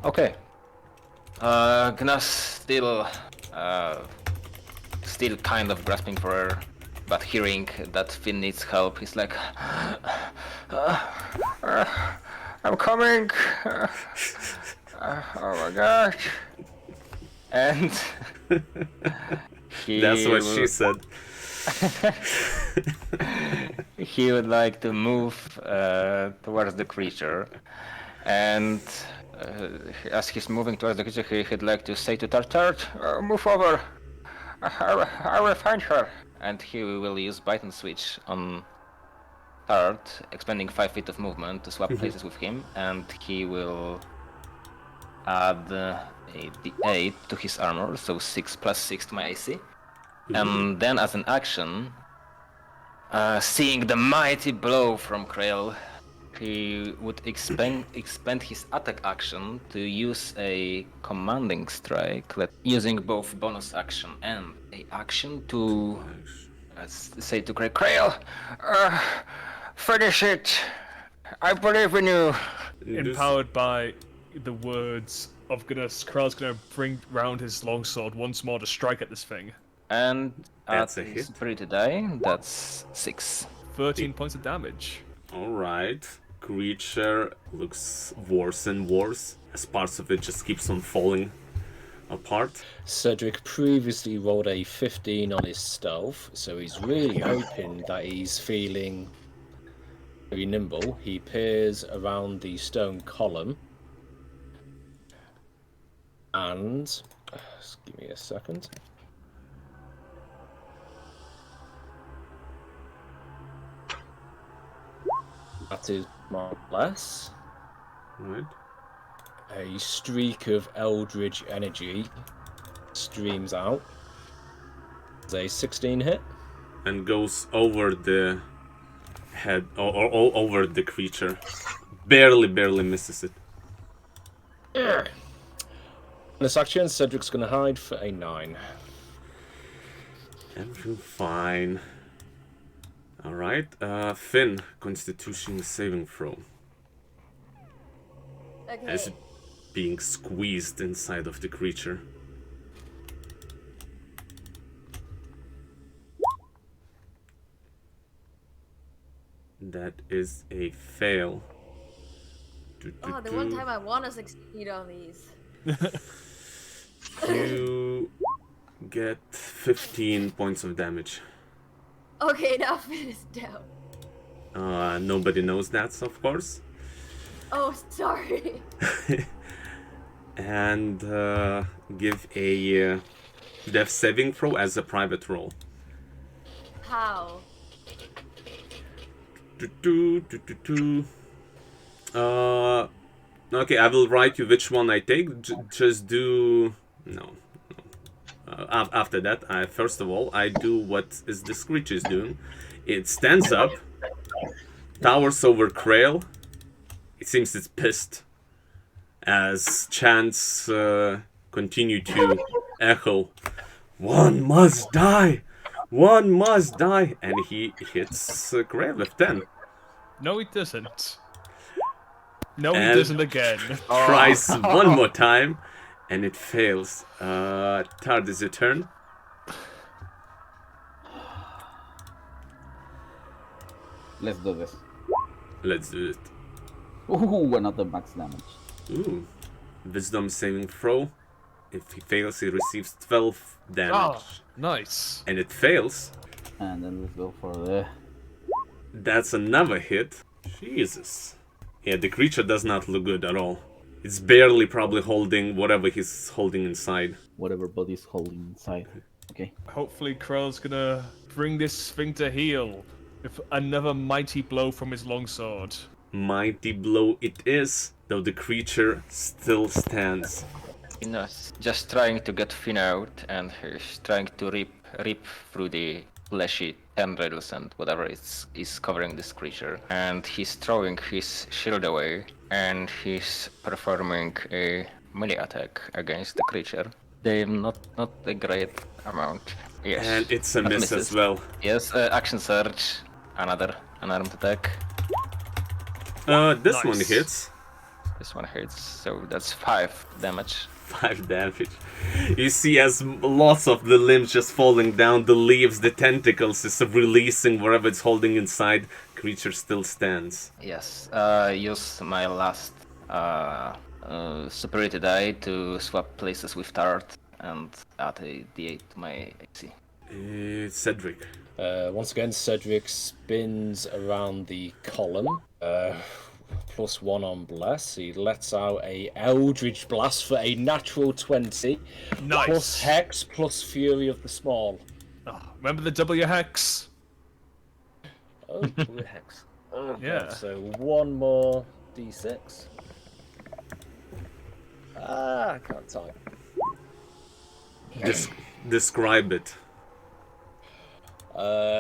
Okay. Gnus still kind of grasping for her, but hearing that Finn needs help, he's like, I'm coming. Oh my gosh. And
that's what she said.
He would like to move towards the creature, and as he's moving towards the creature, he'd like to say to Tartar, move over. I will find her. And he will use bite and switch on Strahd, expending 5 feet of movement to swap places with him, and he will add a d8 to his armor, so 6 plus 6 to my AC. And then as an action, seeing the mighty blow from Crail, he would expend his attack action to use a commanding strike, using both bonus action and a action to say to Crail, finish it! I believe in you!
Empowered by the words of Gnus, Crail's gonna bring round his longsword once more to strike at this thing.
And
That's a
his
hit.
superiority die, that's 6.
13 points of damage.
Alright. Creature looks worse and worse as parts of it just keeps on falling apart.
Cedric previously rolled a 15 on his stealth, so he's really hoping that he's feeling very nimble. He peers around the stone column and just give me a second. That is more or less.
Right.
A streak of eldritch energy streams out. It's a 16 hit.
And goes over the head or over the creature. Barely misses it.
In this action, Cedric's gonna hide for a 9.
Everything fine. Alright, Finn, Constitution saving throw.
Okay.
As it being squeezed inside of the creature. That is a fail.
Oh, the one time I want to succeed on these.
You get 15 points of damage.
Okay, now Finn is down.
Nobody knows that, of course.
Oh, sorry.
And give a death saving throw as a private roll.
How?
Okay, I will write you which one I take. Just do... No. After that, first of all, I do what is this creature is doing. It stands up, towers over Crail. It seems it's pissed as chants continue to echo. One must die! One must die! And he hits Crail with 10.
No, he doesn't. No, he
And
doesn't again.
Tries one more time, and it fails. Tard, is your turn.
Let's do this.
Let's do it.
Ooh, another max damage.
Ooh. Wisdom saving throw. If he fails, he receives 12 damage.
Oh, nice.
And it fails.
And then let's go for the...
That's another hit. Jesus. Yeah, the creature does not look good at all. It's barely probably holding whatever he's holding inside.
Whatever body's holding inside. Okay.
Hopefully Krell's gonna bring this thing to heel with another mighty blow from his longsword.
Mighty blow it is, though the creature still stands.
Gnus just trying to get Finn out, and he's trying to rip through the fleshy tendrils and whatever is covering this creature. And he's throwing his shield away, and he's performing a melee attack against the creature. They're not a great amount. Yes.
And it's a
but
miss
misses.
as well.
Yes, action surge, another unarmed attack.
This
Nice.
one hits.
This one hits, so that's 5 damage.
5 damage. You see as lots of the limbs just falling down, the leaves, the tentacles is releasing whatever it's holding inside. Creature still stands.
Yes, use my last superiority die to swap places with Tard and add a d8 to my AC.
Cedric.
Once again, Cedric spins around the column. +1 on bless. He lets out a Eldritch Blast for a natural 20.
Nice.
Plus Hex, plus Fury of the Small.
Oh, remember the W hex?
Oh, weird Hex. Oh,
Yeah.
God. So 1 more D6. I can't type.
Describe it.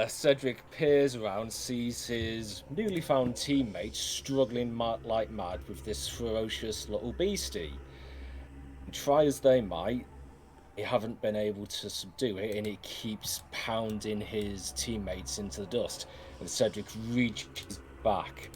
Cedric peers around, sees his newly found teammates struggling like mad with this ferocious little beastie. Try as they might, they haven't been able to subdue it, and it keeps pounding his teammates into the dust. And Cedric reaches back,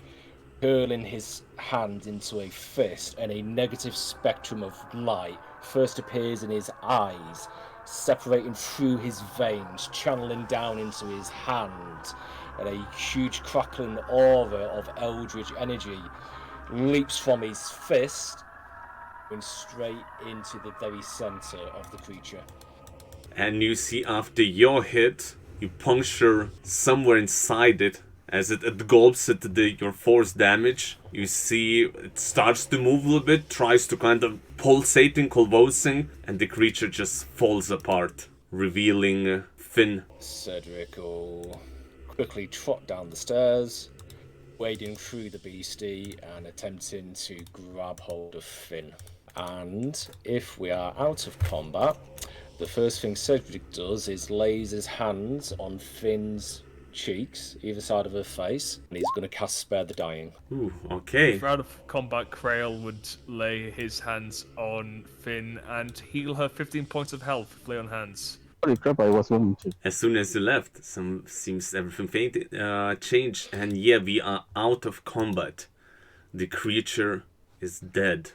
hurling his hand into a fist, and a negative spectrum of light first appears in his eyes, separating through his veins, channeling down into his hand, and a huge crackling aura of eldritch energy leaps from his fist, going straight into the very center of the creature.
And you see after your hit, you puncture somewhere inside it. As it gulps at your force damage, you see it starts to move a little bit, tries to kind of pulsating, convulsing, and the creature just falls apart, revealing Finn.
Cedric will quickly trot down the stairs, wading through the beastie and attempting to grab hold of Finn. And if we are out of combat, the first thing Cedric does is lays his hands on Finn's cheeks, either side of her face, and he's going to cast Spare the Dying.
Ooh, okay.
If we're out of combat, Crail would lay his hands on Finn and heal her 15 points of health with lay on hands.
Holy crap, I was going to.
As soon as you left, seems everything changed, and yeah, we are out of combat. The creature is dead.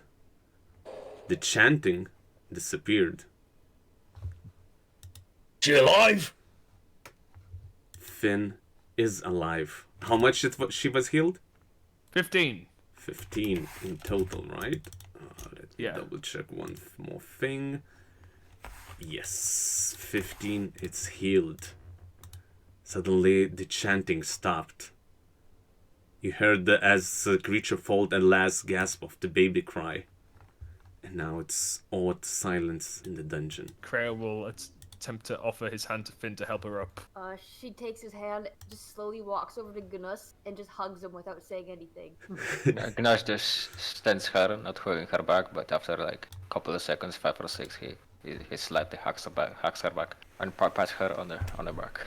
The chanting disappeared.
She alive?
Finn is alive. How much she was healed?
15.
15 in total, right? Let me
Yeah.
double check one more thing. Yes, 15, it's healed. Suddenly the chanting stopped. You heard as the creature felt a last gasp of the baby cry. And now it's awed silence in the dungeon.
Crail will attempt to offer his hand to Finn to help her up.
She takes his hand, just slowly walks over to Gnus, and just hugs him without saying anything.
Gnus just stands her, not holding her back, but after like a couple of seconds, 5 or 6, he slightly hugs her back and pats her on the back.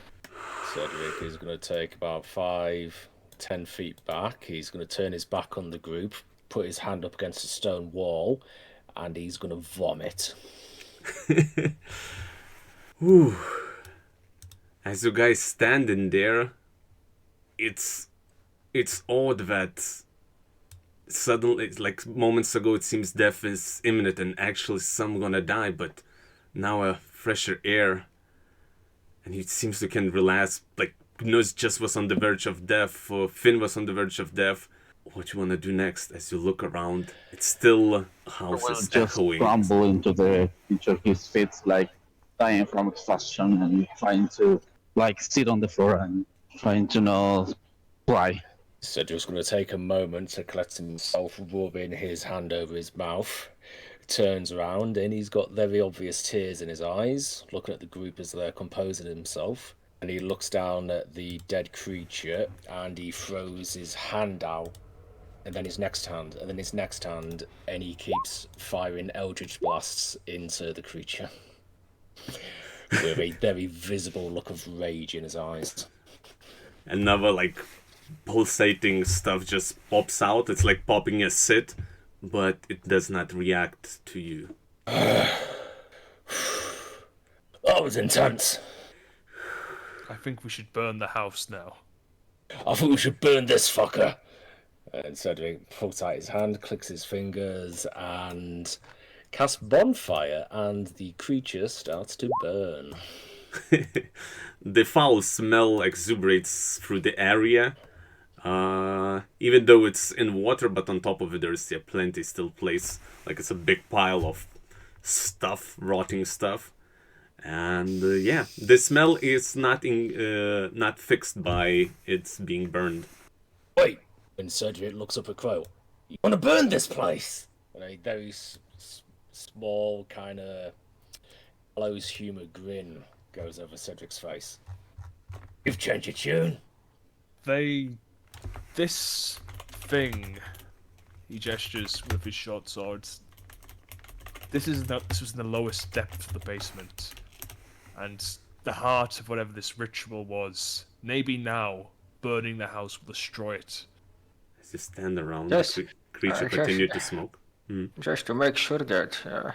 Cedric is going to take about 5-10 feet back. He's going to turn his back on the group, put his hand up against a stone wall, and he's going to vomit.
Whew. As you guys standing there, it's odd that suddenly, like moments ago, it seems death is imminent and actually some gonna die, but now a fresher air, and he seems to can relax. Like Gnus just was on the verge of death, or Finn was on the verge of death. What you wanna do next? As you look around, it's still houses
Just
echoing.
crumble into the creature. His feet like dying from exhaustion and trying to like sit on the floor and trying to fly.
Cedric's going to take a moment to collect himself, rubbing his hand over his mouth. Turns around and he's got very obvious tears in his eyes, looking at the group as they're composing himself. And he looks down at the dead creature and he throws his hand out, and then his next hand, and then his next hand, and he keeps firing eldritch blasts into the creature with a very visible look of rage in his eyes.
Another like pulsating stuff just pops out. It's like popping a sit, but it does not react to you.
That was intense.
I think we should burn the house now.
I think we should burn this fucker. And Cedric pulls out his hand, clicks his fingers, and casts bonfire, and the creature starts to burn.
The foul smell exuberates through the area. Even though it's in water, but on top of it there's plenty still place. Like it's a big pile of stuff, rotting stuff. And yeah, the smell is not fixed by it's being burned.
Wait, And Cedric looks up at Crail. You want to burn this place? And a very small kind of gallows humour grin goes over Cedric's face. You've changed your tune.
This thing, he gestures with his short swords. This was in the lowest depth of the basement, and the heart of whatever this ritual was. Maybe now, burning the house will destroy it.
As you stand around,
Yes.
the creature
Just-
continued to smoke.
Just to make sure that.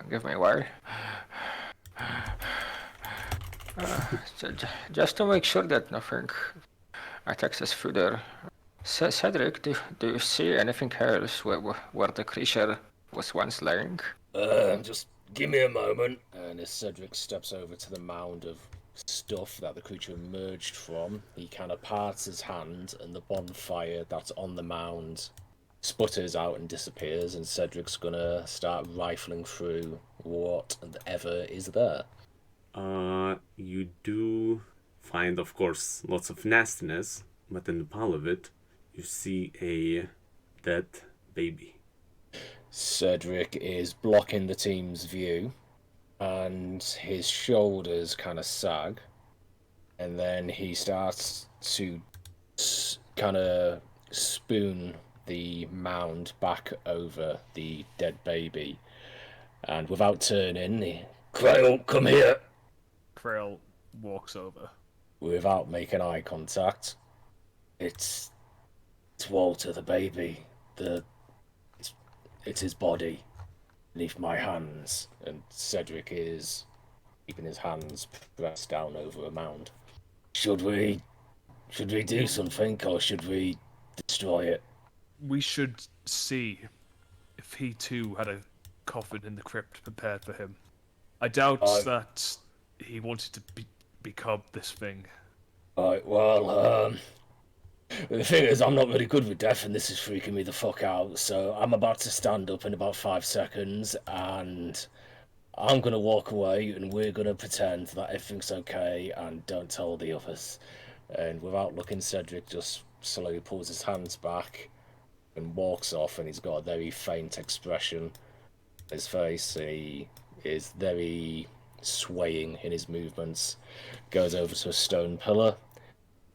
Give me a while. Just to make sure that nothing attacks us further. Cedric, do you see anything else where the creature was once lying?
Just give me a moment. And as Cedric steps over to the mound of stuff that the creature emerged from, he kind of parts his hand, and the bonfire that's on the mound sputters out and disappears, and Cedric's gonna start rifling through whatever is there.
You do find, of course, lots of nastiness, but in the pile of it, you see a dead baby.
Cedric is blocking the team's view, and his shoulders kind of sag, and then he starts to kind of spoon the mound back over the dead baby, and without turning, Crail, come here!
Crail walks over.
Without making eye contact. It's Walter, the baby. It's his body beneath my hands, and Cedric is keeping his hands pressed down over a mound. Should we do something, or should we destroy it?
We should see if he too had a coffin in the crypt prepared for him. I doubt that he wanted to become this thing.
Right, well, the thing is, I'm not really good with death, and this is freaking me the fuck out, so I'm about to stand up in about 5 seconds, and I'm gonna walk away, and we're gonna pretend that everything's okay, and don't tell the others. And without looking, Cedric just slowly pulls his hands back and walks off, and he's got a very faint expression on his face. He is very swaying in his movements, goes over to a stone pillar,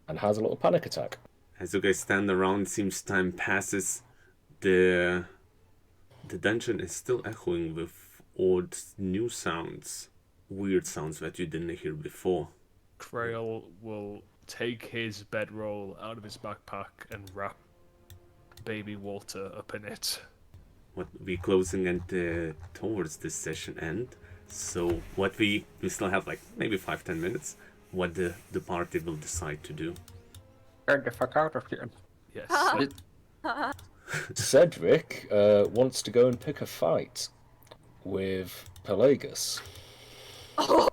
and has a little panic attack.
As you guys stand around, it seems time passes. The dungeon is still echoing with odd new sounds, weird sounds that you didn't hear before.
Crail will take his bedroll out of his backpack and wrap baby Walter up in it.
What we closing and towards this session end. So what we still have like maybe 5-10 minutes. What the party will decide to do.
Get the fuck out of here.
Yes.
Cedric wants to go and pick a fight with Pelagus.
Oh.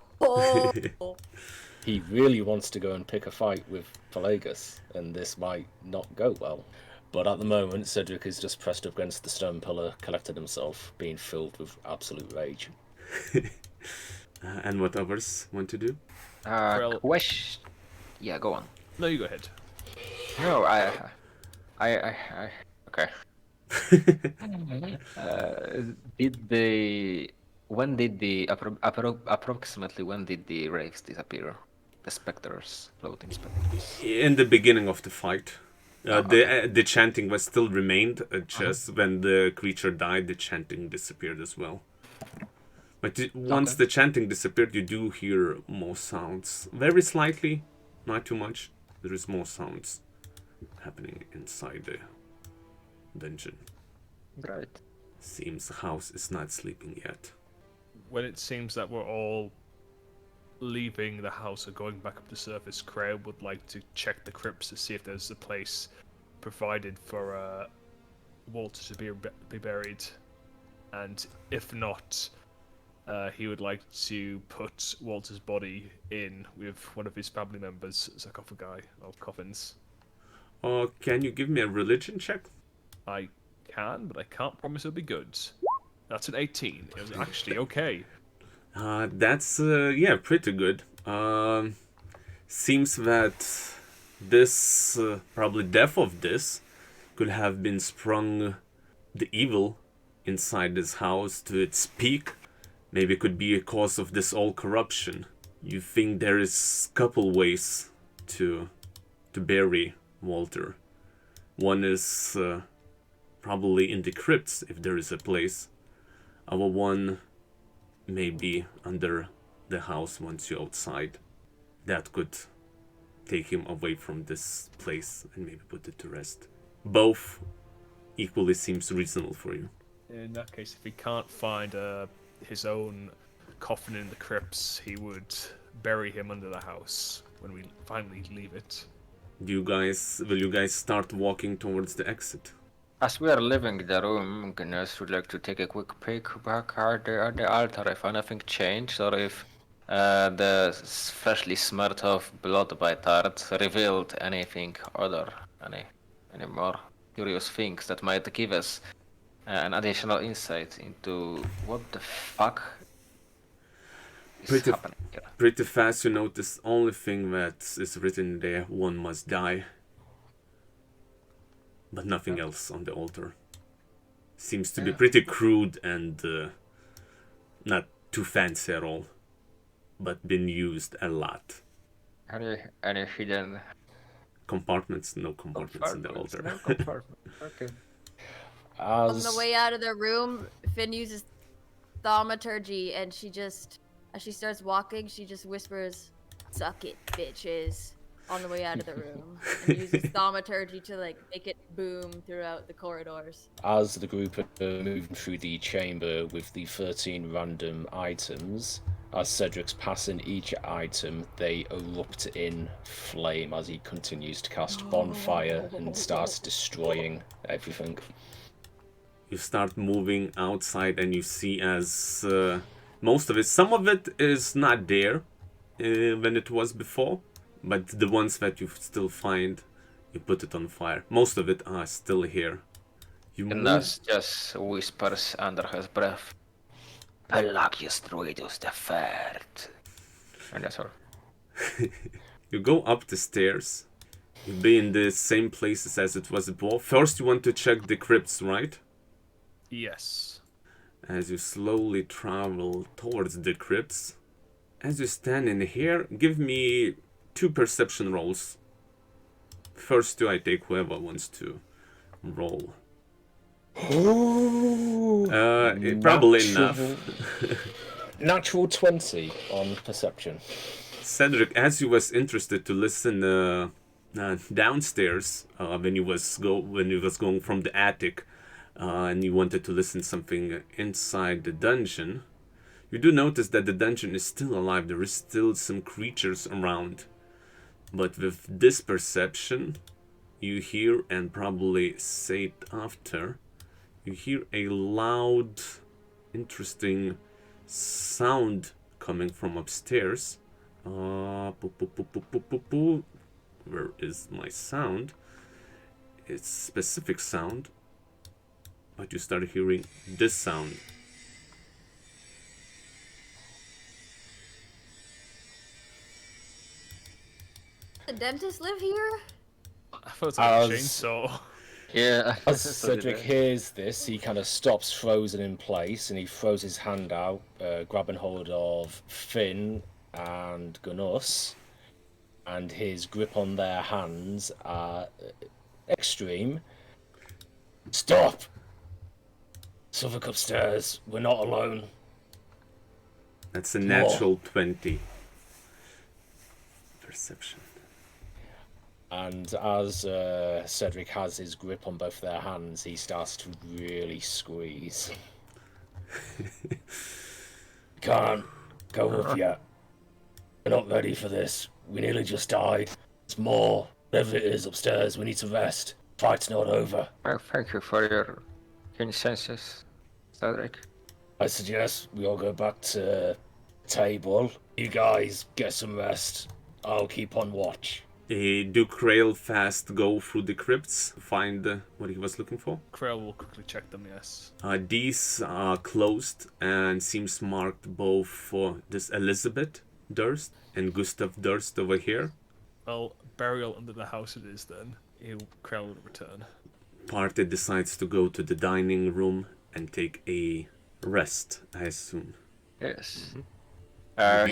He really wants to go and pick a fight with Pelagus, and this might not go well. But at the moment, Cedric is just pressed up against the stone pillar, collected himself, being filled with absolute rage.
And what others want to do?
Question. Yeah, go on.
No, you go ahead.
No, okay. Approximately when did the wraiths disappear? The specters, floating specters.
In the beginning of the fight. The chanting was still remained, just when the creature died, the chanting disappeared as well. But once the chanting disappeared, you do hear more sounds. Very slightly, not too much. There is more sounds happening inside the dungeon.
Right.
Seems the house is not sleeping yet.
When it seems that we're all leaving the house or going back up the surface, Crail would like to check the crypts to see if there's a place provided for Walter to be buried, and if not, he would like to put Walter's body in with one of his family members' sarcophagi or coffins.
Can you give me a religion check?
I can, but I can't promise it'll be good. That's an 18. It was actually okay.
That's pretty good. Seems that This, probably death of this, could have been sprung the evil inside this house to its peak. Maybe it could be a cause of this all corruption. You think there is couple ways to bury Walter. One is probably in the crypts, if there is a place. Our one may be under the house once you're outside. That could take him away from this place and maybe put it to rest. Both equally seems reasonable for you.
In that case, if he can't find his own coffin in the crypts, he would bury him under the house when we finally leave it.
Will you guys start walking towards the exit?
As we are leaving the room, Gnus would like to take a quick peek back at the altar if anything changed, or if the freshly smeared of blood by Tart revealed anything other, any more curious things that might give us an additional insight into what the fuck is happening here.
Pretty fast you notice only thing that is written there, one must die. But nothing else on the altar. Seems to be pretty crude and not too fancy at all. But been used a lot.
Any hidden
compartments? No compartments in the altar.
No compartment. Okay.
On the way out of the room, Finn uses thaumaturgy, and she just, as she starts walking, she just whispers, "Suck it, bitches," on the way out of the room, and uses thaumaturgy to like make it boom throughout the corridors.
As the group are moving through the chamber with the 13 random items, as Cedric's passing each item, they erupt in flame as he continues to cast bonfire and starts destroying everything.
You start moving outside and you see as most of it, some of it is not there when it was before, but the ones that you still find, you put it on fire. Most of it are still here.
Gnus just whispers under his breath, "Pelagius Druidus the Third." And that's all.
You go up the stairs. You'll be in the same places as it was before. First you want to check the crypts, right?
Yes.
As you slowly travel towards the crypts. As you stand in here, give me 2 perception rolls. First 2 I take whoever wants to roll. Probably enough.
Natural 20 on perception.
Cedric, as you was interested to listen downstairs when you was going from the attic, and you wanted to listen something inside the dungeon, you do notice that the dungeon is still alive. There is still some creatures around, but with this perception, you hear, and probably say it after, you hear a loud, interesting sound coming from upstairs. Where is my sound? It's specific sound, but you start hearing this sound.
The dentist live here?
I thought it was like a chainsaw.
Yeah.
As Cedric hears this, he kind of stops frozen in place and he throws his hand out, grabbing hold of Finn and Gnus, and his grip on their hands are extreme. Stop! Suffolk upstairs, we're not alone.
That's a natural 20. Perception.
And as Cedric has his grip on both their hands, he starts to really squeeze. Can't go up yet. We're not ready for this. We nearly just died. It's more. Whatever it is upstairs, we need to rest. Fight's not over.
Well, thank you for your consensus, Cedric.
I suggest we all go back to table. You guys get some rest. I'll keep on watch.
Do Crail fast go through the crypts, find what he was looking for?
Crail will quickly check them, yes.
These are closed and seems marked both for this Elizabeth Durst and Gustav Durst over here.
Well, burial under the house it is, then Crail will return.
Party decides to go to the dining room and take a rest, I assume.
Yes.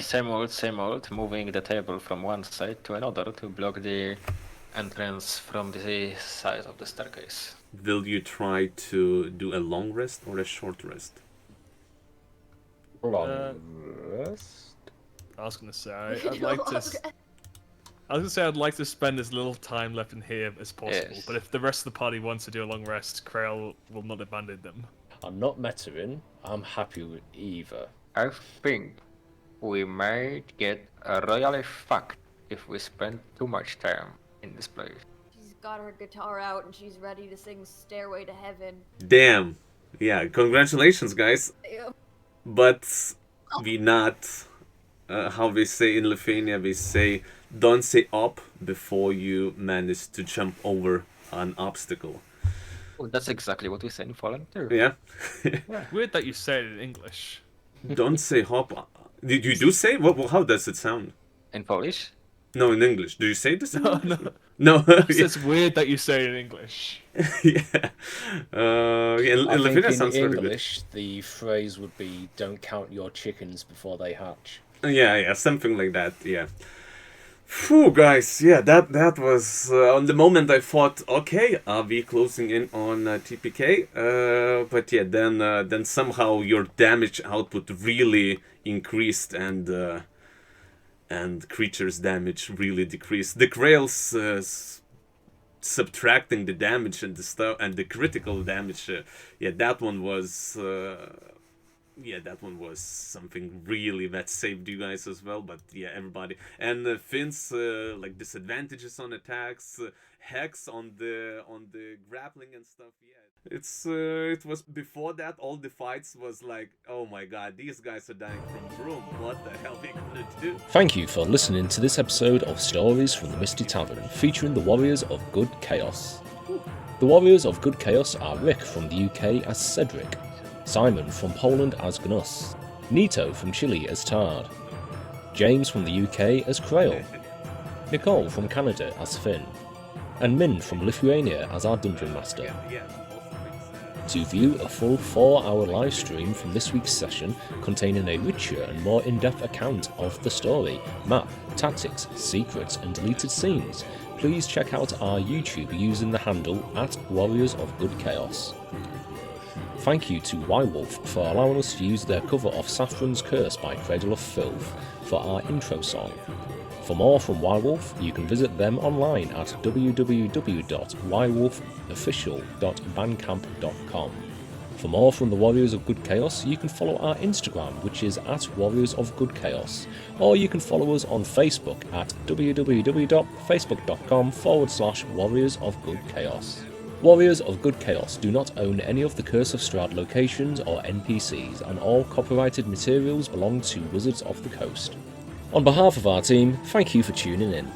Same old, moving the table from one side to another to block the entrance from the side of the staircase.
Will you try to do a long rest or a short rest?
Long rest?
I was gonna say I'd like to. I was gonna say I'd like to spend as little time left in here as possible.
Yes.
But if the rest of the party wants to do a long rest, Crail will not abandon them.
I'm not metaing. I'm happy with either.
I think we might get royally fucked if we spend too much time in this place.
She's got her guitar out and she's ready to sing Stairway to Heaven.
Damn. Yeah, congratulations, guys.
Ew.
But we not, how we say in Lithuania, we say, don't say up before you manage to jump over an obstacle.
Oh, that's exactly what we say in Poland too.
Yeah?
Weird that you say it in English.
Don't say hop. Did you do say? How does it sound?
In Polish?
No, in English. Do you say this in
No,
English?
no.
No.
It's weird that you say it in English.
Yeah. In
I think
Lithuania
in
sounds very good.
English, the phrase would be, don't count your chickens before they hatch.
Yeah, something like that, yeah. Phew, guys, yeah, that was, on the moment I thought, okay, are we closing in on TPK? But yeah, then somehow your damage output really increased and creatures' damage really decreased. The Grails subtracting the damage and the stuff and the critical damage, yeah, that one was... yeah, that one was something really that saved you guys as well. But yeah, everybody and Finn's like disadvantages on attacks, hex on the grappling and stuff. Yeah, it was before that all the fights was like, oh my god, these guys are dying from broom. What the hell are we gonna do?
Thank you for listening to this episode of Stories from the Misty Tavern, featuring the Warriors of Good Chaos. The Warriors of Good Chaos are Rick from the UK as Cedric, Simon from Poland as Gnus, Nito from Chile as Strahd, James from the UK as Crail, Nicole from Canada as Finn, and Min from Lithuania as our Dungeon Master. To view a full 4-hour live stream from this week's session containing a richer and more in-depth account of the story, map, tactics, secrets and deleted scenes, please check out our YouTube using the handle @Warriors of Good Chaos. Thank you to Ywolf for allowing us to use their cover of Saffron's Curse by Cradle of Filth for our intro song. For more from Ywolf, you can visit them online at www.ywolfofficial.bandcamp.com. For more from the Warriors of Good Chaos, you can follow our Instagram, which is @Warriors of Good Chaos, or you can follow us on Facebook at www.facebook.com/Warriors of Good Chaos. Warriors of Good Chaos do not own any of the Curse of Strahd locations or NPCs, and all copyrighted materials belong to Wizards of the Coast. On behalf of our team, thank you for tuning in.